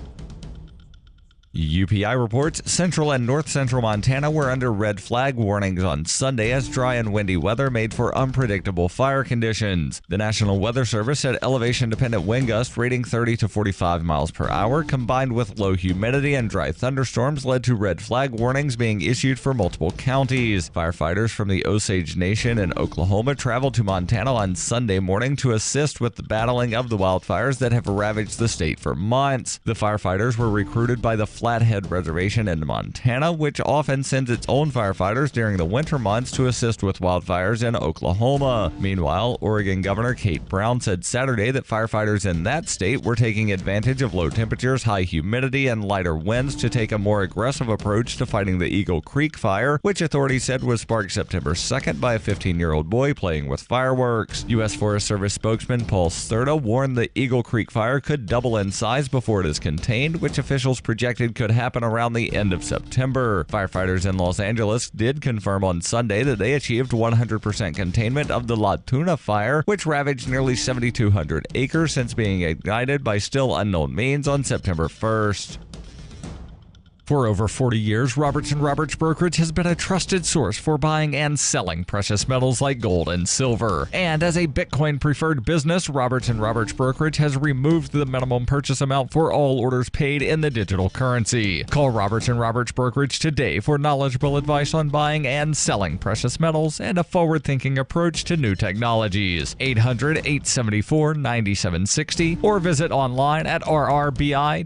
UPI reports central and north central Montana were under red flag warnings on Sunday as dry and windy weather made for unpredictable fire conditions. The National Weather Service said elevation-dependent wind gusts rating 30 to 45 miles per hour combined with low humidity and dry thunderstorms led to red flag warnings being issued for multiple counties. Firefighters from the Osage Nation in Oklahoma traveled to Montana on Sunday morning to assist with the battling of the wildfires that have ravaged the state for months. The firefighters were recruited by the Flathead Reservation in Montana, which often sends its own firefighters during the winter months to assist with wildfires in Oklahoma. Meanwhile, Oregon Governor Kate Brown said Saturday that firefighters in that state were taking advantage of low temperatures, high humidity, and lighter winds to take a more aggressive approach to fighting the Eagle Creek fire, which authorities said was sparked September 2nd by a 15-year-old boy playing with fireworks. U.S. Forest Service spokesman Paul Sturda warned the Eagle Creek fire could double in size before it is contained, which officials projected could happen around the end of September. Firefighters in Los Angeles did confirm on Sunday that they achieved 100% containment of the La Tuna fire, which ravaged nearly 7,200 acres since being ignited by still unknown means on September 1st. For over 40 years, Roberts & Roberts Brokerage has been a trusted source for buying and selling precious metals like gold and silver. And as a Bitcoin-preferred business, Roberts & Roberts Brokerage has removed the minimum purchase amount for all orders paid in the digital currency. Call Roberts & Roberts Brokerage today for knowledgeable advice on buying and selling precious metals and a forward-thinking approach to new technologies. 800-874-9760 or visit online at rrbi.co.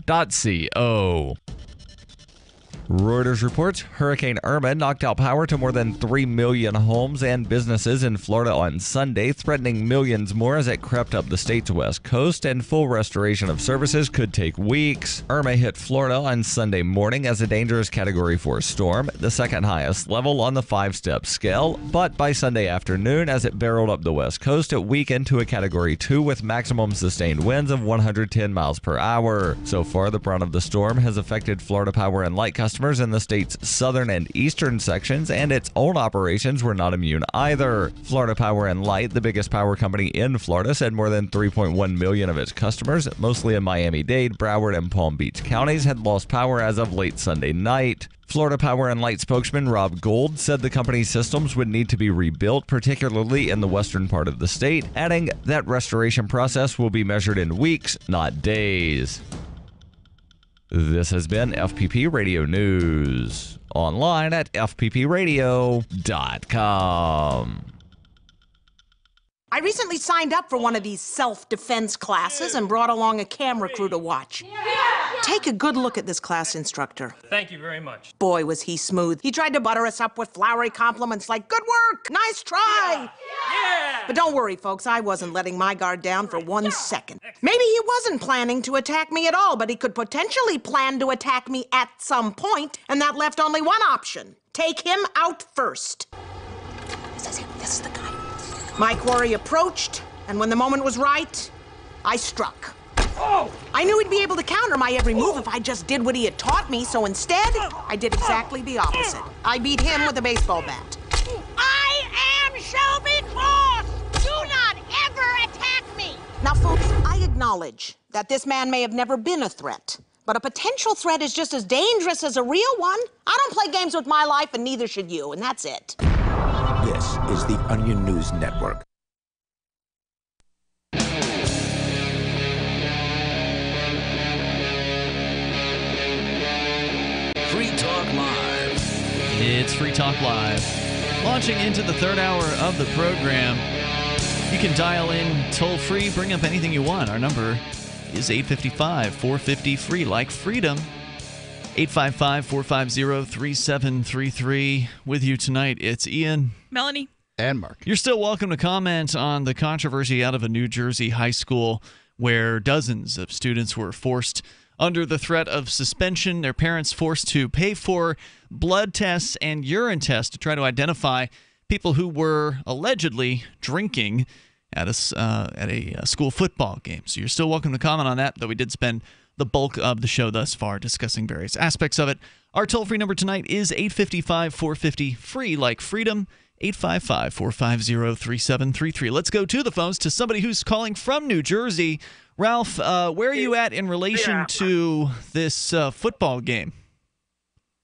Reuters reports Hurricane Irma knocked out power to more than 3 million homes and businesses in Florida on Sunday, threatening millions more as it crept up the state's west coast, and full restoration of services could take weeks. Irma hit Florida on Sunday morning as a dangerous Category 4 storm, the second highest level on the 5-step scale, but by Sunday afternoon, as it barreled up the west coast, it weakened to a Category 2 with maximum sustained winds of 110 miles per hour. So far, the brunt of the storm has affected Florida Power and Light customers in the state's southern and eastern sections, and its own operations were not immune either. Florida Power and Light, the biggest power company in Florida, said more than 3.1 million of its customers, mostly in Miami-Dade, Broward, and Palm Beach counties, had lost power as of late Sunday night. Florida Power and Light spokesman Rob Gold said the company's systems would need to be rebuilt, particularly in the western part of the state, adding that restoration process will be measured in weeks, not days. This has been FPP Radio News. Online at fppradio.com. I recently signed up for one of these self-defense classes and brought along a camera crew to watch. Take a good look at this class instructor. Thank you very much. Boy, was he smooth. He tried to butter us up with flowery compliments like, "Good work, nice try." Yeah! But don't worry, folks, I wasn't letting my guard down for 1 second. Maybe he wasn't planning to attack me at all, but he could potentially plan to attack me at some point, and that left only one option. Take him out first. This is him. This is the guy. My quarry approached, and when the moment was right, I struck. Oh! I knew he'd be able to counter my every move if I just did what he had taught me, so instead, I did exactly the opposite. I beat him with a baseball bat. I am Shelby Cross! Do not ever attack me! Now, folks, I acknowledge that this man may have never been a threat, but a potential threat is just as dangerous as a real one. I don't play games with my life, and neither should you, and that's it. This is the Onion News Network. Free Talk Live. It's Free Talk Live. Launching into the third hour of the program. You can dial in toll-free, bring up anything you want. Our number is 855-450-FREE, like freedom. 855-450-3733. With you tonight, it's Ian. Melanie. And Mark. You're still welcome to comment on the controversy out of a New Jersey high school where dozens of students were forced under the threat of suspension, their parents forced to pay for blood tests and urine tests to try to identify people who were allegedly drinking at a school football game. So you're still welcome to comment on that, though we did spend the bulk of the show thus far discussing various aspects of it. Our toll-free number tonight is 855-450-FREE, like freedom, 855-450-3733. Let's go to the phones to somebody who's calling from New Jersey. Ralph, where are you at in relation to this football game?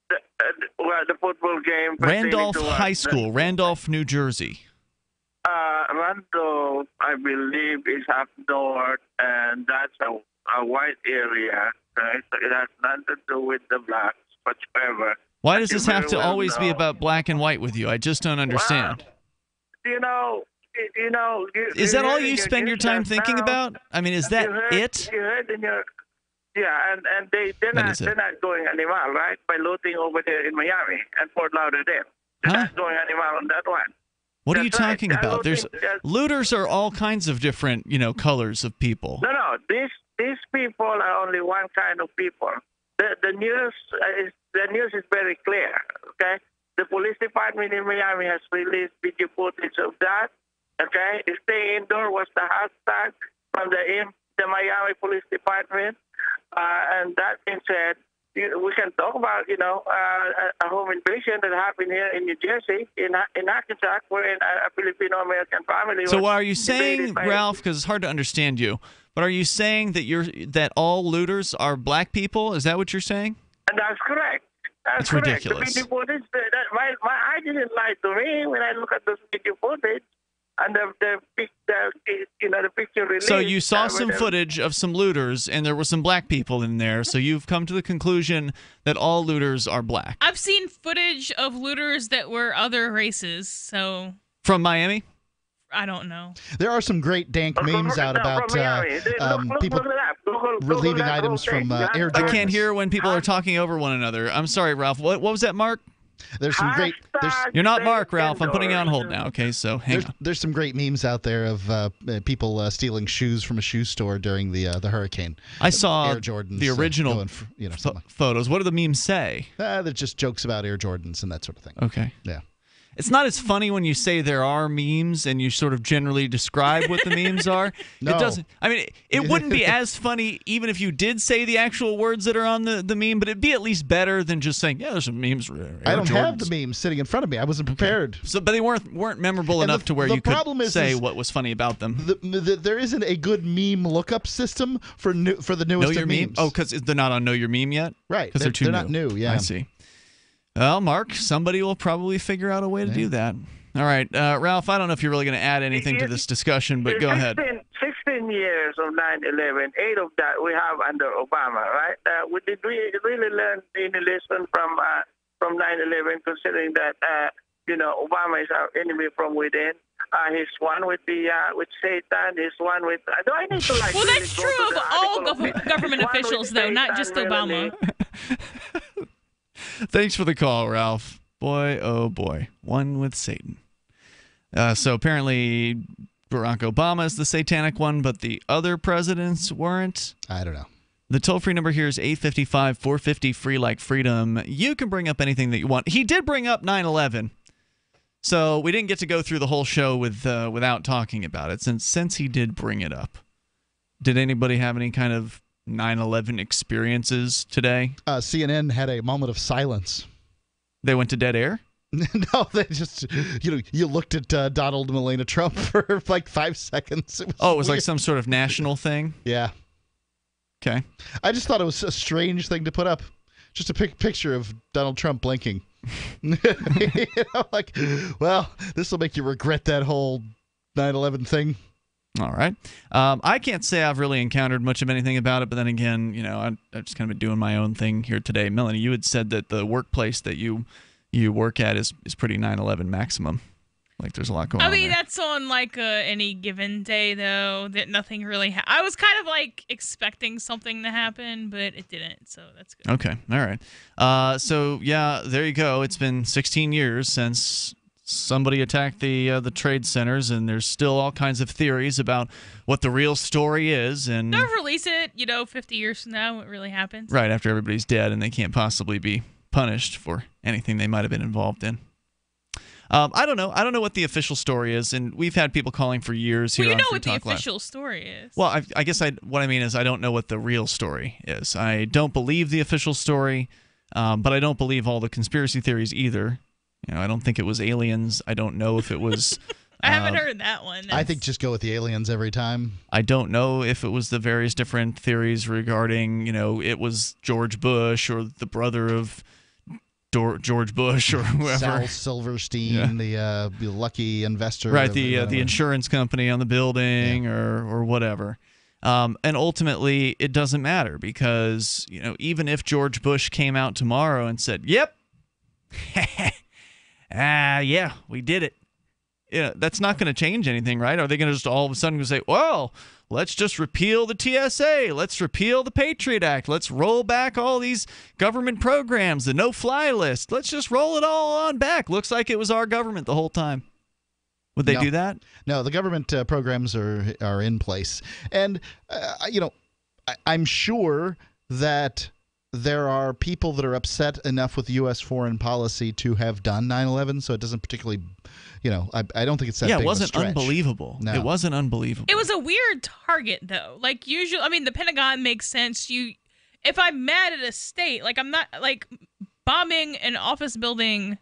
The football game. Randolph High School, Randolph, New Jersey. Randolph, I believe, is up north, and that's a white area. Okay? So it has nothing to do with the blacks whatsoever. Why does this have to always be about black and white with you? I just don't understand. Well, is that all you spend your time thinking about? I mean, is that it? You heard in your, and they're not going animal, right? By looting over there in Miami and Fort Lauderdale. They're not going animal on that one. What are you talking about? Looters are all kinds of different, colors of people. No. These people are only one kind of people. The news is very clear. Okay, the police department in Miami has released video footage of that. Okay, stay indoor was the hashtag from the Miami Police Department, and that being said, we can talk about a home invasion that happened here in New Jersey, in Hackensack, where a Filipino American family. So, are you saying, Ralph? Because it's hard to understand you, but are you saying that that all looters are black people? Is that what you're saying? And that's correct. That's It's correct. ridiculous. The video footage, my eye didn't lie to me when I look at this video footage and the picture released. So you saw some footage of some looters, and there were some black people in there. So you've come to the conclusion that all looters are black. I've seen footage of looters that were other races, so From Miami? I don't know. There are some great dank memes out about people relieving items from Air Jordans. I can't hear when people are talking over one another. I'm sorry, Ralph. What was that, Mark? There's some great. You're not Mark, Ralph. I'm putting you on hold now. Okay, so hang on. There's some great memes out there of people stealing shoes from a shoe store during the hurricane. I saw Air Jordans, the original photos. What do the memes say? They're just jokes about Air Jordans and that sort of thing. Okay. Yeah. It's not as funny when you say there are memes and you sort of generally describe what the memes are. No. It doesn't. I mean, it wouldn't be as funny even if you did say the actual words that are on the meme, but it'd be at least better than just saying, yeah, there's some memes. I don't have the memes sitting in front of me. I wasn't prepared. Okay. So, but they weren't memorable enough to where you could say what was funny about them. There isn't a good meme lookup system for the newest Know Your of Meme? memes. Oh, because they're not on Know Your Meme yet? Right. Because they're not new. Yeah. I see. Well, Mark, somebody will probably figure out a way to do that. All right, Ralph, I don't know if you're really going to add anything to this discussion, but go ahead. 16 years of 9/11, 8 of that we have under Obama, right? Did we really learn any lesson from 9/11, considering that Obama is our enemy from within? He's one with Satan. He's one with. Do I need to Well, that's true of all government officials, though, not just Obama. Thanks for the call, Ralph. Boy, oh boy, one with Satan. So apparently Barack Obama is the satanic one, but the other presidents weren't. I don't know. The toll-free number here is 855-450-FREE like freedom. You can bring up anything that you want. He did bring up 9/11, so we didn't get to go through the whole show without talking about it, since he did bring it up. Did anybody have any kind of 9/11 experiences today? CNN had a moment of silence. They went to dead air? No, they just, you looked at Donald and Melania Trump for like 5 seconds. It was like some sort of national thing? Yeah. Okay. I just thought it was a strange thing to put up. Just a picture of Donald Trump blinking. Well, this will make you regret that whole 9/11 thing. All right. I can't say I've really encountered much of anything about it, but then again, I've just kind of been doing my own thing here today. Melanie, you had said that the workplace that you work at is pretty 9/11 maximum. Like there's a lot going on. I mean, there. that's on like any given day, though, that nothing really I was kind of like expecting something to happen, but it didn't, so that's good. Okay. All right. So, yeah, there you go. It's been 16 years since somebody attacked the trade centers, and there's still all kinds of theories about what the real story is. And they'll release it, 50 years from now, what really happens. Right, after everybody's dead, and they can't possibly be punished for anything they might have been involved in. I don't know. I don't know what the official story is, and we've had people calling for years here. Well, on know Free what the Talk Live. official story is. Well, I guess what I mean is I don't know what the real story is. I don't believe the official story, but I don't believe all the conspiracy theories either. I don't think it was aliens. I don't know if it was. I haven't heard that one. I think just go with the aliens every time. I don't know if it was the various different theories regarding, it was George Bush or the brother of George Bush or whoever. Sal Silverstein, the lucky investor. Right, the insurance company on the building or whatever. And ultimately, it doesn't matter because, even if George Bush came out tomorrow and said, yep, yeah, we did it. That's not going to change anything, right? Are they going to just all of a sudden say, well, let's just repeal the TSA. Let's repeal the Patriot Act. Let's roll back all these government programs, the no-fly list. Let's just roll it all on back. Looks like it was our government the whole time. Would they do that? No, the government programs are in place. And, I'm sure that there are people that are upset enough with U.S. foreign policy to have done 9/11, so it doesn't particularly, I don't think it's that big of a stretch. Yeah, it wasn't unbelievable. No. It wasn't unbelievable. It was a weird target, though. Like, usually, the Pentagon makes sense. If I'm mad at a state, I'm not, bombing an office building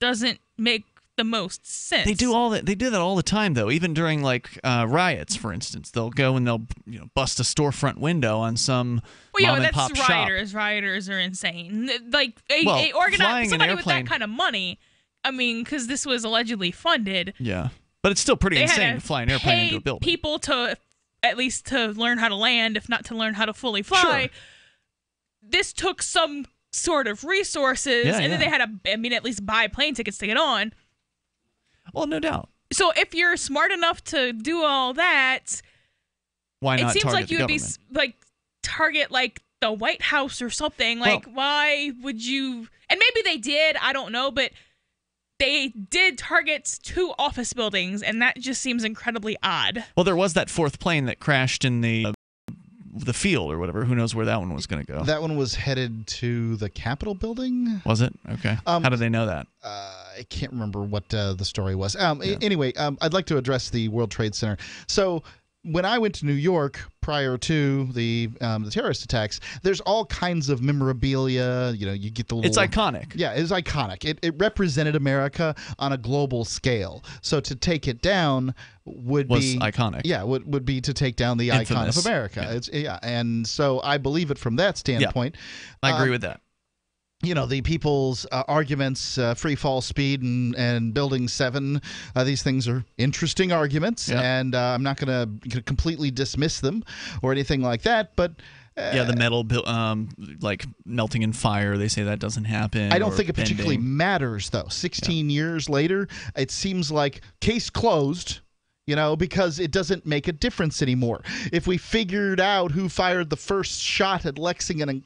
doesn't make the most sense. They do all that. They do that all the time, though. Even during riots, for instance, they'll go and they'll bust a storefront window on some mom and pop shop. Rioters. Rioters are insane. Like somebody with that kind of money. I mean, because this was allegedly funded. Yeah, but it's still pretty insane to fly an airplane into a building. People to at least to learn how to land, if not to learn how to fully fly. Sure. This took some sort of resources, and then they had to, at least buy plane tickets to get on. Well, no doubt. So if you're smart enough to do all that, why not? It seems target like you would be target the White House or something. Why would you? And maybe they did. I don't know, but they did target 2 office buildings, and that just seems incredibly odd. Well, there was that 4th plane that crashed in the field or whatever. Who knows where that one was going to go? That one was headed to the Capitol building. Was it? Okay. How did they know that? I can't remember what the story was. Anyway, I'd like to address the World Trade Center. So when I went to New York prior to the terrorist attacks, there's all kinds of memorabilia. You get the little... It's iconic. Yeah, it's iconic. It represented America on a global scale. So to take it down was iconic. Yeah, would be to take down the icon of America. Yeah. And so I believe it from that standpoint. Yeah, I agree with that. The people's arguments, free fall speed and Building 7, these things are interesting arguments, and I'm not going to completely dismiss them or anything like that, but... the metal, melting in fire, they say that doesn't happen. I don't think it particularly matters, though. 16 years later, it seems like case closed... because it doesn't make a difference anymore. If we figured out who fired the first shot at Lexington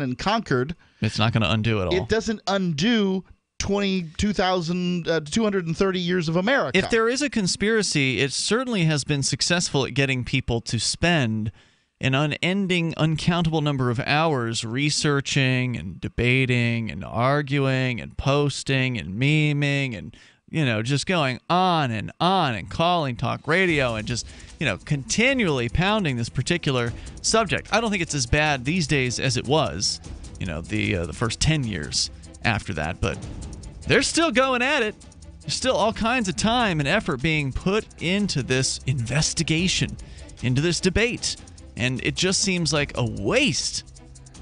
and Concord... It's not going to undo it all. It doesn't undo 230 years of America. If there is a conspiracy, it certainly has been successful at getting people to spend an unending, uncountable number of hours researching and debating and arguing and posting and memeing and... just going on and calling talk radio and just, continually pounding this particular subject. I don't think it's as bad these days as it was, the first 10 years after that, but they're still going at it. There's still all kinds of time and effort being put into this investigation, into this debate, and it just seems like a waste.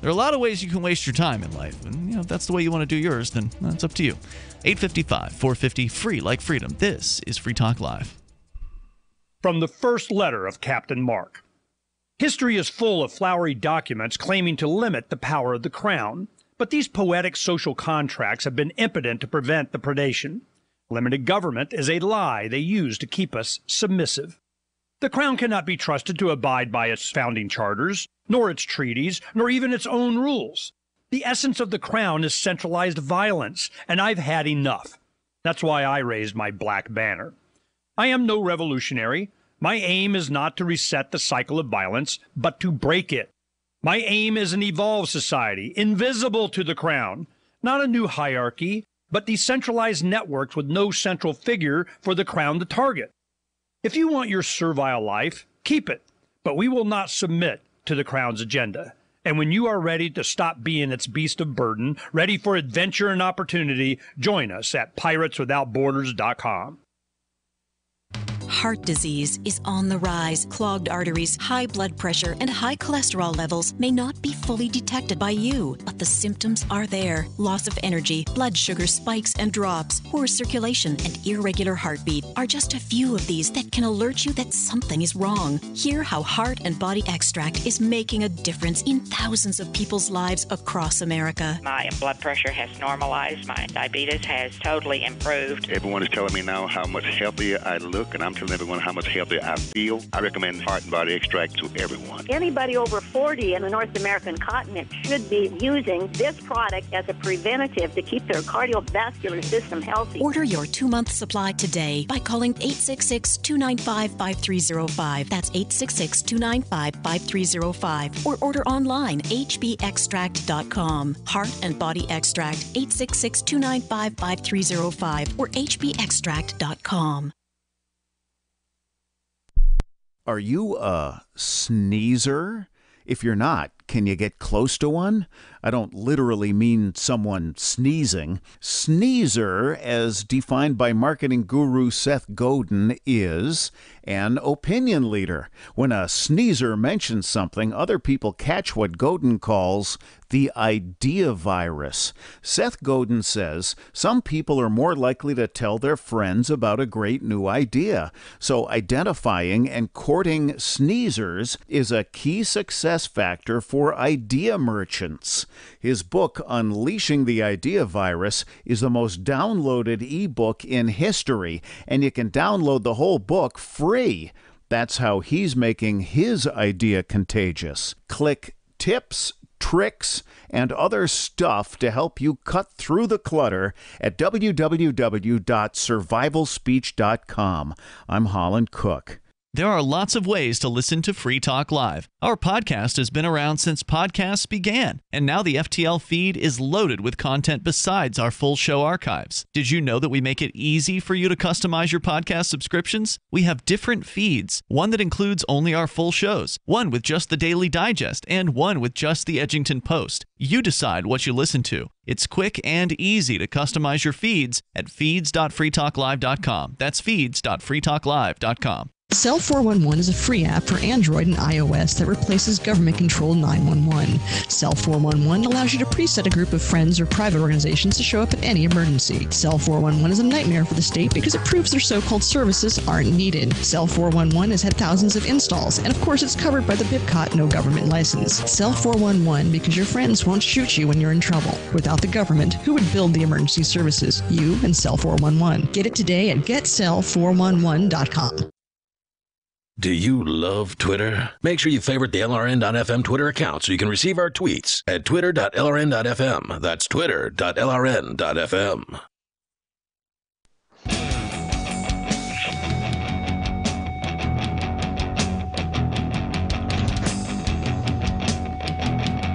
There are a lot of ways you can waste your time in life, and if that's the way you want to do yours, then that's up to you. 855-450, free like freedom. This is Free Talk Live. From the first letter of Captain Mark. History is full of flowery documents claiming to limit the power of the crown, but these poetic social contracts have been impotent to prevent the predation. Limited government is a lie they use to keep us submissive. The crown cannot be trusted to abide by its founding charters, nor its treaties, nor even its own rules. The essence of the crown is centralized violence, and I've had enough. That's why I raised my black banner. I am no revolutionary. My aim is not to reset the cycle of violence, but to break it. My aim is an evolved society, invisible to the crown. Not a new hierarchy, but decentralized networks with no central figure for the crown to target. If you want your servile life, keep it, but we will not submit to the crown's agenda. And when you are ready to stop being its beast of burden, ready for adventure and opportunity, join us at pirateswithoutborders.com. Heart disease is on the rise. Clogged arteries, high blood pressure, and high cholesterol levels may not be fully detected by you, but the symptoms are there. Loss of energy, blood sugar spikes and drops, poor circulation, and irregular heartbeat are just a few of these that can alert you that something is wrong. Hear how Heart and Body Extract is making a difference in thousands of people's lives across America. My blood pressure has normalized. My diabetes has totally improved. Everyone is telling me now how much healthier I look, and I'm telling everyone how much healthier I feel. I recommend Heart and Body Extract to everyone. Anybody over 40 in the North American continent should be using this product as a preventative to keep their cardiovascular system healthy. Order your 2-month supply today by calling 866-295-5305. That's 866-295-5305. Or order online, hbextract.com. Heart and Body Extract, 866-295-5305 or hbextract.com. Are you a sneezer? If you're not, can you get close to one? I don't literally mean someone sneezing. Sneezer, as defined by marketing guru Seth Godin, is an opinion leader. When a sneezer mentions something, other people catch what Godin calls the idea virus. Seth Godin says some people are more likely to tell their friends about a great new idea. So identifying and courting sneezers is a key success factor for idea merchants. His book, Unleashing the Idea Virus, is the most downloaded ebook in history, and you can download the whole book free. That's how he's making his idea contagious. Click tips, tricks, and other stuff to help you cut through the clutter at www.survivalspeech.com. I'm Holland Cook. There are lots of ways to listen to Free Talk Live. Our podcast has been around since podcasts began, and now the FTL feed is loaded with content besides our full show archives. Did you know that we make it easy for you to customize your podcast subscriptions? We have different feeds, one that includes only our full shows, one with just the Daily Digest, and one with just the Edgington Post. You decide what you listen to. It's quick and easy to customize your feeds at feeds.freetalklive.com. That's feeds.freetalklive.com. Cell 411 is a free app for Android and iOS that replaces government-controlled 911. Cell 411 allows you to preset a group of friends or private organizations to show up at any emergency. Cell 411 is a nightmare for the state because it proves their so-called services aren't needed. Cell 411 has had thousands of installs, and of course it's covered by the BIPCOT no government license. Cell 411 because your friends won't shoot you when you're in trouble. Without the government, who would build the emergency services? You and Cell 411. Get it today at getcell411.com. Do you love Twitter? Make sure you favorite the LRN.FM Twitter account so you can receive our tweets at twitter.lrn.fm. That's twitter.lrn.fm.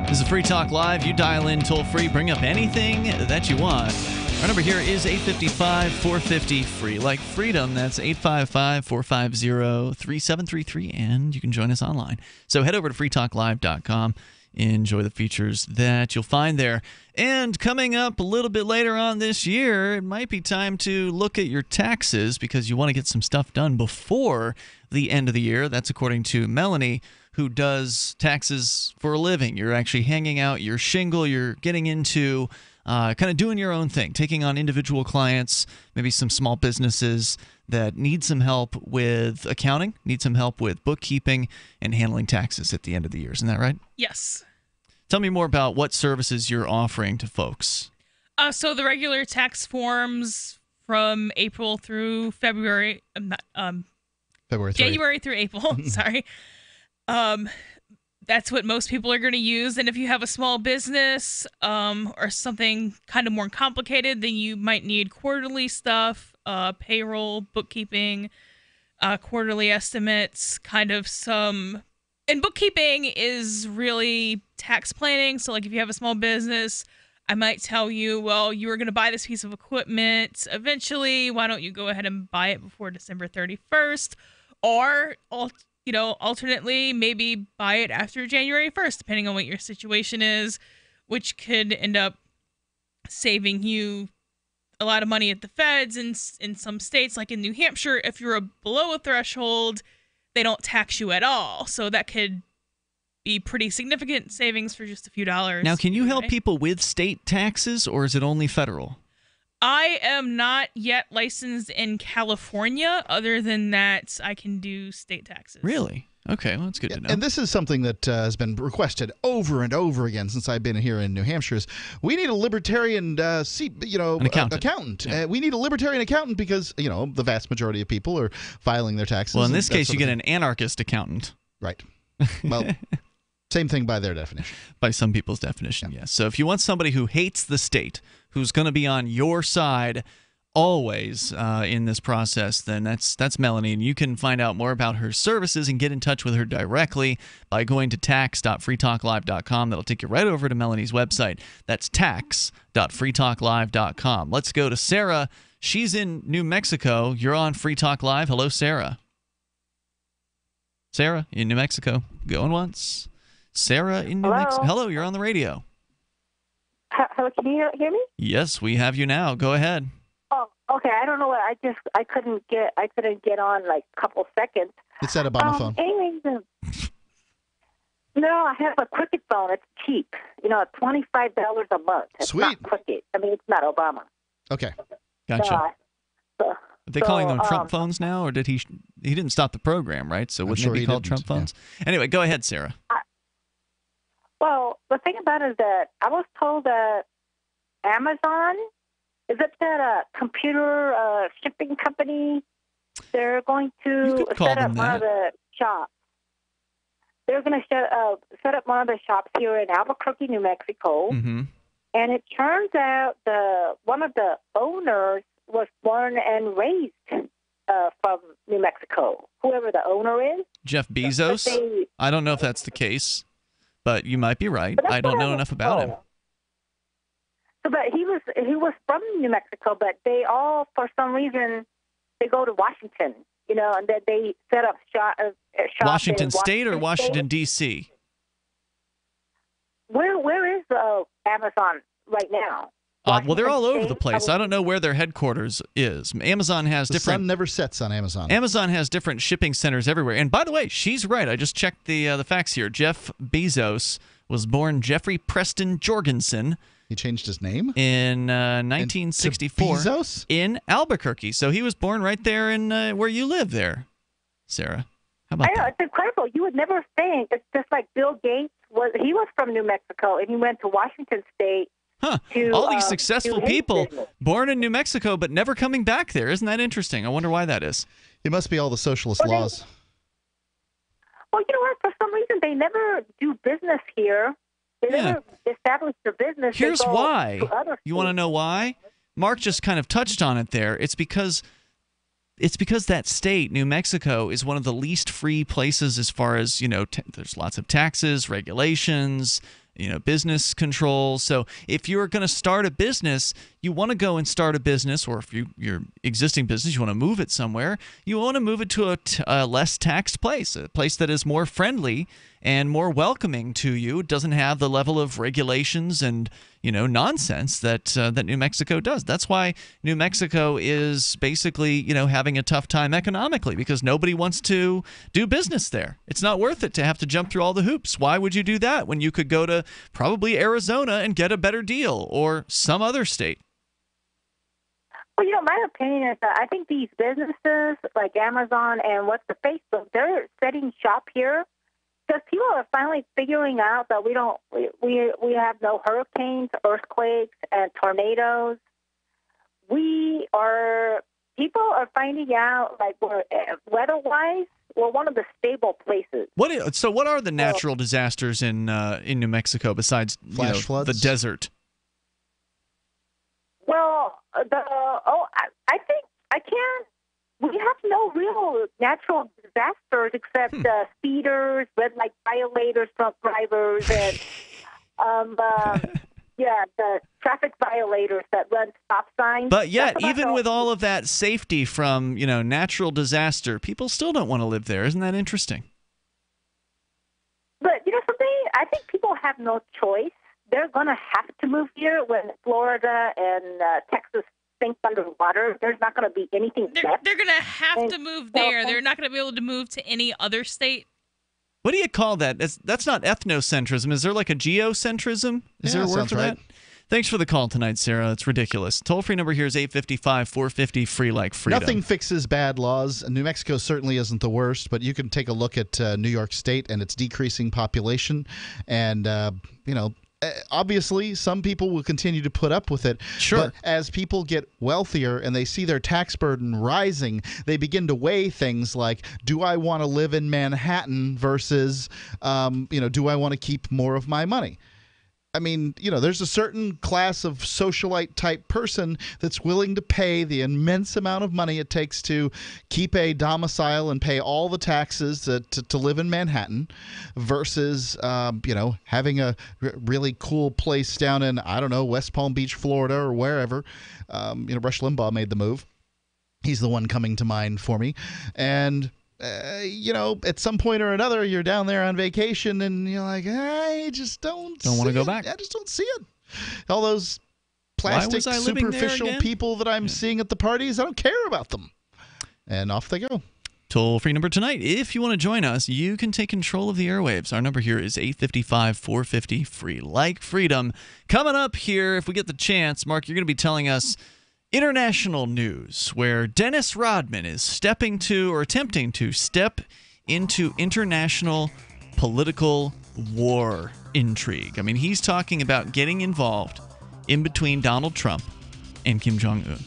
This is Free Talk Live. You dial in toll free, bring up anything that you want. Our number here is 855-450-FREE. Like freedom, that's 855-450-3733, and you can join us online. So head over to freetalklive.com. Enjoy the features that you'll find there. And coming up a little bit later on this year, it might be time to look at your taxes because you want to get some stuff done before the end of the year. That's according to Melanie, who does taxes for a living. You're actually hanging out your shingle. You're getting into kind of doing your own thing, taking on individual clients, maybe some small businesses that need some help with accounting, need some help with bookkeeping, and handling taxes at the end of the year. Isn't that right? Yes. Tell me more about what services you're offering to folks. So the regular tax forms from April through February, February 3. January through April, sorry. That's what most people are going to use. And if you have a small business or something kind of more complicated, then you might need quarterly stuff, payroll, bookkeeping, quarterly estimates, kind of some. And bookkeeping is really tax planning. So like if you have a small business, I might tell you, well, you were going to buy this piece of equipment eventually. Why don't you go ahead and buy it before December 31st? Or alternately, maybe buy it after January 1st, depending on what your situation is, which could end up saving you a lot of money at the feds. In some states, like in New Hampshire, if you're below a threshold, they don't tax you at all. So that could be pretty significant savings for just a few dollars. Now, can you help people with state taxes, or is it only federal? I am not yet licensed in California. Other than that, I can do state taxes. Really? Okay, well, that's good to know. And this is something that has been requested over and over again since I've been here in New Hampshire. Is we need a libertarian, an accountant. Yeah. We need a libertarian accountant because the vast majority of people are filing their taxes. Well, in this case, you get an anarchist accountant. Right. Well, same thing by their definition. By some people's definition, yes. So if you want somebody who hates the state, who's going to be on your side always in this process, then that's Melanie. And you can find out more about her services and get in touch with her directly by going to tax.freetalklive.com. That'll take you right over to Melanie's website. That's tax.freetalklive.com. Let's go to Sarah. She's in New Mexico. You're on Free Talk Live. Hello, Sarah. Sarah, in New Mexico. Going once. Sarah in New Mexico. Hello, you're on the radio. Hello, can you hear me? Yes, we have you now. Go ahead. Oh, okay. I don't know what I couldn't get on like a couple seconds. It's that Obama phone. Anyway, no, I have a Cricket phone. It's cheap. $25 a month. It's Sweet. Not Cricket. I mean, it's not Obama. Okay. Gotcha. Are they calling them Trump so, phones now, or did he didn't stop the program, right? So wouldn't sure it be he called didn't, Trump phones? Anyway, go ahead, Sarah. Well, the thing about it is that I was told that Amazon, is it that computer shipping company? They're going to set up one of the shops. They're going to set up one of the shops here in Albuquerque, New Mexico. Mm-hmm. And it turns out one of the owners was born and raised from New Mexico. Whoever the owner is. Jeff Bezos? I don't know if that's the case, but you might be right. I don't know enough about him. So, but he was from New Mexico, but they all, for some reason, they go to Washington, and then they set up shop Washington State or State? Washington, D.C.? Where is Amazon right now? Well, they're all over the place. I don't know where their headquarters is. Amazon has The sun never sets on Amazon. Amazon has different shipping centers everywhere. And by the way, she's right. I just checked the facts here. Jeff Bezos was born Jeffrey Preston Jorgensen. He changed his name? In 1964. Bezos? In Albuquerque. So he was born right there in where you live there, Sarah. How about that? It's incredible. You would never think. It's just like Bill Gates he was from New Mexico, and he went to Washington State. Huh. All these successful people born in New Mexico but never coming back there. Isn't that interesting? I wonder why that is. It must be all the socialist laws. Well, you know what? For some reason, they never do business here. They never establish their business. Here's why. You want to states. know why? Mark just kind of touched on it there. It's because that state, New Mexico, is one of the least free places as far as, there's lots of taxes, regulations, business controls. So if you're going to start a business, you want to go and start a business, or if your existing business, you want to move it somewhere, you want to move it to a less taxed place, a place that is more friendly and more welcoming to you. It doesn't have the level of regulations and nonsense that New Mexico does. That's why New Mexico is basically having a tough time economically, because nobody wants to do business there. It's not worth it to have to jump through all the hoops. Why would you do that when you could go to probably Arizona and get a better deal, or some other state? Well, my opinion is that I think these businesses like Amazon and Facebook, they're setting shop here because people are finally figuring out that we have no hurricanes, earthquakes, and tornadoes. People are finding out, like, weather-wise, we're one of the stable places. What are the natural disasters in New Mexico besides flash floods? The desert? Well, I think we have no real natural disasters except speeders, red light violators, drunk drivers, and the traffic violators that run stop signs. But yet, even with all of that safety from natural disaster, people still don't want to live there. Isn't that interesting? But something, I think people have no choice. They're going to have to move here when Florida and Texas sink underwater. There's not going to be anything left. They're going to have to move there. They're not going to be able to move to any other state. What do you call that? That's not ethnocentrism. Is there like a geocentrism? Is there a word for that? Thanks for the call tonight, Sarah. It's ridiculous. Toll-free number here is 855-450, free like freedom. Nothing fixes bad laws. New Mexico certainly isn't the worst, but you can take a look at New York State and its decreasing population. And, obviously, some people will continue to put up with it. Sure. But as people get wealthier and they see their tax burden rising, they begin to weigh things like, do I want to live in Manhattan versus, do I want to keep more of my money? I mean, there's a certain class of socialite type person that's willing to pay the immense amount of money it takes to keep a domicile and pay all the taxes to live in Manhattan versus, having a really cool place down in, West Palm Beach, Florida, or wherever. Rush Limbaugh made the move. He's the one coming to mind for me. And at some point or another, you're down there on vacation and you're like, I just don't want to go back. I just don't see it. All those plastic, superficial people that I'm seeing at the parties, I don't care about them. And off they go. Toll-free number tonight. If you want to join us, you can take control of the airwaves. Our number here is 855-450-FREE. Like freedom. Coming up here, if we get the chance, Mark, you're going to be telling us international news, where Dennis Rodman is attempting to step into international political war intrigue. I mean, he's talking about getting involved in between Donald Trump and Kim Jong-un.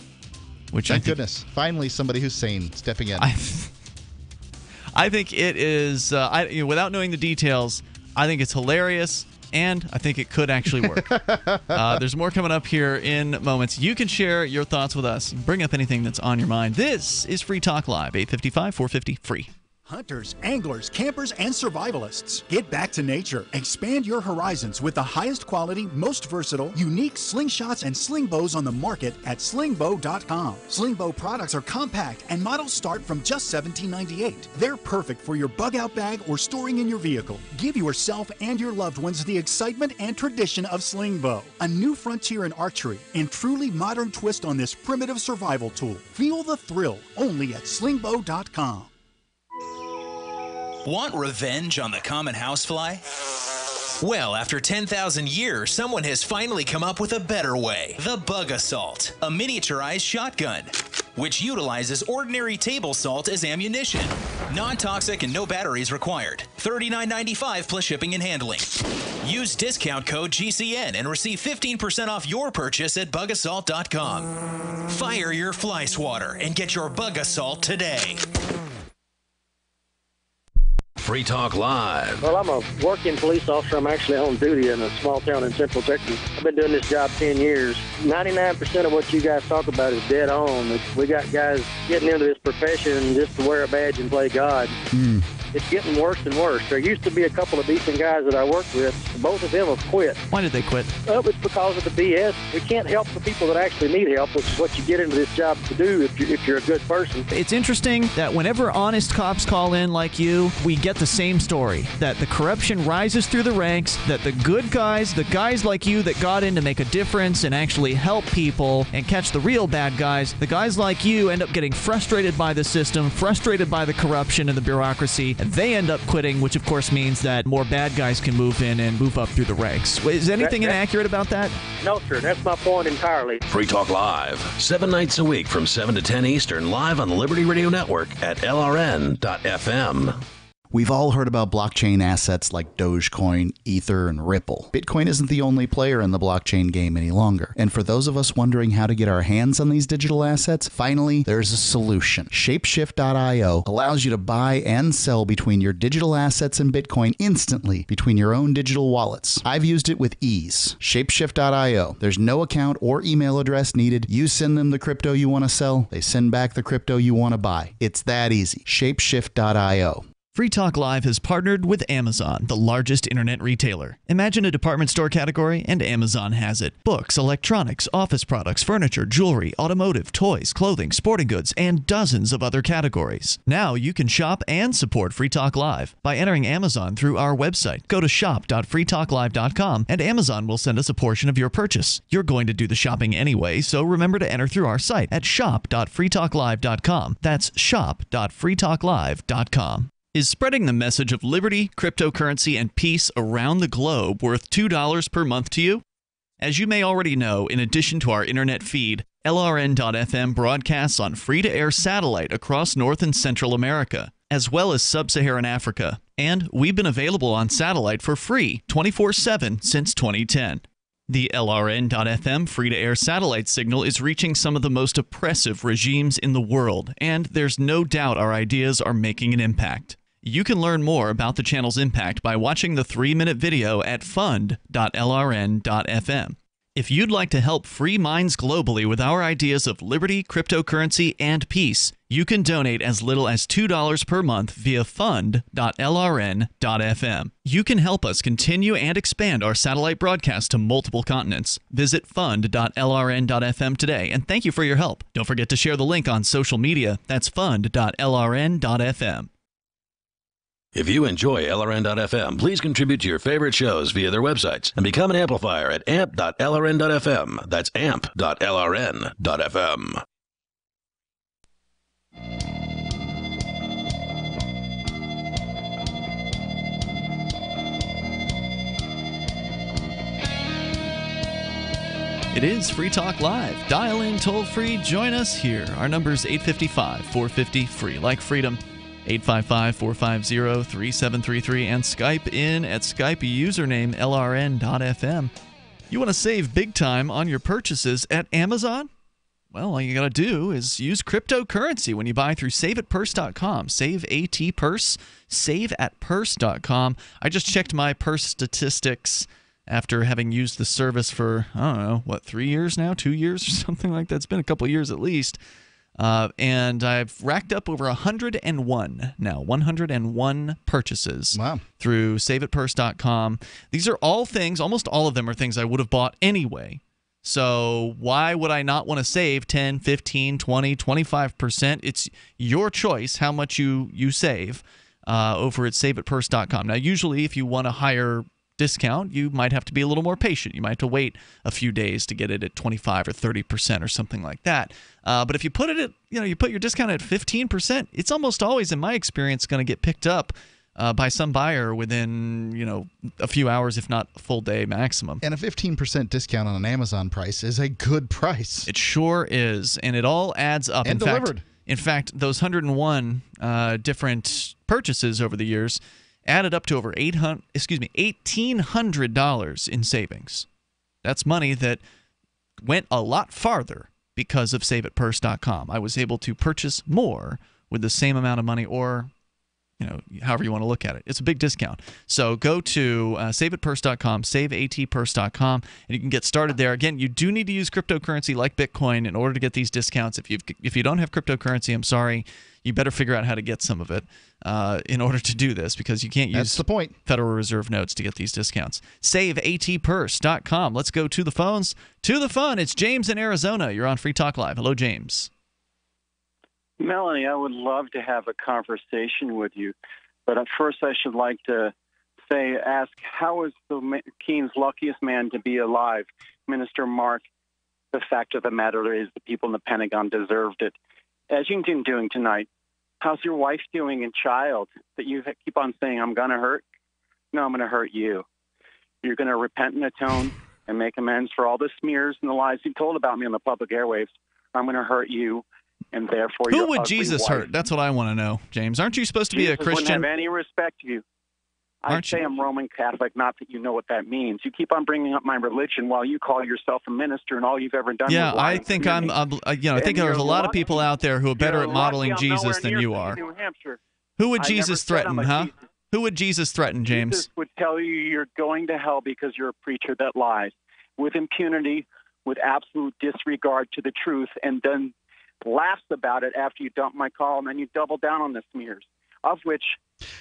Thank goodness. Finally, somebody who's sane stepping in. I think it is, without knowing the details, I think it's hilarious, and I think it could actually work. There's more coming up here in moments. You can share your thoughts with us. Bring up anything that's on your mind. This is Free Talk Live, 855-450-FREE. Hunters, anglers, campers, and survivalists. Get back to nature. Expand your horizons with the highest quality, most versatile, unique slingshots and sling bows on the market at slingbow.com. Slingbow products are compact and models start from just $17.98. They're perfect for your bug-out bag or storing in your vehicle. Give yourself and your loved ones the excitement and tradition of slingbow, a new frontier in archery and truly modern twist on this primitive survival tool. Feel the thrill only at slingbow.com. Want revenge on the common housefly? Well, after 10,000 years, someone has finally come up with a better way. The Bug Assault, a miniaturized shotgun, which utilizes ordinary table salt as ammunition. Non-toxic and no batteries required. $39.95 plus shipping and handling. Use discount code GCN and receive 15% off your purchase at bugassault.com. Fire your fly swatter and get your Bug Assault today. Free Talk Live. Well, I'm a working police officer. I'm actually on duty in a small town in Central Texas. I've been doing this job 10 years. 99% of what you guys talk about is dead on. We got guys getting into this profession just to wear a badge and play God. It's getting worse and worse. There used to be a couple of decent guys that I worked with. Both of them have quit. Why did they quit? Well, it's because of the BS. We can't help the people that actually need help, which is what you get into this job to do if you're a good person. It's interesting that whenever honest cops call in like you, we get the same story, that the corruption rises through the ranks, that the good guys, the guys like you that got in to make a difference and actually help people and catch the real bad guys, the guys like you end up getting frustrated by the system, frustrated by the corruption and the bureaucracy, and they end up quitting, which of course means that more bad guys can move in and move up through the ranks. Is anything inaccurate about that? No, sir. That's my point entirely. Free Talk Live, 7 nights a week from 7 to 10 Eastern, live on the Liberty Radio Network at LRN.FM. We've all heard about blockchain assets like Dogecoin, Ether, and Ripple. Bitcoin isn't the only player in the blockchain game any longer. And for those of us wondering how to get our hands on these digital assets, finally, there's a solution. Shapeshift.io allows you to buy and sell between your digital assets and Bitcoin instantly between your own digital wallets. I've used it with ease. Shapeshift.io. There's no account or email address needed. You send them the crypto you want to sell. They send back the crypto you want to buy. It's that easy. Shapeshift.io. Free Talk Live has partnered with Amazon, the largest internet retailer. Imagine a department store category, and Amazon has it. Books, electronics, office products, furniture, jewelry, automotive, toys, clothing, sporting goods, and dozens of other categories. Now you can shop and support Free Talk Live by entering Amazon through our website. Go to shop.freetalklive.com, and Amazon will send us a portion of your purchase. You're going to do the shopping anyway, so remember to enter through our site at shop.freetalklive.com. That's shop.freetalklive.com. Is spreading the message of liberty, cryptocurrency, and peace around the globe worth $2 per month to you? As you may already know, in addition to our internet feed, LRN.FM broadcasts on free-to-air satellite across North and Central America, as well as Sub-Saharan Africa. And we've been available on satellite for free 24/7 since 2010. The LRN.FM free-to-air satellite signal is reaching some of the most oppressive regimes in the world, and there's no doubt our ideas are making an impact. You can learn more about the channel's impact by watching the 3-minute video at fund.lrn.fm. If you'd like to help free minds globally with our ideas of liberty, cryptocurrency, and peace, you can donate as little as $2 per month via fund.lrn.fm. You can help us continue and expand our satellite broadcast to multiple continents. Visit fund.lrn.fm today, and thank you for your help. Don't forget to share the link on social media. That's fund.lrn.fm. If you enjoy LRN.FM, please contribute to your favorite shows via their websites and become an amplifier at amp.lrn.fm. That's amp.lrn.fm. It is Free Talk Live. Dial in toll-free. Join us here. Our number is 855-450-FREE, like freedom. 855-450-3733, and Skype in at Skype username LRN.FM. You want to save big time on your purchases at Amazon? Well, all you got to do is use cryptocurrency when you buy through saveatpurse.com. Save AT Purse, saveatpurse.com. I just checked my purse statistics after having used the service for, I don't know, 3 years now? 2 years or something like that? It's been a couple of years at least. And I've racked up over 101 now, 101 purchases through saveatpurse.com. These are all things, almost all of them are things I would have bought anyway. So why would I not want to save 10, 15, 20, 25%? It's your choice how much you save over at saveatpurse.com. Now, usually if you want a higher discount, you might have to be a little more patient. You might have to wait a few days to get it at 25 or 30% or something like that. But if you put it at, you put your discount at 15%, it's almost always, in my experience, going to get picked up by some buyer within, a few hours, if not a full day maximum. And a 15% discount on an Amazon price is a good price. It sure is, and it all adds up. And delivered. In fact, those 101 different purchases over the years added up to over $1,800 in savings. That's money that went a lot farther because of saveatpurse.com. I was able to purchase more with the same amount of money, or however you want to look at it. It's a big discount. So go to saveatpurse.com, saveatpurse.com, and you can get started there. Again, you do need to use cryptocurrency like Bitcoin in order to get these discounts. If you don't have cryptocurrency, I'm sorry, you better figure out how to get some of it in order to do this, because you can't use Federal Reserve notes to get these discounts. Saveatpurse.com. Let's go to the phones. To the phone, it's James in Arizona. You're on Free Talk Live. Hello, James. Melanie, I would love to have a conversation with you, but at first I should like to ask, how is the Keene's luckiest man to be alive? Minister Mark, the fact of the matter is the people in the Pentagon deserved it. As you've been doing tonight, how's your wife doing and child that you keep on saying, I'm going to hurt? No, I'm going to hurt you. You're going to repent and atone and make amends for all the smears and the lies you told about me on the public airwaves. I'm going to hurt you. And therefore, who would Jesus hurt? That's what I want to know, James. Aren't you supposed to be a Christian? Wouldn't have any respect to you. I say I'm Roman Catholic, not that you know what that means. You keep on bringing up my religion while you call yourself a minister, and all you've ever done. Yeah, I think I think there's a lot of people out there who are better at modeling Jesus than you are. Who would Jesus threaten, huh? Who would Jesus threaten, James? Jesus would tell you you're going to hell because you're a preacher that lies with impunity, with absolute disregard to the truth, and then laughs about it after you dump my call, and then you double down on the smears, of which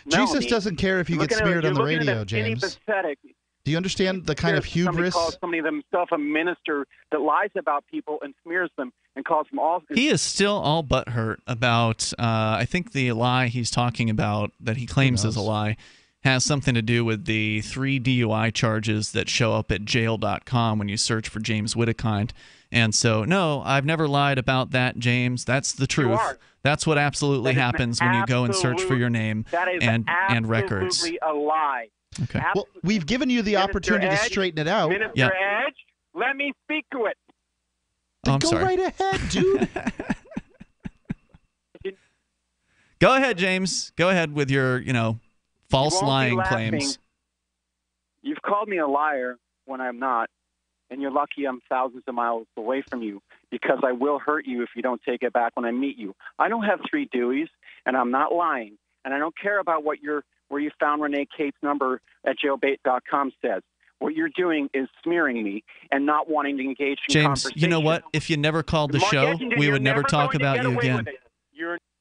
Jesus doesn't care if you get smeared on the radio, James. Pathetic. Do you understand the kind of hubris? Somebody calls somebody themselves a minister that lies about people and smears them and calls them all. He is still all butthurt about, I think the lie he's talking about that he claims is a lie has something to do with the 3 DUI charges that show up at jail.com when you search for James Whittakind. And so, no, I've never lied about that, James. That's the truth. That's what absolutely happens when you go and search for your name and records. That is absolutely a lie. Okay. Well, we've given you the opportunity to straighten it out. Minister Edge, let me speak to it. I'm go sorry. right ahead, dude. Go ahead, James. Go ahead with your, false lying claims. You've called me a liar when I'm not, and you're lucky I'm thousands of miles away from you, because I will hurt you if you don't take it back when I meet you. I don't have 3 Deweys, and I'm not lying, and I don't care about where you found Renee Kate's number at jailbait.com says. What you're doing is smearing me and not wanting to engage in James, conversation. you know what? If you never called the show, we would never talk about you again.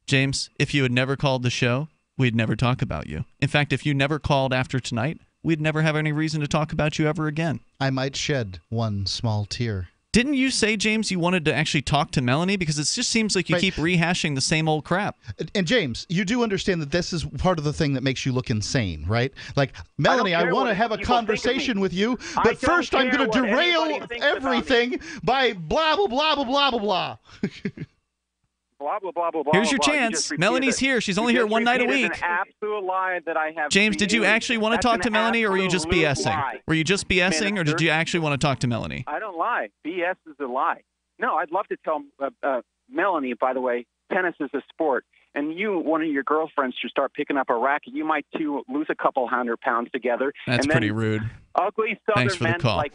James, if you had never called the show, we'd never talk about you. In fact, if you never called after tonight, we'd never have any reason to talk about you ever again. I might shed one small tear. Didn't you say, James, you wanted to actually talk to Melanie? Because it just seems like you keep rehashing the same old crap. And James, you do understand that this is part of the thing that makes you look insane, right? Like, Melanie, I want to have a conversation with you, but first I'm going to derail everything by blah, blah, blah, blah, blah, blah, blah. Blah, blah, blah, blah, blah. Here's your blah. chance. Melanie's here. She's only here one night a week. It's an absolute lie that I have. James, did you actually want to talk to Melanie, or were you just BSing? Lie. Were you just BSing, or did you actually want to talk to Melanie? I don't lie. BS is a lie. No, I'd love to tell Melanie, by the way, tennis is a sport. And you, one of your girlfriends, should start picking up a racket. You might, too, lose a couple 100 pounds together. That's pretty rude. Ugly Southern Thanks for the men call. like...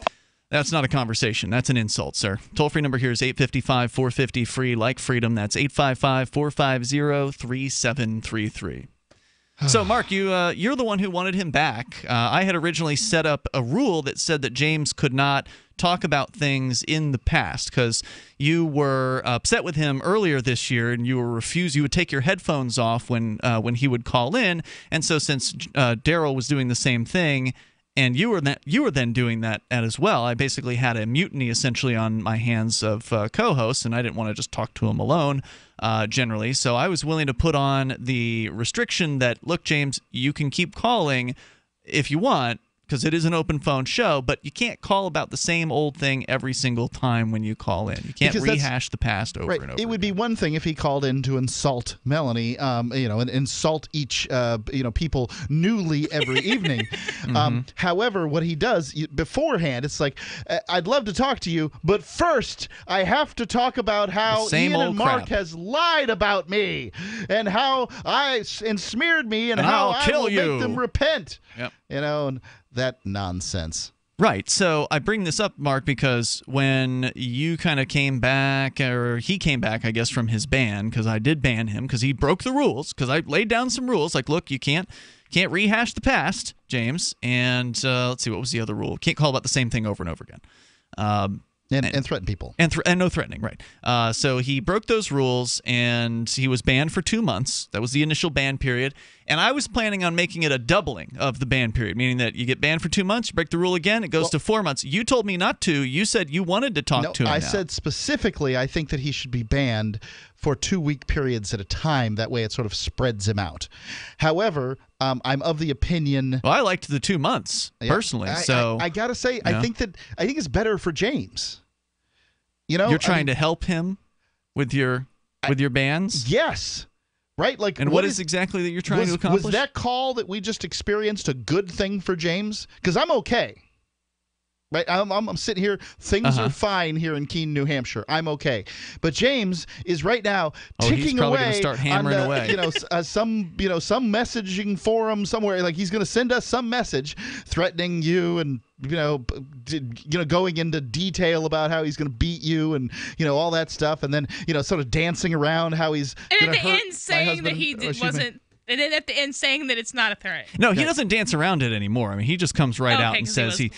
That's not a conversation. That's an insult, sir. Toll-free number here is 855-450-FREE, like freedom. That's 855-450-3733. So, Mark, you're the one who wanted him back. I had originally set up a rule that said that James could not talk about things in the past because you were upset with him earlier this year and you would take your headphones off when he would call in. And so since Daryl was doing the same thing, and you were then doing that as well, I basically had a mutiny essentially on my hands of co-hosts, and I didn't want to just talk to him alone generally. So I was willing to put on the restriction that, look, James, you can keep calling if you want, because it is an open phone show, but you can't call about the same old thing every single time when you call in. You can't rehash the past over and over. It would be one thing if he called in to insult Melanie, and insult each, people newly every evening. However, what he does beforehand, it's like, I'd love to talk to you, but first I have to talk about how Ian and Mark has lied about me and how and smeared me and how I will make them repent. Yep. And that nonsense. Right. So I bring this up, Mark, because when you kind of came back, or he came back, I guess, from his ban, because I did ban him because he broke the rules, because I laid down some rules like, look, you can't rehash the past, James. And let's see, what was the other rule? Can't call about the same thing over and over again. And threaten people. And no threatening, right. So he broke those rules, and he was banned for 2 months. That was the initial ban period. And I was planning on making it a doubling of the ban period, meaning that you get banned for 2 months, you break the rule again, it goes to 4 months. You told me not to. You said you wanted to talk to him. I said specifically I think that he should be banned for 2-week periods at a time. That way it sort of spreads him out. However, I'm of the opinion... Well, I liked the 2 months, personally. I got to say, I think it's better for James. You're trying to help him with your bans? Yes. Right? And what is exactly that you're trying to accomplish? Was that call that we just experienced a good thing for James? Because I'm okay. Right, I'm sitting here. Things are fine here in Keene, New Hampshire. I'm okay, but James is right now ticking away. Gonna start hammering away. Some messaging forum somewhere. Like he's going to send us some message threatening you, and going into detail about how he's going to beat you, and all that stuff, and then sort of dancing around how he's. And at the end, saying that he wasn't. And then at the end saying that it's not a threat. No, he doesn't dance around it anymore. I mean, he just comes right out and says he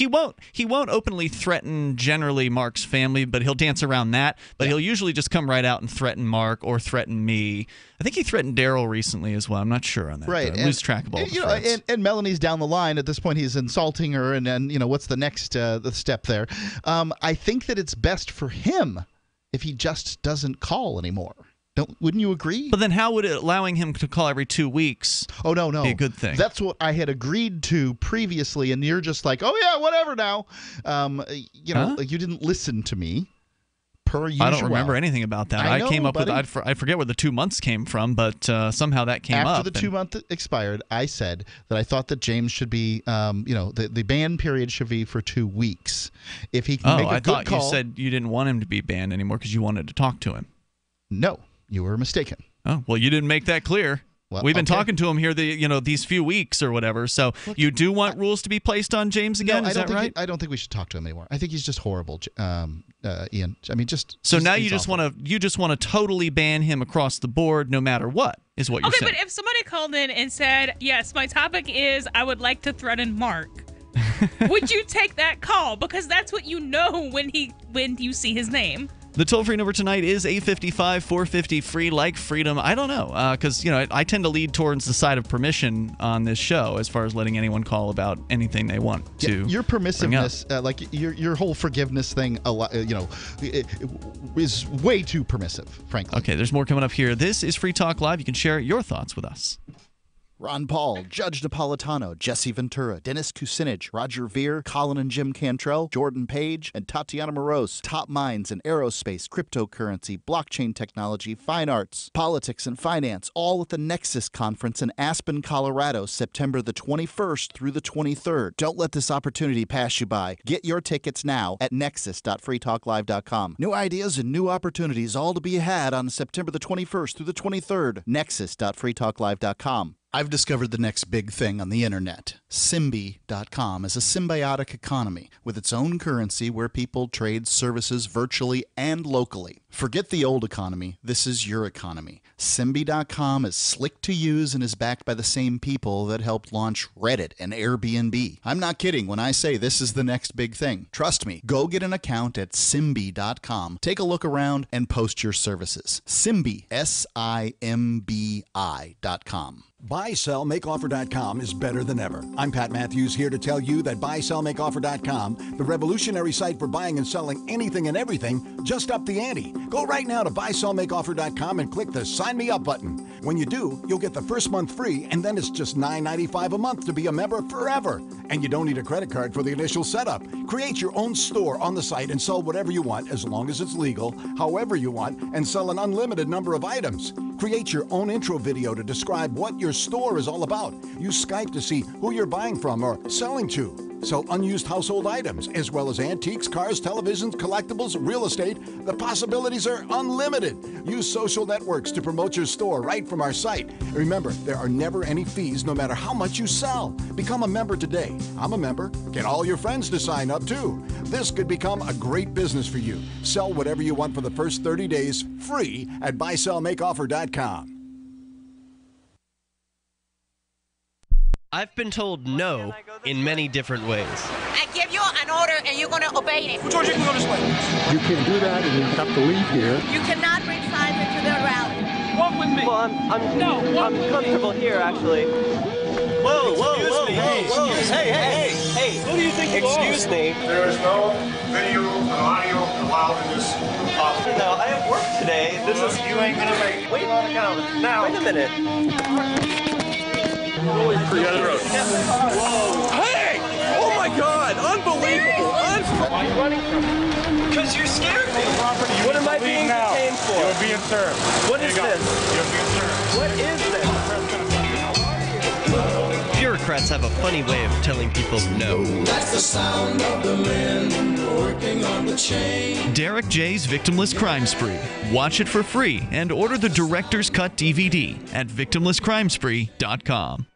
won't openly threaten generally Mark's family, but he'll dance around that. But he'll usually just come right out and threaten Mark or threaten me. I think he threatened Daryl recently as well. I'm not sure on that. Right, I lose track of all the and Melanie's down the line. At this point, he's insulting her, and then what's the next the step there? I think that it's best for him if he just doesn't call anymore. Wouldn't you agree? But then how would allowing him to call every 2 weeks be a good thing? That's what I had agreed to previously, and you're just like, oh, yeah, whatever now. You didn't listen to me, per usual. I don't remember anything about that. I came up with, I forget where the 2 months came from, but somehow that came up. After the 2 month expired, I said that I thought that James should be, the ban period should be for 2 weeks. If he can make a good call. You said you didn't want him to be banned anymore because you wanted to talk to him. No. You were mistaken. Oh, well, you didn't make that clear. Well, we've been talking to him here these few weeks or whatever. So you do want rules to be placed on James again? No, is that right? I don't think we should talk to him anymore. I think he's just horrible, Ian. I mean, So now you just want to totally ban him across the board, no matter what, is what you're saying. Okay, but if somebody called in and said, "Yes, my topic is I would like to threaten Mark," would you take that call? Because that's what you know when you see his name. The toll-free number tonight is 855-450-FREE, like freedom. I don't know, because I tend to lead towards the side of permission on this show as far as letting anyone call about anything they want to. Your permissiveness, like your whole forgiveness thing, is way too permissive, frankly. Okay, there's more coming up here. This is Free Talk Live. You can share your thoughts with us. Ron Paul, Judge Napolitano, Jesse Ventura, Dennis Kucinich, Roger Ver, Colin and Jim Cantrell, Jordan Page, and Tatiana Moroz. Top minds in aerospace, cryptocurrency, blockchain technology, fine arts, politics, and finance, all at the Nexus Conference in Aspen, Colorado, September the 21st through the 23rd. Don't let this opportunity pass you by. Get your tickets now at nexus.freetalklive.com. New ideas and new opportunities, all to be had on September the 21st through the 23rd. Nexus.freetalklive.com. I've discovered the next big thing on the internet. Symbi.com is a symbiotic economy with its own currency where people trade services virtually and locally. Forget the old economy. This is your economy. Symbi.com is slick to use and is backed by the same people that helped launch Reddit and Airbnb. I'm not kidding when I say this is the next big thing. Trust me. Go get an account at Symbi.com. Take a look around and post your services. Symbi, SIMBI.com. BuySellMakeOffer.com is better than ever. I'm Pat Matthews, here to tell you that BuySellMakeOffer.com, the revolutionary site for buying and selling anything and everything, just upped the ante. Go right now to BuySellMakeOffer.com and click the Sign Me Up button. When you do, you'll get the first month free, and then it's just $9.95 a month to be a member forever. And you don't need a credit card for the initial setup. Create your own store on the site and sell whatever you want, as long as it's legal, however you want, and sell an unlimited number of items. Create your own intro video to describe what your store is all about. Use Skype to see who you're buying from or selling to. Sell unused household items, as well as antiques, cars, televisions, collectibles, real estate. The possibilities are unlimited. Use social networks to promote your store right from our site. Remember, there are never any fees, no matter how much you sell. Become a member today. I'm a member. Get all your friends to sign up, too. This could become a great business for you. Sell whatever you want for the first 30 days, free at BuySellMakeOffer.com. I've been told no in many different ways. I give you an order and you're going to obey it. George, you can go this way. You can't do that and you have to leave here. You cannot bring Simon to their rally. Walk with me. Well, I'm comfortable here, actually. Whoa, whoa. Hey. Who do you think you are? Excuse me. There is no video and audio allowed in this office. No, I have work today. You ain't going to make it. Wait now. Wait a minute. Whoa. Hey! Oh my God! Unbelievable! Why are you running from me? Because you're scared me. What am I being detained for? You're being served. What is this? You're being served. What is this? Bureaucrats have a funny way of telling people no. That's the sound of the men working on the chain. Derek J's Victimless Crime Spree. Watch it for free and order the Director's Cut DVD at victimlesscrimespree.com.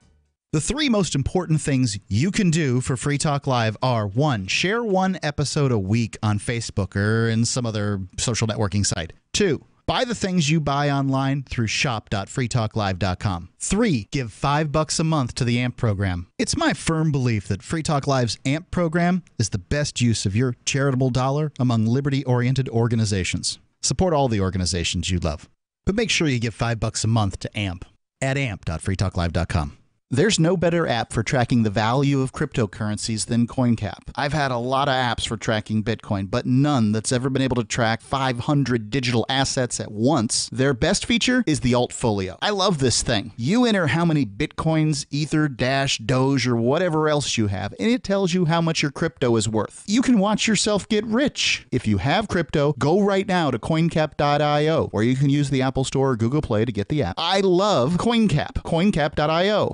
The three most important things you can do for Free Talk Live are: 1, share one episode a week on Facebook or in some other social networking site. 2, buy the things you buy online through shop.freetalklive.com. 3, give $5 a month to the AMP program. It's my firm belief that Free Talk Live's AMP program is the best use of your charitable dollar among liberty-oriented organizations. Support all the organizations you love, but make sure you give $5 a month to AMP at amp.freetalklive.com. There's no better app for tracking the value of cryptocurrencies than CoinCap. I've had a lot of apps for tracking Bitcoin, but none that's ever been able to track 500 digital assets at once. Their best feature is the Altfolio. I love this thing. You enter how many Bitcoins, Ether, Dash, Doge, or whatever else you have, and it tells you how much your crypto is worth. You can watch yourself get rich. If you have crypto, go right now to coincap.io, or you can use the Apple Store or Google Play to get the app. I love CoinCap. coincap.io.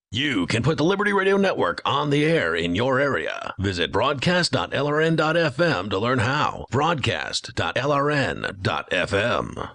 You can put the Liberty Radio Network on the air in your area. Visit broadcast.lrn.fm to learn how. Broadcast.lrn.fm.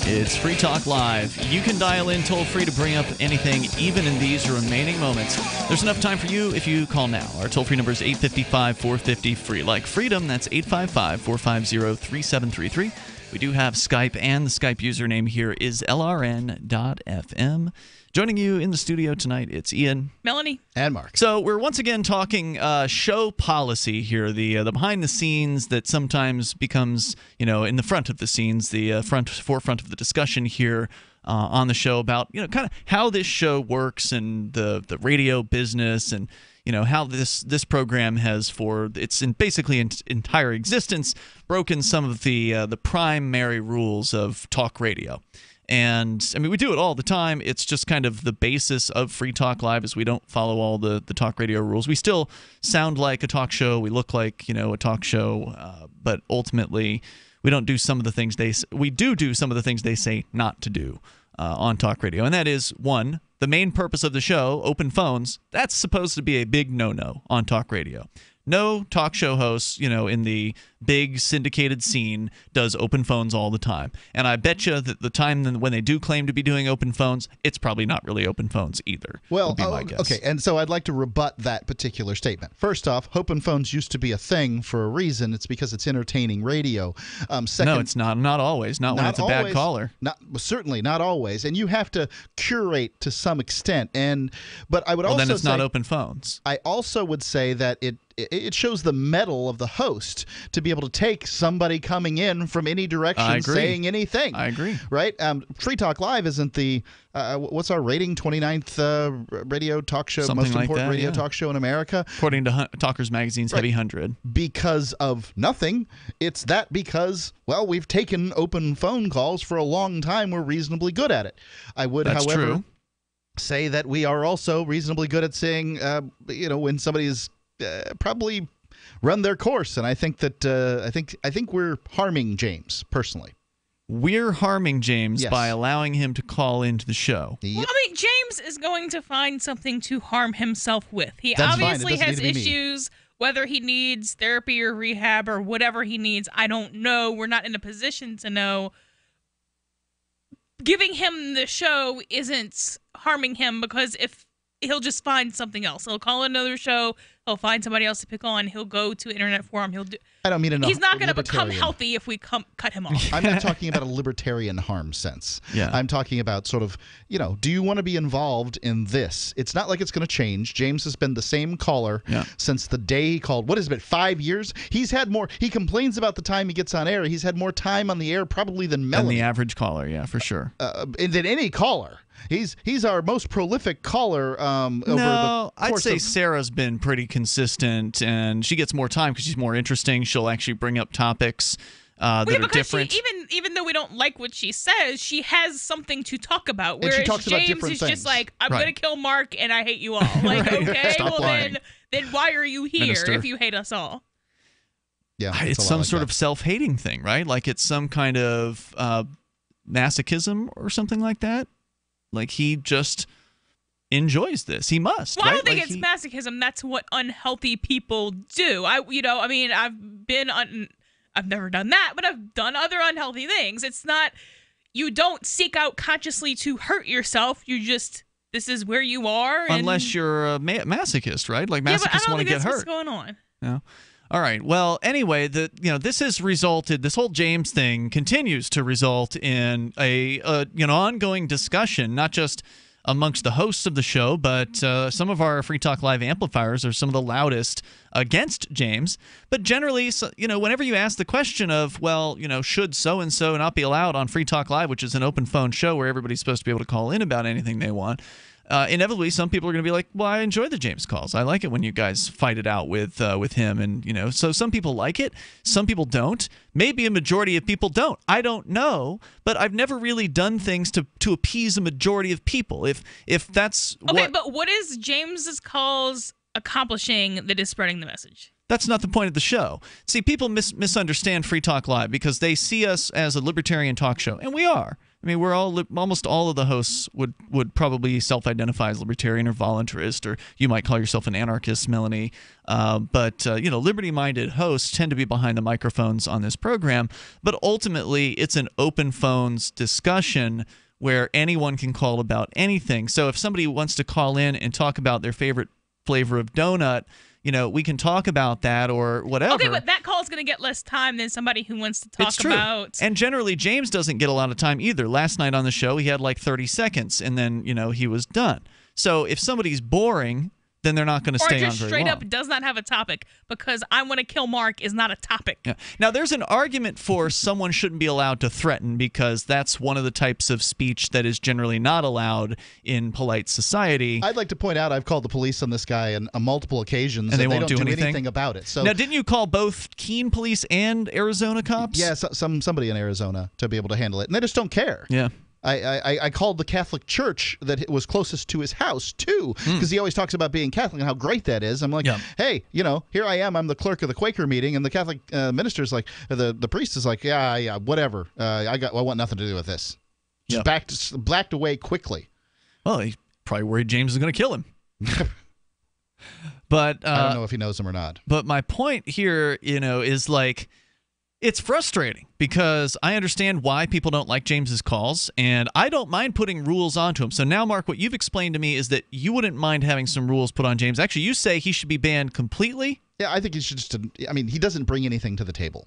It's Free Talk Live. You can dial in toll-free to bring up anything, even in these remaining moments. There's enough time for you if you call now. Our toll-free number is 855-450-FREE. Like freedom, that's 855-450-3733. We do have Skype, and the Skype username here is lrn.fm. Joining you in the studio tonight, it's Ian, Melanie, and Mark. So we're once again talking show policy here, the behind the scenes that sometimes becomes, in the front of the scenes, the forefront of the discussion here on the show about, kind of how this show works and the radio business and, how this program has for its basically entire existence broken some of the primary rules of talk radio. And I mean, we do it all the time. It's just kind of the basis of Free Talk Live is we don't follow all the talk radio rules. We still sound like a talk show. We look like, a talk show. But ultimately, we don't do some of the things we do some of the things they say not to do on talk radio. And that is, one, the main purpose of the show, open phones, that's supposed to be a big no-no on talk radio. No talk show host, in the big syndicated scene does open phones all the time. And I bet you that the time when they do claim to be doing open phones, it's probably not really open phones either. Well, okay, and so I'd like to rebut that particular statement. First off, open phones used to be a thing for a reason. It's because it's entertaining radio. Second, no, it's not. Not always. Not when it's a bad caller. Certainly not always. And you have to curate to some extent. But I would also then it's say, not open phones. I also would say that it shows the mettle of the host to be able to take somebody coming in from any direction saying anything. I agree. Right? Free Talk Live isn't the what's our rating? 29th radio talk show, Something most like important that, radio yeah. talk show in America. According to Talkers Magazine's Heavy 100. Because of nothing. It's that because, well, we've taken open phone calls for a long time. We're reasonably good at it. I would, That's however, true. say that we are also reasonably good at saying, when somebody is probably run their course, and I think that I think we're harming James personally. We're harming James Yes. by allowing him to call into the show. Well, I mean, James is going to find something to harm himself with. He That's fine. It obviously doesn't has need to be me. issues, whether he needs therapy or rehab or whatever he needs. I don't know. We're not in a position to know. Giving him the show isn't harming him because if he'll just find something else. He'll call another show. He'll find somebody else to pick on. He'll go to internet forum. He'll do. I don't mean He's not going to become libertarian. healthy if we cut him off. I'm not talking about a libertarian harm sense. Yeah. I'm talking about sort of, do you want to be involved in this? It's not like it's going to change. James has been the same caller since the day he called. What has it been, 5 years? He's had more. He complains about the time he gets on air. He's had more time on the air probably than Melanie. And the average caller, yeah, for sure. Than any caller. He's our most prolific caller over the No, course I'd say of Sarah's been pretty consistent, and she gets more time because she's more interesting. She'll actually bring up topics that are different. Even though we don't like what she says, she has something to talk about. And she Whereas talks about James different is things. just like, I'm Right. going to kill Mark and I hate you all. Like, Right. okay, Stop well lying. then why are you here Minister. if you hate us all? Yeah, It's some sort of self-hating thing, right? Like it's some kind of masochism or something like that. Like he just enjoys this. He must. Well, right? I don't think Like it's masochism. That's what unhealthy people do. I've never done that, but I've done other unhealthy things. It's not, you don't seek out consciously to hurt yourself. You just, this is where you are. And, unless you're a masochist, right? Like yeah, but I masochists don't want to think get that's hurt. what's going on. No. All right. Well, anyway, this has resulted. This whole James thing continues to result in a ongoing discussion, not just amongst the hosts of the show, but some of our Free Talk Live amplifiers are some of the loudest against James. But generally, whenever you ask the question of, well, should so and so not be allowed on Free Talk Live, which is an open phone show where everybody's supposed to be able to call in about anything they want. Inevitably, some people are going to be like, well, I enjoy the James calls. I like it when you guys fight it out with him. And, so some people like it. Some people don't. Maybe a majority of people don't. I don't know. But I've never really done things to appease a majority of people. If that's Okay, but what is James's calls accomplishing that is spreading the message? That's not the point of the show. See, people misunderstand Free Talk Live because they see us as a libertarian talk show. And we are. I mean, we're almost all of the hosts would probably self-identify as libertarian or voluntarist, or you might call yourself an anarchist, Melanie. But liberty-minded hosts tend to be behind the microphones on this program. But ultimately, it's an open phones discussion where anyone can call about anything. So if somebody wants to call in and talk about their favorite flavor of donut, we can talk about that or whatever. Okay, but that call is going to get less time than somebody who wants to talk It's true. about. And generally, James doesn't get a lot of time either. Last night on the show, he had like 30 seconds, and then, he was done. So if somebody's boring, then they're not going to stay on very long. Or just straight up does not have a topic, because I want to kill Mark is not a topic. Yeah. Now, there's an argument for someone shouldn't be allowed to threaten, because that's one of the types of speech that is generally not allowed in polite society. I'd like to point out I've called the police on this guy on multiple occasions, and they don't do anything about it. So now, didn't you call both Keene police and Arizona cops? Yeah, somebody in Arizona to be able to handle it, and they just don't care. Yeah. I called the Catholic church that was closest to his house, too, because he always talks about being Catholic and how great that is. I'm like, hey, here I am. I'm the clerk of the Quaker meeting, and the Catholic minister's like, the priest is like, yeah, whatever. I want nothing to do with this. Just backed away quickly. Well, he probably worried James was going to kill him. But I don't know if he knows him or not. But my point here, is like, it's frustrating because I understand why people don't like James's calls, and I don't mind putting rules onto him. So now, Mark, what you've explained to me is that you wouldn't mind having some rules put on James. Actually, you say he should be banned completely? Yeah, I think he should just – he doesn't bring anything to the table.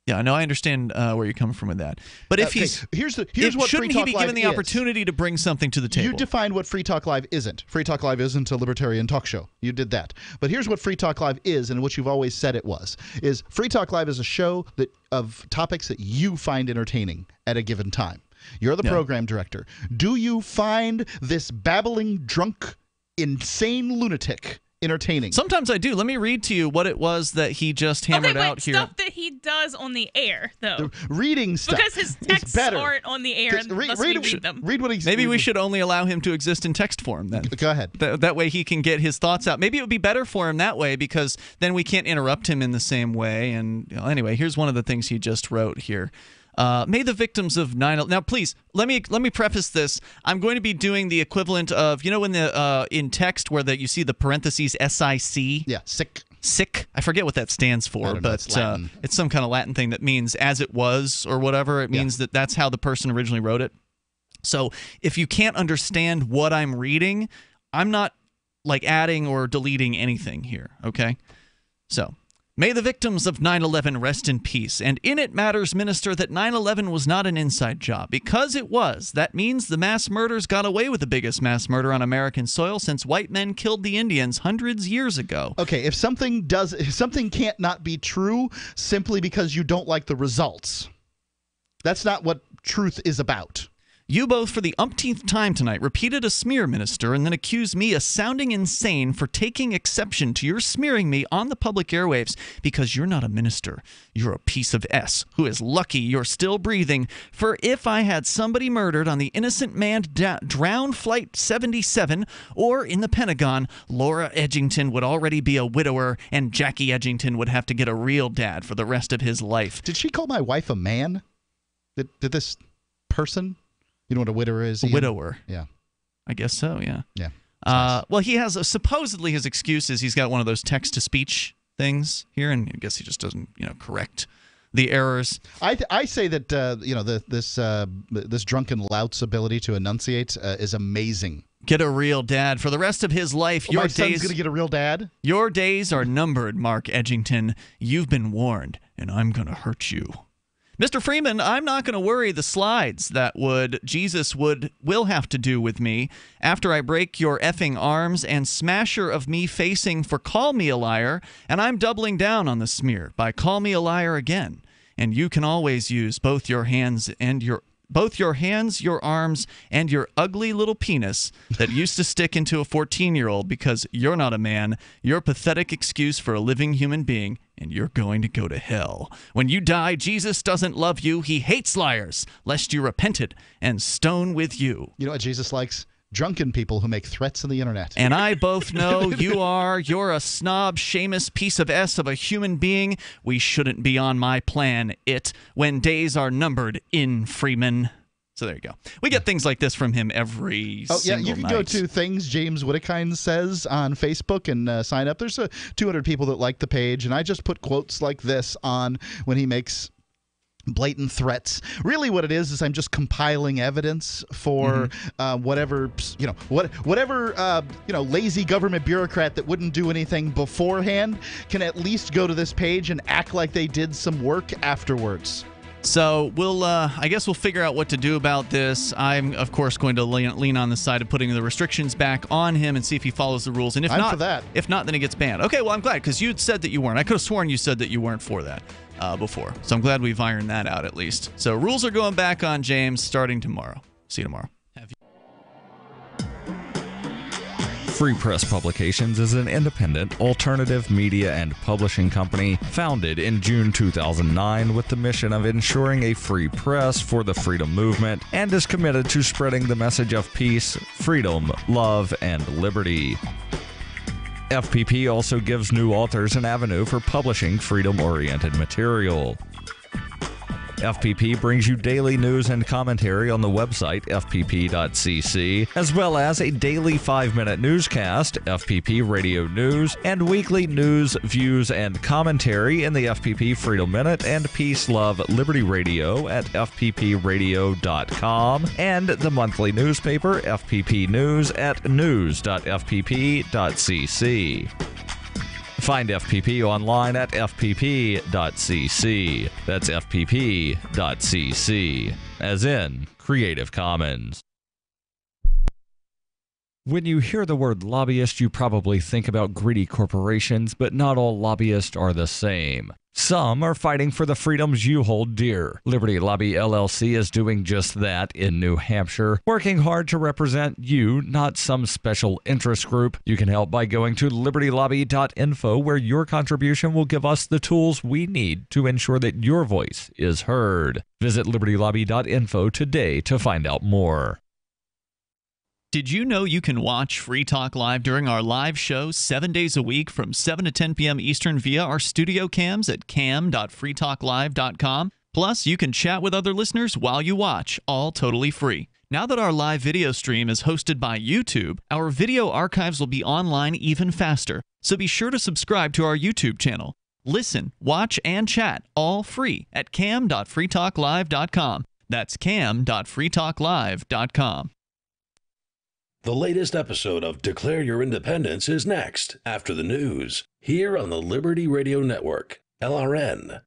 Yeah, I know. I understand where you're coming from with that. But if here's what shouldn't he be given the opportunity to bring something to the table? You defined what Free Talk Live isn't. Free Talk Live isn't a libertarian talk show. You did that. But here's what Free Talk Live is, and what you've always said it was: is Free Talk Live is a show of topics that you find entertaining at a given time. You're the program director. Do you find this babbling, drunk, insane lunatic entertaining? Sometimes I do. Let me read to you what it was that he just hammered out here. Stuff that he does on the air, though. The reading stuff. Because his texts aren't on the air unless we read them. Read what he's. Maybe we should only allow him to exist in text form then. Go ahead. That way he can get his thoughts out. Maybe it would be better for him that way, because then we can't interrupt him in the same way. And anyway, here's one of the things he just wrote here. May the victims of 9/11. Now, please let me preface this. I'm going to be doing the equivalent of when the in text where you see the parentheses SIC. Yeah, sick. Sick. I forget what that stands for, but it's some kind of Latin thing that means as it was or whatever. It means that's how the person originally wrote it. So if you can't understand what I'm reading, I'm not like adding or deleting anything here. Okay, so. May the victims of 9/11 rest in peace, and in it matters, Minister, that 9/11 was not an inside job. Because it was, that means the mass murders got away with the biggest mass murder on American soil since white men killed the Indians hundreds of years ago. Okay, if something can't not be true simply because you don't like the results, that's not what truth is about. You both, for the umpteenth time tonight, repeated a smear, Minister, and then accused me of sounding insane for taking exception to your smearing me on the public airwaves because you're not a minister. You're a piece of S who is lucky you're still breathing. For if I had somebody murdered on the innocent man drowned Flight 77 or in the Pentagon, Laura Edgington would already be a widower and Jackie Edgington would have to get a real dad for the rest of his life. Did she call my wife a man? Did this person? You know what a widower is? Ian? Widower. Yeah. I guess so, yeah. Yeah. Nice. Well, he has supposedly his excuse is he's got one of those text-to-speech things here, and I guess he just doesn't, correct the errors. I say that this drunken lout's ability to enunciate is amazing. Get a real dad for the rest of his life. My son's gonna get a real dad. Your days are numbered, Mark Edgington. You've been warned, and I'm gonna hurt you. Mr. Freeman, I'm not going to worry the slides that Jesus will have to do with me after I break your effing arms and smasher of me facing for call me a liar, and I'm doubling down on the smear by call me a liar again. And you can always use both your hands, your arms, and your ugly little penis that used to stick into a 14-year-old because you're not a man. You're a pathetic excuse for a living human being, and you're going to go to hell. When you die, Jesus doesn't love you. He hates liars, lest you repented and stone with you. You know what Jesus likes? Drunken people who make threats on the internet. And I both know you're a snob, Seamus piece of S of a human being. We shouldn't be on my plan, when days are numbered in Freeman. So there you go. We get things like this from him every single night. You can go to Things James Wittekine Says on Facebook and sign up. There's 200 people that like the page, and I just put quotes like this on when he makes blatant threats. Really what it is I'm just compiling evidence for whatever lazy government bureaucrat that wouldn't do anything beforehand can at least go to this page and act like they did some work afterwards. So I guess we'll figure out what to do about this. I'm, of course, going to lean on the side of putting the restrictions back on him and see if he follows the rules. And if not, then he gets banned. Okay, well, I'm glad, because you said that you weren't. I could have sworn you said that you weren't for that before. So I'm glad we've ironed that out at least. So rules are going back on James starting tomorrow. See you tomorrow. Free Press Publications is an independent, alternative media and publishing company founded in June 2009 with the mission of ensuring a free press for the freedom movement and is committed to spreading the message of peace, freedom, love, and liberty. FPP also gives new authors an avenue for publishing freedom-oriented material. FPP brings you daily news and commentary on the website fpp.cc, as well as a daily 5-minute newscast, FPP Radio News, and weekly news, views, and commentary in the FPP Freedom Minute and Peace, Love, Liberty Radio at fppradio.com, and the monthly newspaper FPP News at news.fpp.cc. Find FPP online at fpp.cc. That's fpp.cc, as in Creative Commons. When you hear the word lobbyist, you probably think about greedy corporations, but not all lobbyists are the same. Some are fighting for the freedoms you hold dear. Liberty Lobby LLC is doing just that in New Hampshire, working hard to represent you, not some special interest group. You can help by going to libertylobby.info, where your contribution will give us the tools we need to ensure that your voice is heard. Visit libertylobby.info today to find out more. Did you know you can watch Free Talk Live during our live show 7 days a week from 7 to 10 p.m. Eastern via our studio cams at cam.freetalklive.com? Plus, you can chat with other listeners while you watch, all totally free. Now that our live video stream is hosted by YouTube, our video archives will be online even faster. So be sure to subscribe to our YouTube channel. Listen, watch, and chat all free at cam.freetalklive.com. That's cam.freetalklive.com. The latest episode of Declare Your Independence is next, after the news, here on the Liberty Radio Network, LRN.FM.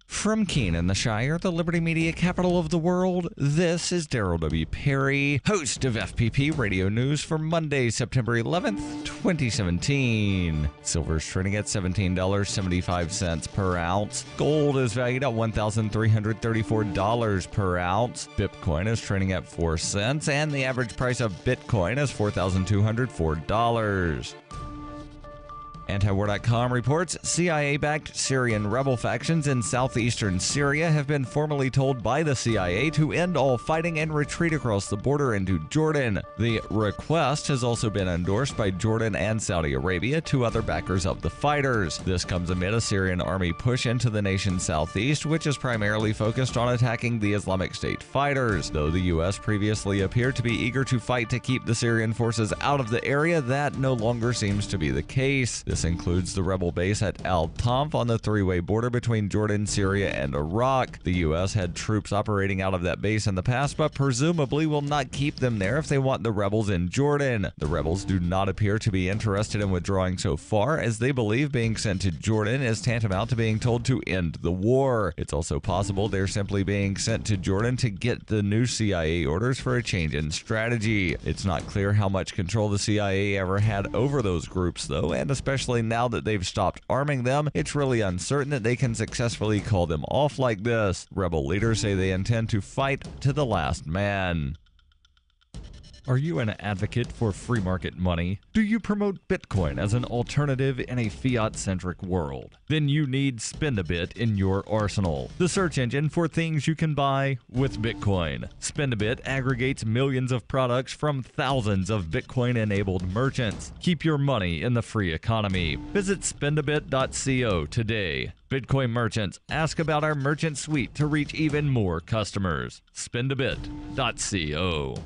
From Keene in the Shire, the Liberty Media capital of the world, this is Darryl W. Perry, host of FPP Radio News for Monday, September 11th, 2017. Silver is trading at $17.75 per ounce. Gold is valued at $1,334 per ounce. Bitcoin is trading at 4 cents, and the average price of Bitcoin is $4,204. Antiwar.com reports CIA-backed Syrian rebel factions in southeastern Syria have been formally told by the CIA to end all fighting and retreat across the border into Jordan. The request has also been endorsed by Jordan and Saudi Arabia, two other backers of the fighters. This comes amid a Syrian army push into the nation's southeast, which is primarily focused on attacking the Islamic State fighters. Though the U.S. previously appeared to be eager to fight to keep the Syrian forces out of the area, that no longer seems to be the case. This includes the rebel base at Al-Tanf on the three-way border between Jordan, Syria, and Iraq. The U.S. had troops operating out of that base in the past, but presumably will not keep them there if they want the rebels in Jordan. The rebels do not appear to be interested in withdrawing so far, as they believe being sent to Jordan is tantamount to being told to end the war. It's also possible they're simply being sent to Jordan to get the new CIA orders for a change in strategy. It's not clear how much control the CIA ever had over those groups, though, and especially now that they've stopped arming them, it's really uncertain that they can successfully call them off like this. Rebel leaders say they intend to fight to the last man. Are you an advocate for free market money? Do you promote Bitcoin as an alternative in a fiat-centric world? Then you need Spendabit in your arsenal, the search engine for things you can buy with Bitcoin. Spendabit aggregates millions of products from thousands of Bitcoin-enabled merchants. Keep your money in the free economy. Visit spendabit.co today. Bitcoin merchants, ask about our merchant suite to reach even more customers. Spendabit.co.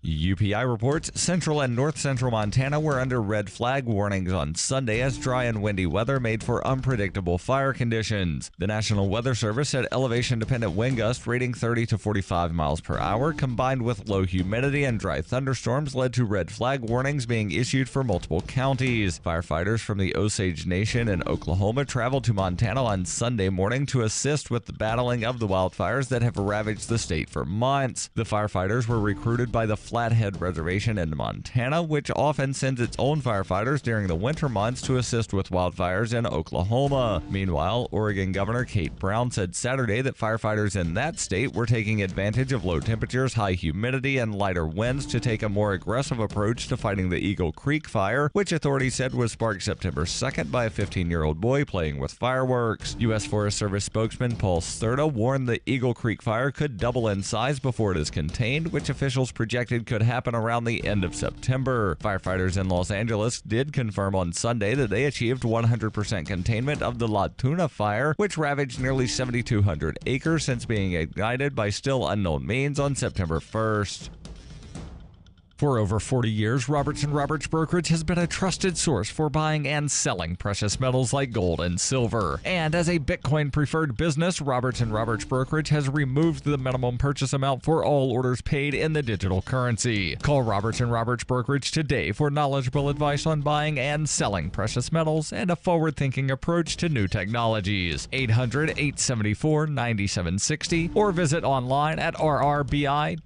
UPI reports central and north central Montana were under red flag warnings on Sunday as dry and windy weather made for unpredictable fire conditions. The National Weather Service said elevation-dependent wind gusts rating 30 to 45 miles per hour combined with low humidity and dry thunderstorms led to red flag warnings being issued for multiple counties. Firefighters from the Osage Nation in Oklahoma traveled to Montana on Sunday morning to assist with the battling of the wildfires that have ravaged the state for months. The firefighters were recruited by the Flathead Reservation in Montana, which often sends its own firefighters during the winter months to assist with wildfires in Oklahoma. Meanwhile, Oregon Governor Kate Brown said Saturday that firefighters in that state were taking advantage of low temperatures, high humidity, and lighter winds to take a more aggressive approach to fighting the Eagle Creek fire, which authorities said was sparked September 2nd by a 15-year-old boy playing with fireworks. U.S. Forest Service spokesman Paul Sturda warned the Eagle Creek fire could double in size before it is contained, which officials projected could happen around the end of September. Firefighters in Los Angeles did confirm on Sunday that they achieved 100% containment of the La Tuna fire, which ravaged nearly 7,200 acres since being ignited by still unknown means on September 1st. For over 40 years, Roberts & Roberts Brokerage has been a trusted source for buying and selling precious metals like gold and silver. And as a Bitcoin-preferred business, Roberts & Roberts Brokerage has removed the minimum purchase amount for all orders paid in the digital currency. Call Roberts & Roberts Brokerage today for knowledgeable advice on buying and selling precious metals and a forward-thinking approach to new technologies. 800-874-9760 or visit online at rrbi.co.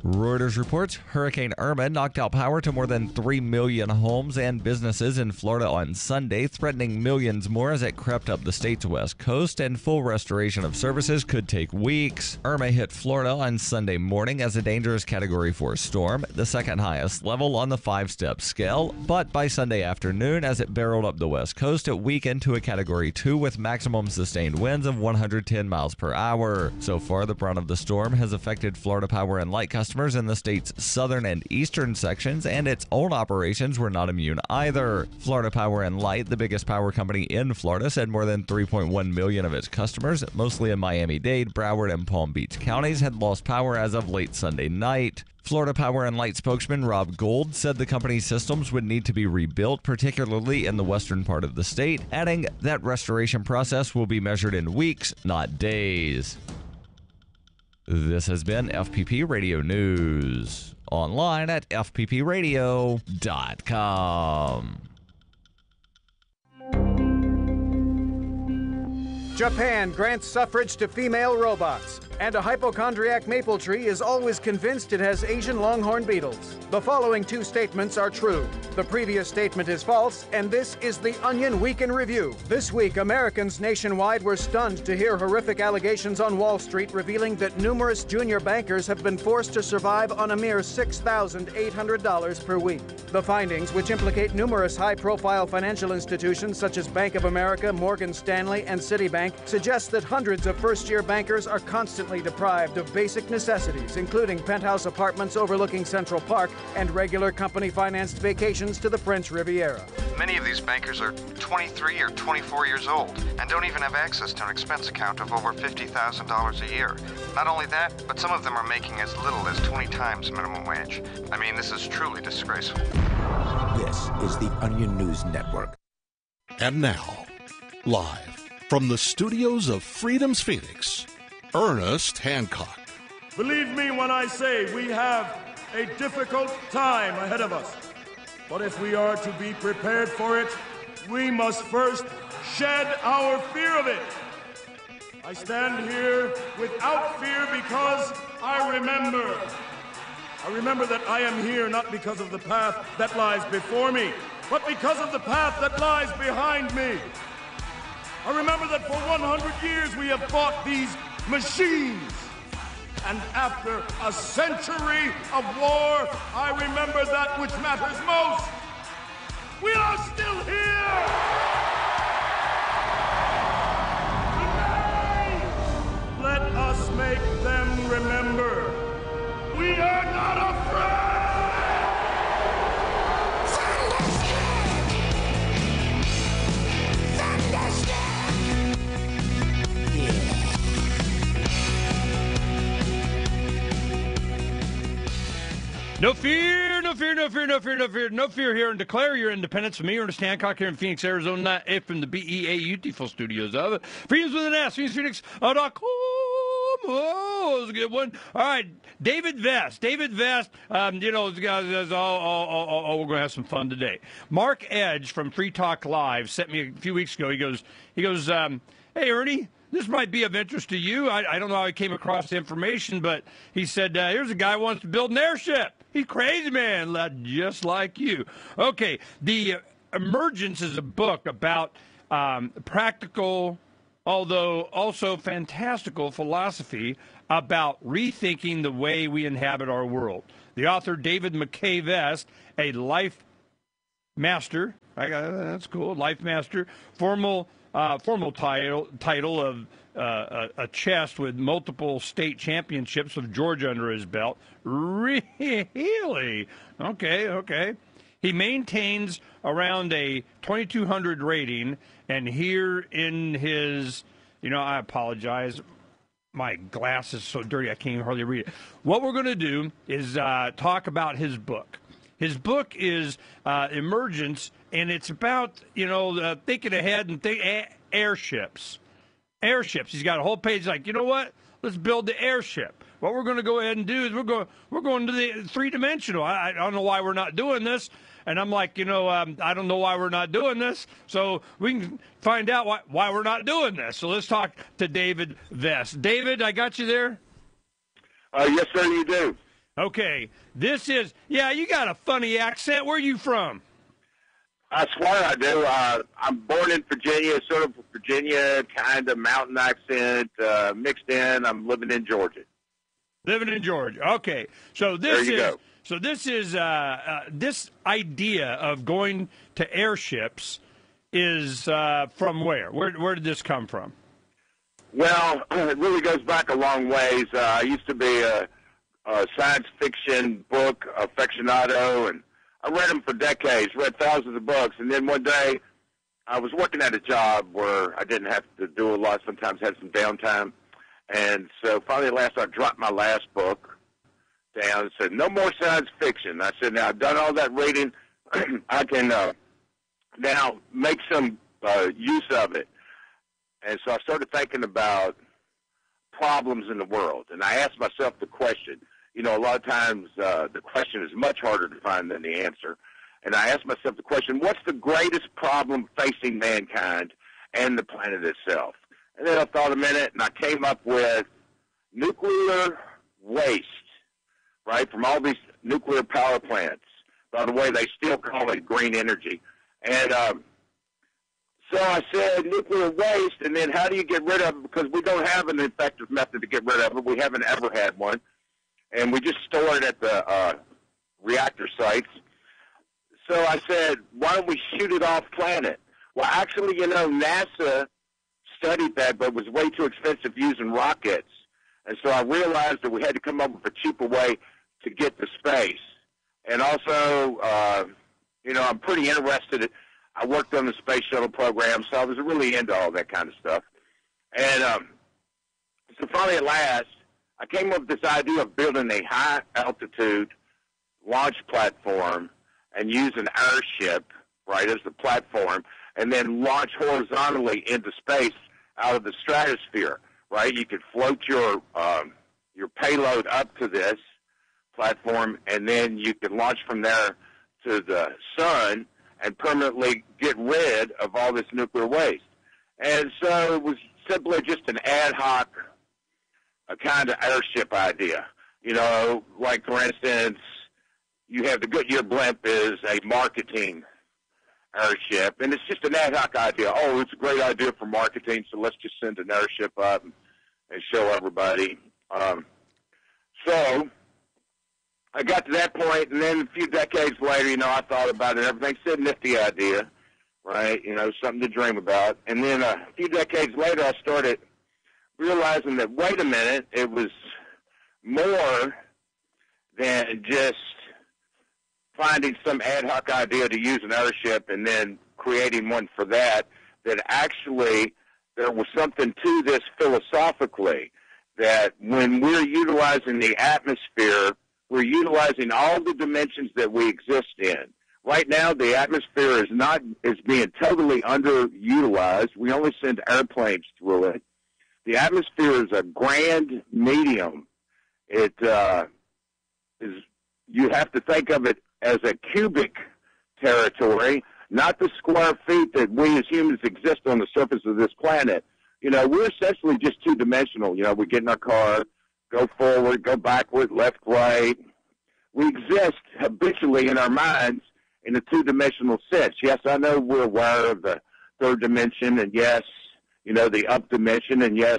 Reuters reports Hurricane Irma knocked out power to more than 3 million homes and businesses in Florida on Sunday, threatening millions more as it crept up the state's west coast, and full restoration of services could take weeks. Irma hit Florida on Sunday morning as a dangerous Category 4 storm, the second highest level on the 5-step scale, but by Sunday afternoon, as it barreled up the west coast, it weakened to a Category 2 with maximum sustained winds of 110 miles per hour. So far, the brunt of the storm has affected Florida Power and Light customers in the state's southern and eastern sections, and its own operations were not immune either. Florida Power and Light, the biggest power company in Florida, said more than 3.1 million of its customers, mostly in Miami-Dade, Broward, and Palm Beach counties, had lost power as of late Sunday night. Florida Power and Light spokesman Rob Gold said the company's systems would need to be rebuilt, particularly in the western part of the state, adding that restoration process will be measured in weeks, not days. This has been FPP Radio News, online at fppradio.com. Japan grants suffrage to female robots, and a hypochondriac maple tree is always convinced it has Asian longhorn beetles. The following two statements are true. The previous statement is false, and this is the Onion Week in Review. This week, Americans nationwide were stunned to hear horrific allegations on Wall Street revealing that numerous junior bankers have been forced to survive on a mere $6,800 per week. The findings, which implicate numerous high-profile financial institutions such as Bank of America, Morgan Stanley, and Citibank, suggest that hundreds of first-year bankers are constantly deprived of basic necessities, including penthouse apartments overlooking Central Park and regular company-financed vacations to the French Riviera. Many of these bankers are 23 or 24 years old and don't even have access to an expense account of over $50,000 a year. Not only that, but some of them are making as little as 20 times minimum wage. I mean, this is truly disgraceful. This is the Onion News Network. And now, live from the studios of Freedom's Phoenix, Ernest Hancock. Believe me when I say we have a difficult time ahead of us. But if we are to be prepared for it, we must first shed our fear of it. I stand here without fear because I remember that I am here not because of the path that lies before me, but because of the path that lies behind me. I remember that for 100 years we have fought these machines. And after a century of war, I remember that which matters most. We are still here! Today, let us make them remember. We are not afraid! No fear, no fear, no fear, no fear, no fear, no fear here, and declare your independence from me, Ernest Hancock, here in Phoenix, Arizona, from the BEAUtiful studios of Freedoms with an S, PhoenixPhoenix.com. Oh, that was a good one. All right, David Vest. David Vest, you know, guys, we're going to have some fun today. Mark Edge from Free Talk Live sent me a few weeks ago. He goes, hey, Ernie, this might be of interest to you. I don't know how he came across the information, but he said, here's a guy who wants to build an airship. He's crazy, man, just like you. Okay, The Emergence is a book about practical, although also fantastical philosophy about rethinking the way we inhabit our world. The author, David McKay Vest, a life master, that's cool, life master, formal title of a chest with multiple state championships with Georgia under his belt. Really? Okay. He maintains around a 2,200 rating, and here in his, I apologize, my glass is so dirty I can't even hardly read it. What we're going to do is talk about his book. His book is Emergence, and it's about, thinking ahead and airships. Airships. He's got a whole page like, you know what? Let's build the airship. What we're going to go ahead and do is we're going to the three-dimensional. I don't know why we're not doing this. And I'm like, I don't know why we're not doing this. So we can find out why we're not doing this. So let's talk to David Vest. David, I got you there? Yes, sir, you do. Okay. This is, you got a funny accent. Where are you from? I swear I do. I'm born in Virginia, sort of Virginia, kind of mountain accent mixed in. I'm living in Georgia. Living in Georgia. Okay. So this is this idea of going to airships is from where? Where did this come from? Well, it really goes back a long ways. I used to be a science fiction book aficionado, and I read them for decades, read thousands of books, and then one day I was working at a job where I didn't have to do a lot, sometimes had some downtime, and so finally at last I dropped my last book down and said, no more science fiction. I said, now I've done all that reading, I can now make some use of it. And so I started thinking about problems in the world, and I asked myself the question. A lot of times the question is much harder to find than the answer. And I asked myself the question, what's the greatest problem facing mankind and the planet itself? And then I thought a minute, and I came up with nuclear waste, right, from all these nuclear power plants. By the way, they still call it green energy. And so I said nuclear waste, and then how do you get rid of it? Because we don't have an effective method to get rid of it. We haven't ever had one. And we just store it at the reactor sites. So I said, why don't we shoot it off planet? Well, actually, NASA studied that, but it was way too expensive using rockets. And so I realized that we had to come up with a cheaper way to get to space. And also, I'm pretty interested. I worked on the space shuttle program, so I was really into all that kind of stuff. And so finally at last, I came up with this idea of building a high-altitude launch platform and use an airship, right, as the platform, and then launch horizontally into space out of the stratosphere, right? You could float your payload up to this platform, and then you could launch from there to the sun and permanently get rid of all this nuclear waste. And so it was simply just an ad hoc a kind of airship idea. Like, for instance, you have the Goodyear blimp is a marketing airship, and it's just an ad hoc idea. Oh, it's a great idea for marketing, so let's just send an airship up and show everybody. So I got to that point, and then a few decades later, I thought about it. Everything said nifty idea, right? Something to dream about. And then a few decades later, I started realizing that, wait a minute, it was more than just finding some ad hoc idea to use an airship and then creating one for that actually there was something to this philosophically, that when we're utilizing the atmosphere we're utilizing all the dimensions that we exist in. Right now, the atmosphere is being totally underutilized. We only send airplanes through it. The atmosphere is a grand medium. It is. You have to think of it as a cubic territory, not the square feet that we as humans exist on the surface of this planet. We're essentially just two-dimensional. We get in our car, go forward, go backward, left, right. We exist habitually in our minds in a two-dimensional sense. Yes, I know we're aware of the third dimension, and yes, the up dimension, and yes,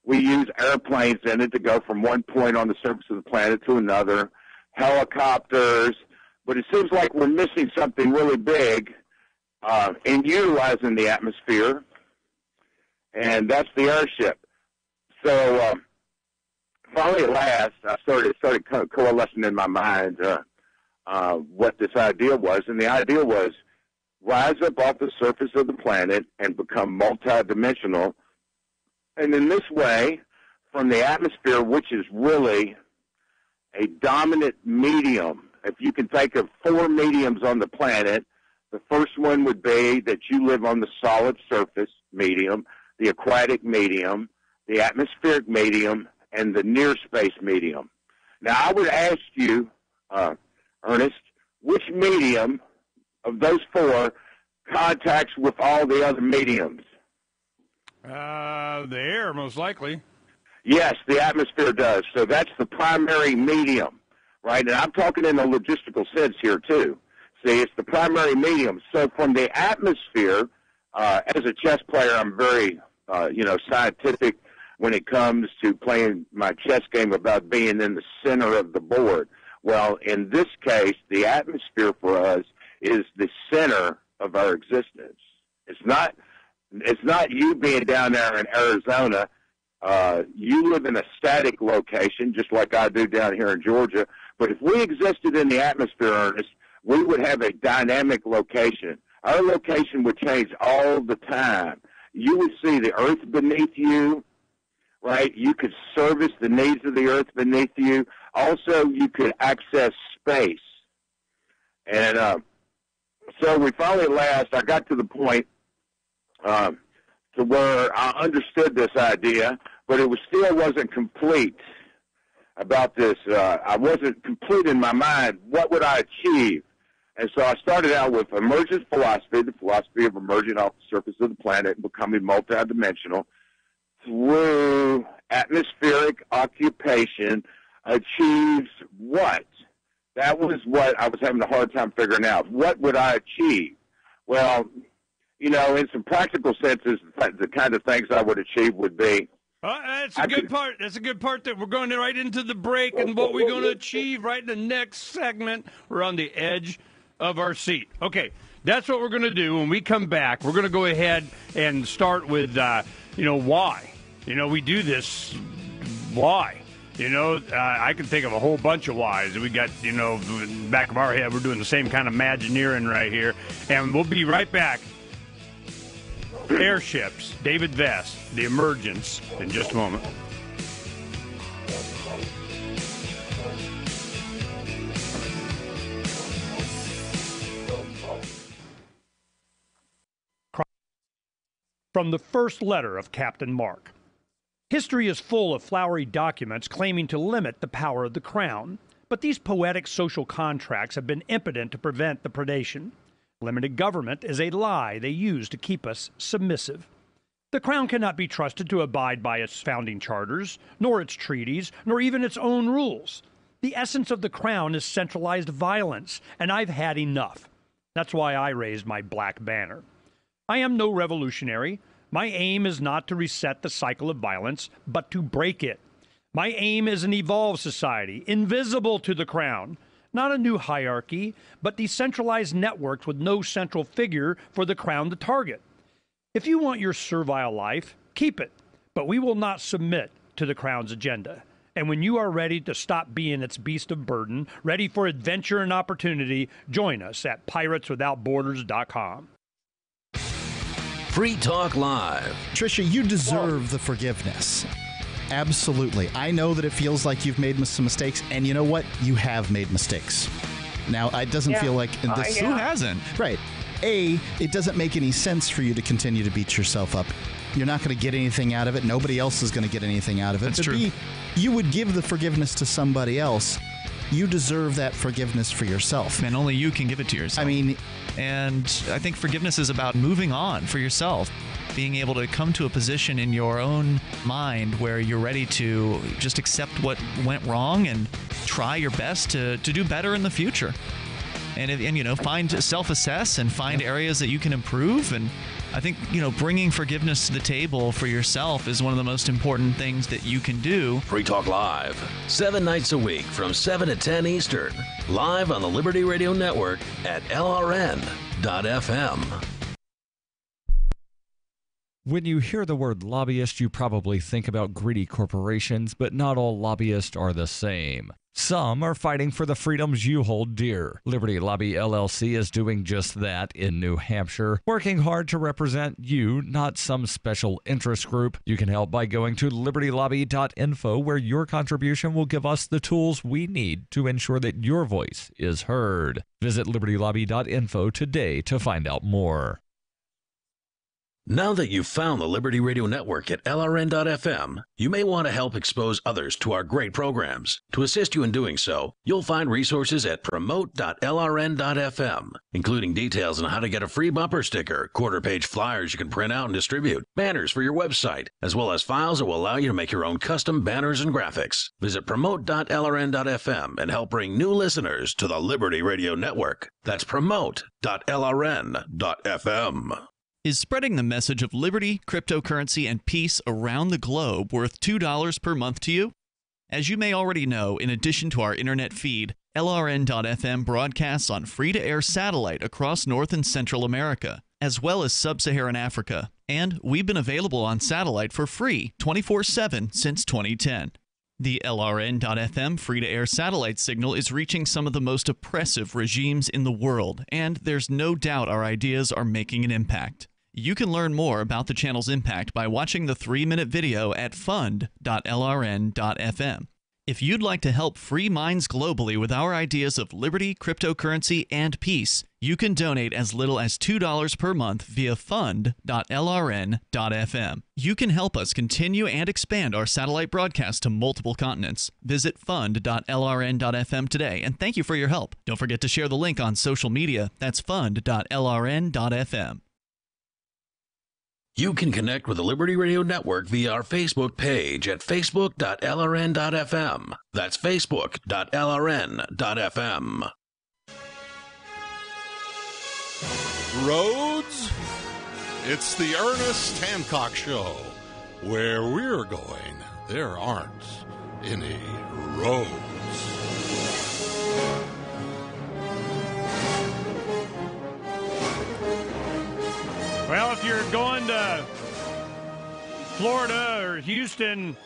we use airplanes in it to go from one point on the surface of the planet to another, helicopters, but it seems like we're missing something really big in utilizing the atmosphere, and that's the airship. So finally, at last, I started coalescing in my mind what this idea was, and the idea was rise up off the surface of the planet and become multidimensional, and in this way, from the atmosphere, which is really a dominant medium. If you can think of 4 mediums on the planet, the first one would be that you live on the solid surface medium, the aquatic medium, the atmospheric medium, and the near space medium. Now, I would ask you, Ernest, which medium of those 4 contacts with all the other mediums? The air, most likely. Yes, the atmosphere does. So that's the primary medium, right? And I'm talking in a logistical sense here, too. See, it's the primary medium. So from the atmosphere, as a chess player, I'm very, scientific when it comes to playing my chess game about being in the center of the board. Well, in this case, the atmosphere for us is the center of our existence. It's not you being down there in Arizona. You live in a static location, just like I do down here in Georgia. But if we existed in the atmosphere, Ernest, we would have a dynamic location. Our location would change all the time. You would see the earth beneath you, right? You could service the needs of the earth beneath you. Also, you could access space. And so we finally, at last, I got to the point to where I understood this idea, but it still wasn't complete about this. I wasn't complete in my mind. What would I achieve? And so I started out with emergent philosophy, the philosophy of emerging off the surface of the planet and becoming multidimensional through atmospheric occupation achieves what? That was what I was having a hard time figuring out. What would I achieve? Well, in some practical senses, the kind of things I would achieve would be. That's a good part. That's a good part that we're going right into the break and what we're going to achieve right in the next segment. We're on the edge of our seat. Okay, that's what we're going to do. When we come back, we're going to go ahead and start with, why. We do this. Why? I can think of a whole bunch of whys. We got, in the back of our head, we're doing the same kind of Imagineering right here. And we'll be right back. Airships, David Vest, The Emergence, in just a moment. From the first letter of Captain Mark. History is full of flowery documents claiming to limit the power of the crown, but these poetic social contracts have been impotent to prevent the predation. Limited government is a lie they use to keep us submissive. The crown cannot be trusted to abide by its founding charters, nor its treaties, nor even its own rules. The essence of the crown is centralized violence, and I've had enough. That's why I raised my black banner. I am no revolutionary. My aim is not to reset the cycle of violence, but to break it. My aim is an evolved society, invisible to the crown. Not a new hierarchy, but decentralized networks with no central figure for the crown to target. If you want your servile life, keep it, but we will not submit to the crown's agenda. And when you are ready to stop being its beast of burden, ready for adventure and opportunity, join us at pirateswithoutborders.com. Free Talk Live. Tricia, you deserve the forgiveness. Absolutely. I know that it feels like you've made some mistakes, and you know what? You have made mistakes. Now, it doesn't feel like this. Who hasn't? Right. A, it doesn't make any sense for you to continue to beat yourself up. You're not going to get anything out of it. Nobody else is going to get anything out of it. That's but true. B, you would give the forgiveness to somebody else. You deserve that forgiveness for yourself. And only you can give it to yourself. I mean, and I think forgiveness is about moving on for yourself. Being able to come to a position in your own mind where you're ready to just accept what went wrong and try your best to do better in the future. And find self-assess and find areas that you can improve. And I think, bringing forgiveness to the table for yourself is one of the most important things that you can do. Free Talk Live, 7 nights a week from 7 to 10 Eastern, live on the Liberty Radio Network at LRN.FM. When you hear the word lobbyist, you probably think about greedy corporations, but not all lobbyists are the same. Some are fighting for the freedoms you hold dear. Liberty Lobby LLC is doing just that in New Hampshire, working hard to represent you, not some special interest group. You can help by going to libertylobby.info, where your contribution will give us the tools we need to ensure that your voice is heard. Visit libertylobby.info today to find out more. Now that you've found the Liberty Radio Network at LRN.FM, you may want to help expose others to our great programs. To assist you in doing so, you'll find resources at promote.lrn.fm, including details on how to get a free bumper sticker, quarter-page flyers you can print out and distribute, banners for your website, as well as files that will allow you to make your own custom banners and graphics. Visit promote.lrn.fm and help bring new listeners to the Liberty Radio Network. That's promote.lrn.fm. Is spreading the message of liberty, cryptocurrency, and peace around the globe worth $2 per month to you? As you may already know, in addition to our internet feed, LRN.FM broadcasts on free-to-air satellite across North and Central America, as well as Sub-Saharan Africa. And we've been available on satellite for free 24/7 since 2010. The LRN.FM free-to-air satellite signal is reaching some of the most oppressive regimes in the world, and there's no doubt our ideas are making an impact. You can learn more about the channel's impact by watching the 3-minute video at fund.lrn.fm. If you'd like to help free minds globally with our ideas of liberty, cryptocurrency, and peace, you can donate as little as $2 per month via fund.lrn.fm. You can help us continue and expand our satellite broadcast to multiple continents. Visit fund.lrn.fm today, and thank you for your help. Don't forget to share the link on social media. That's fund.lrn.fm. You can connect with the Liberty Radio Network via our Facebook page at facebook.lrn.fm. That's facebook.lrn.fm. Roads? It's the Ernest Hancock Show. Where we're going, there aren't any roads. Well, if you're going to Florida or Houston,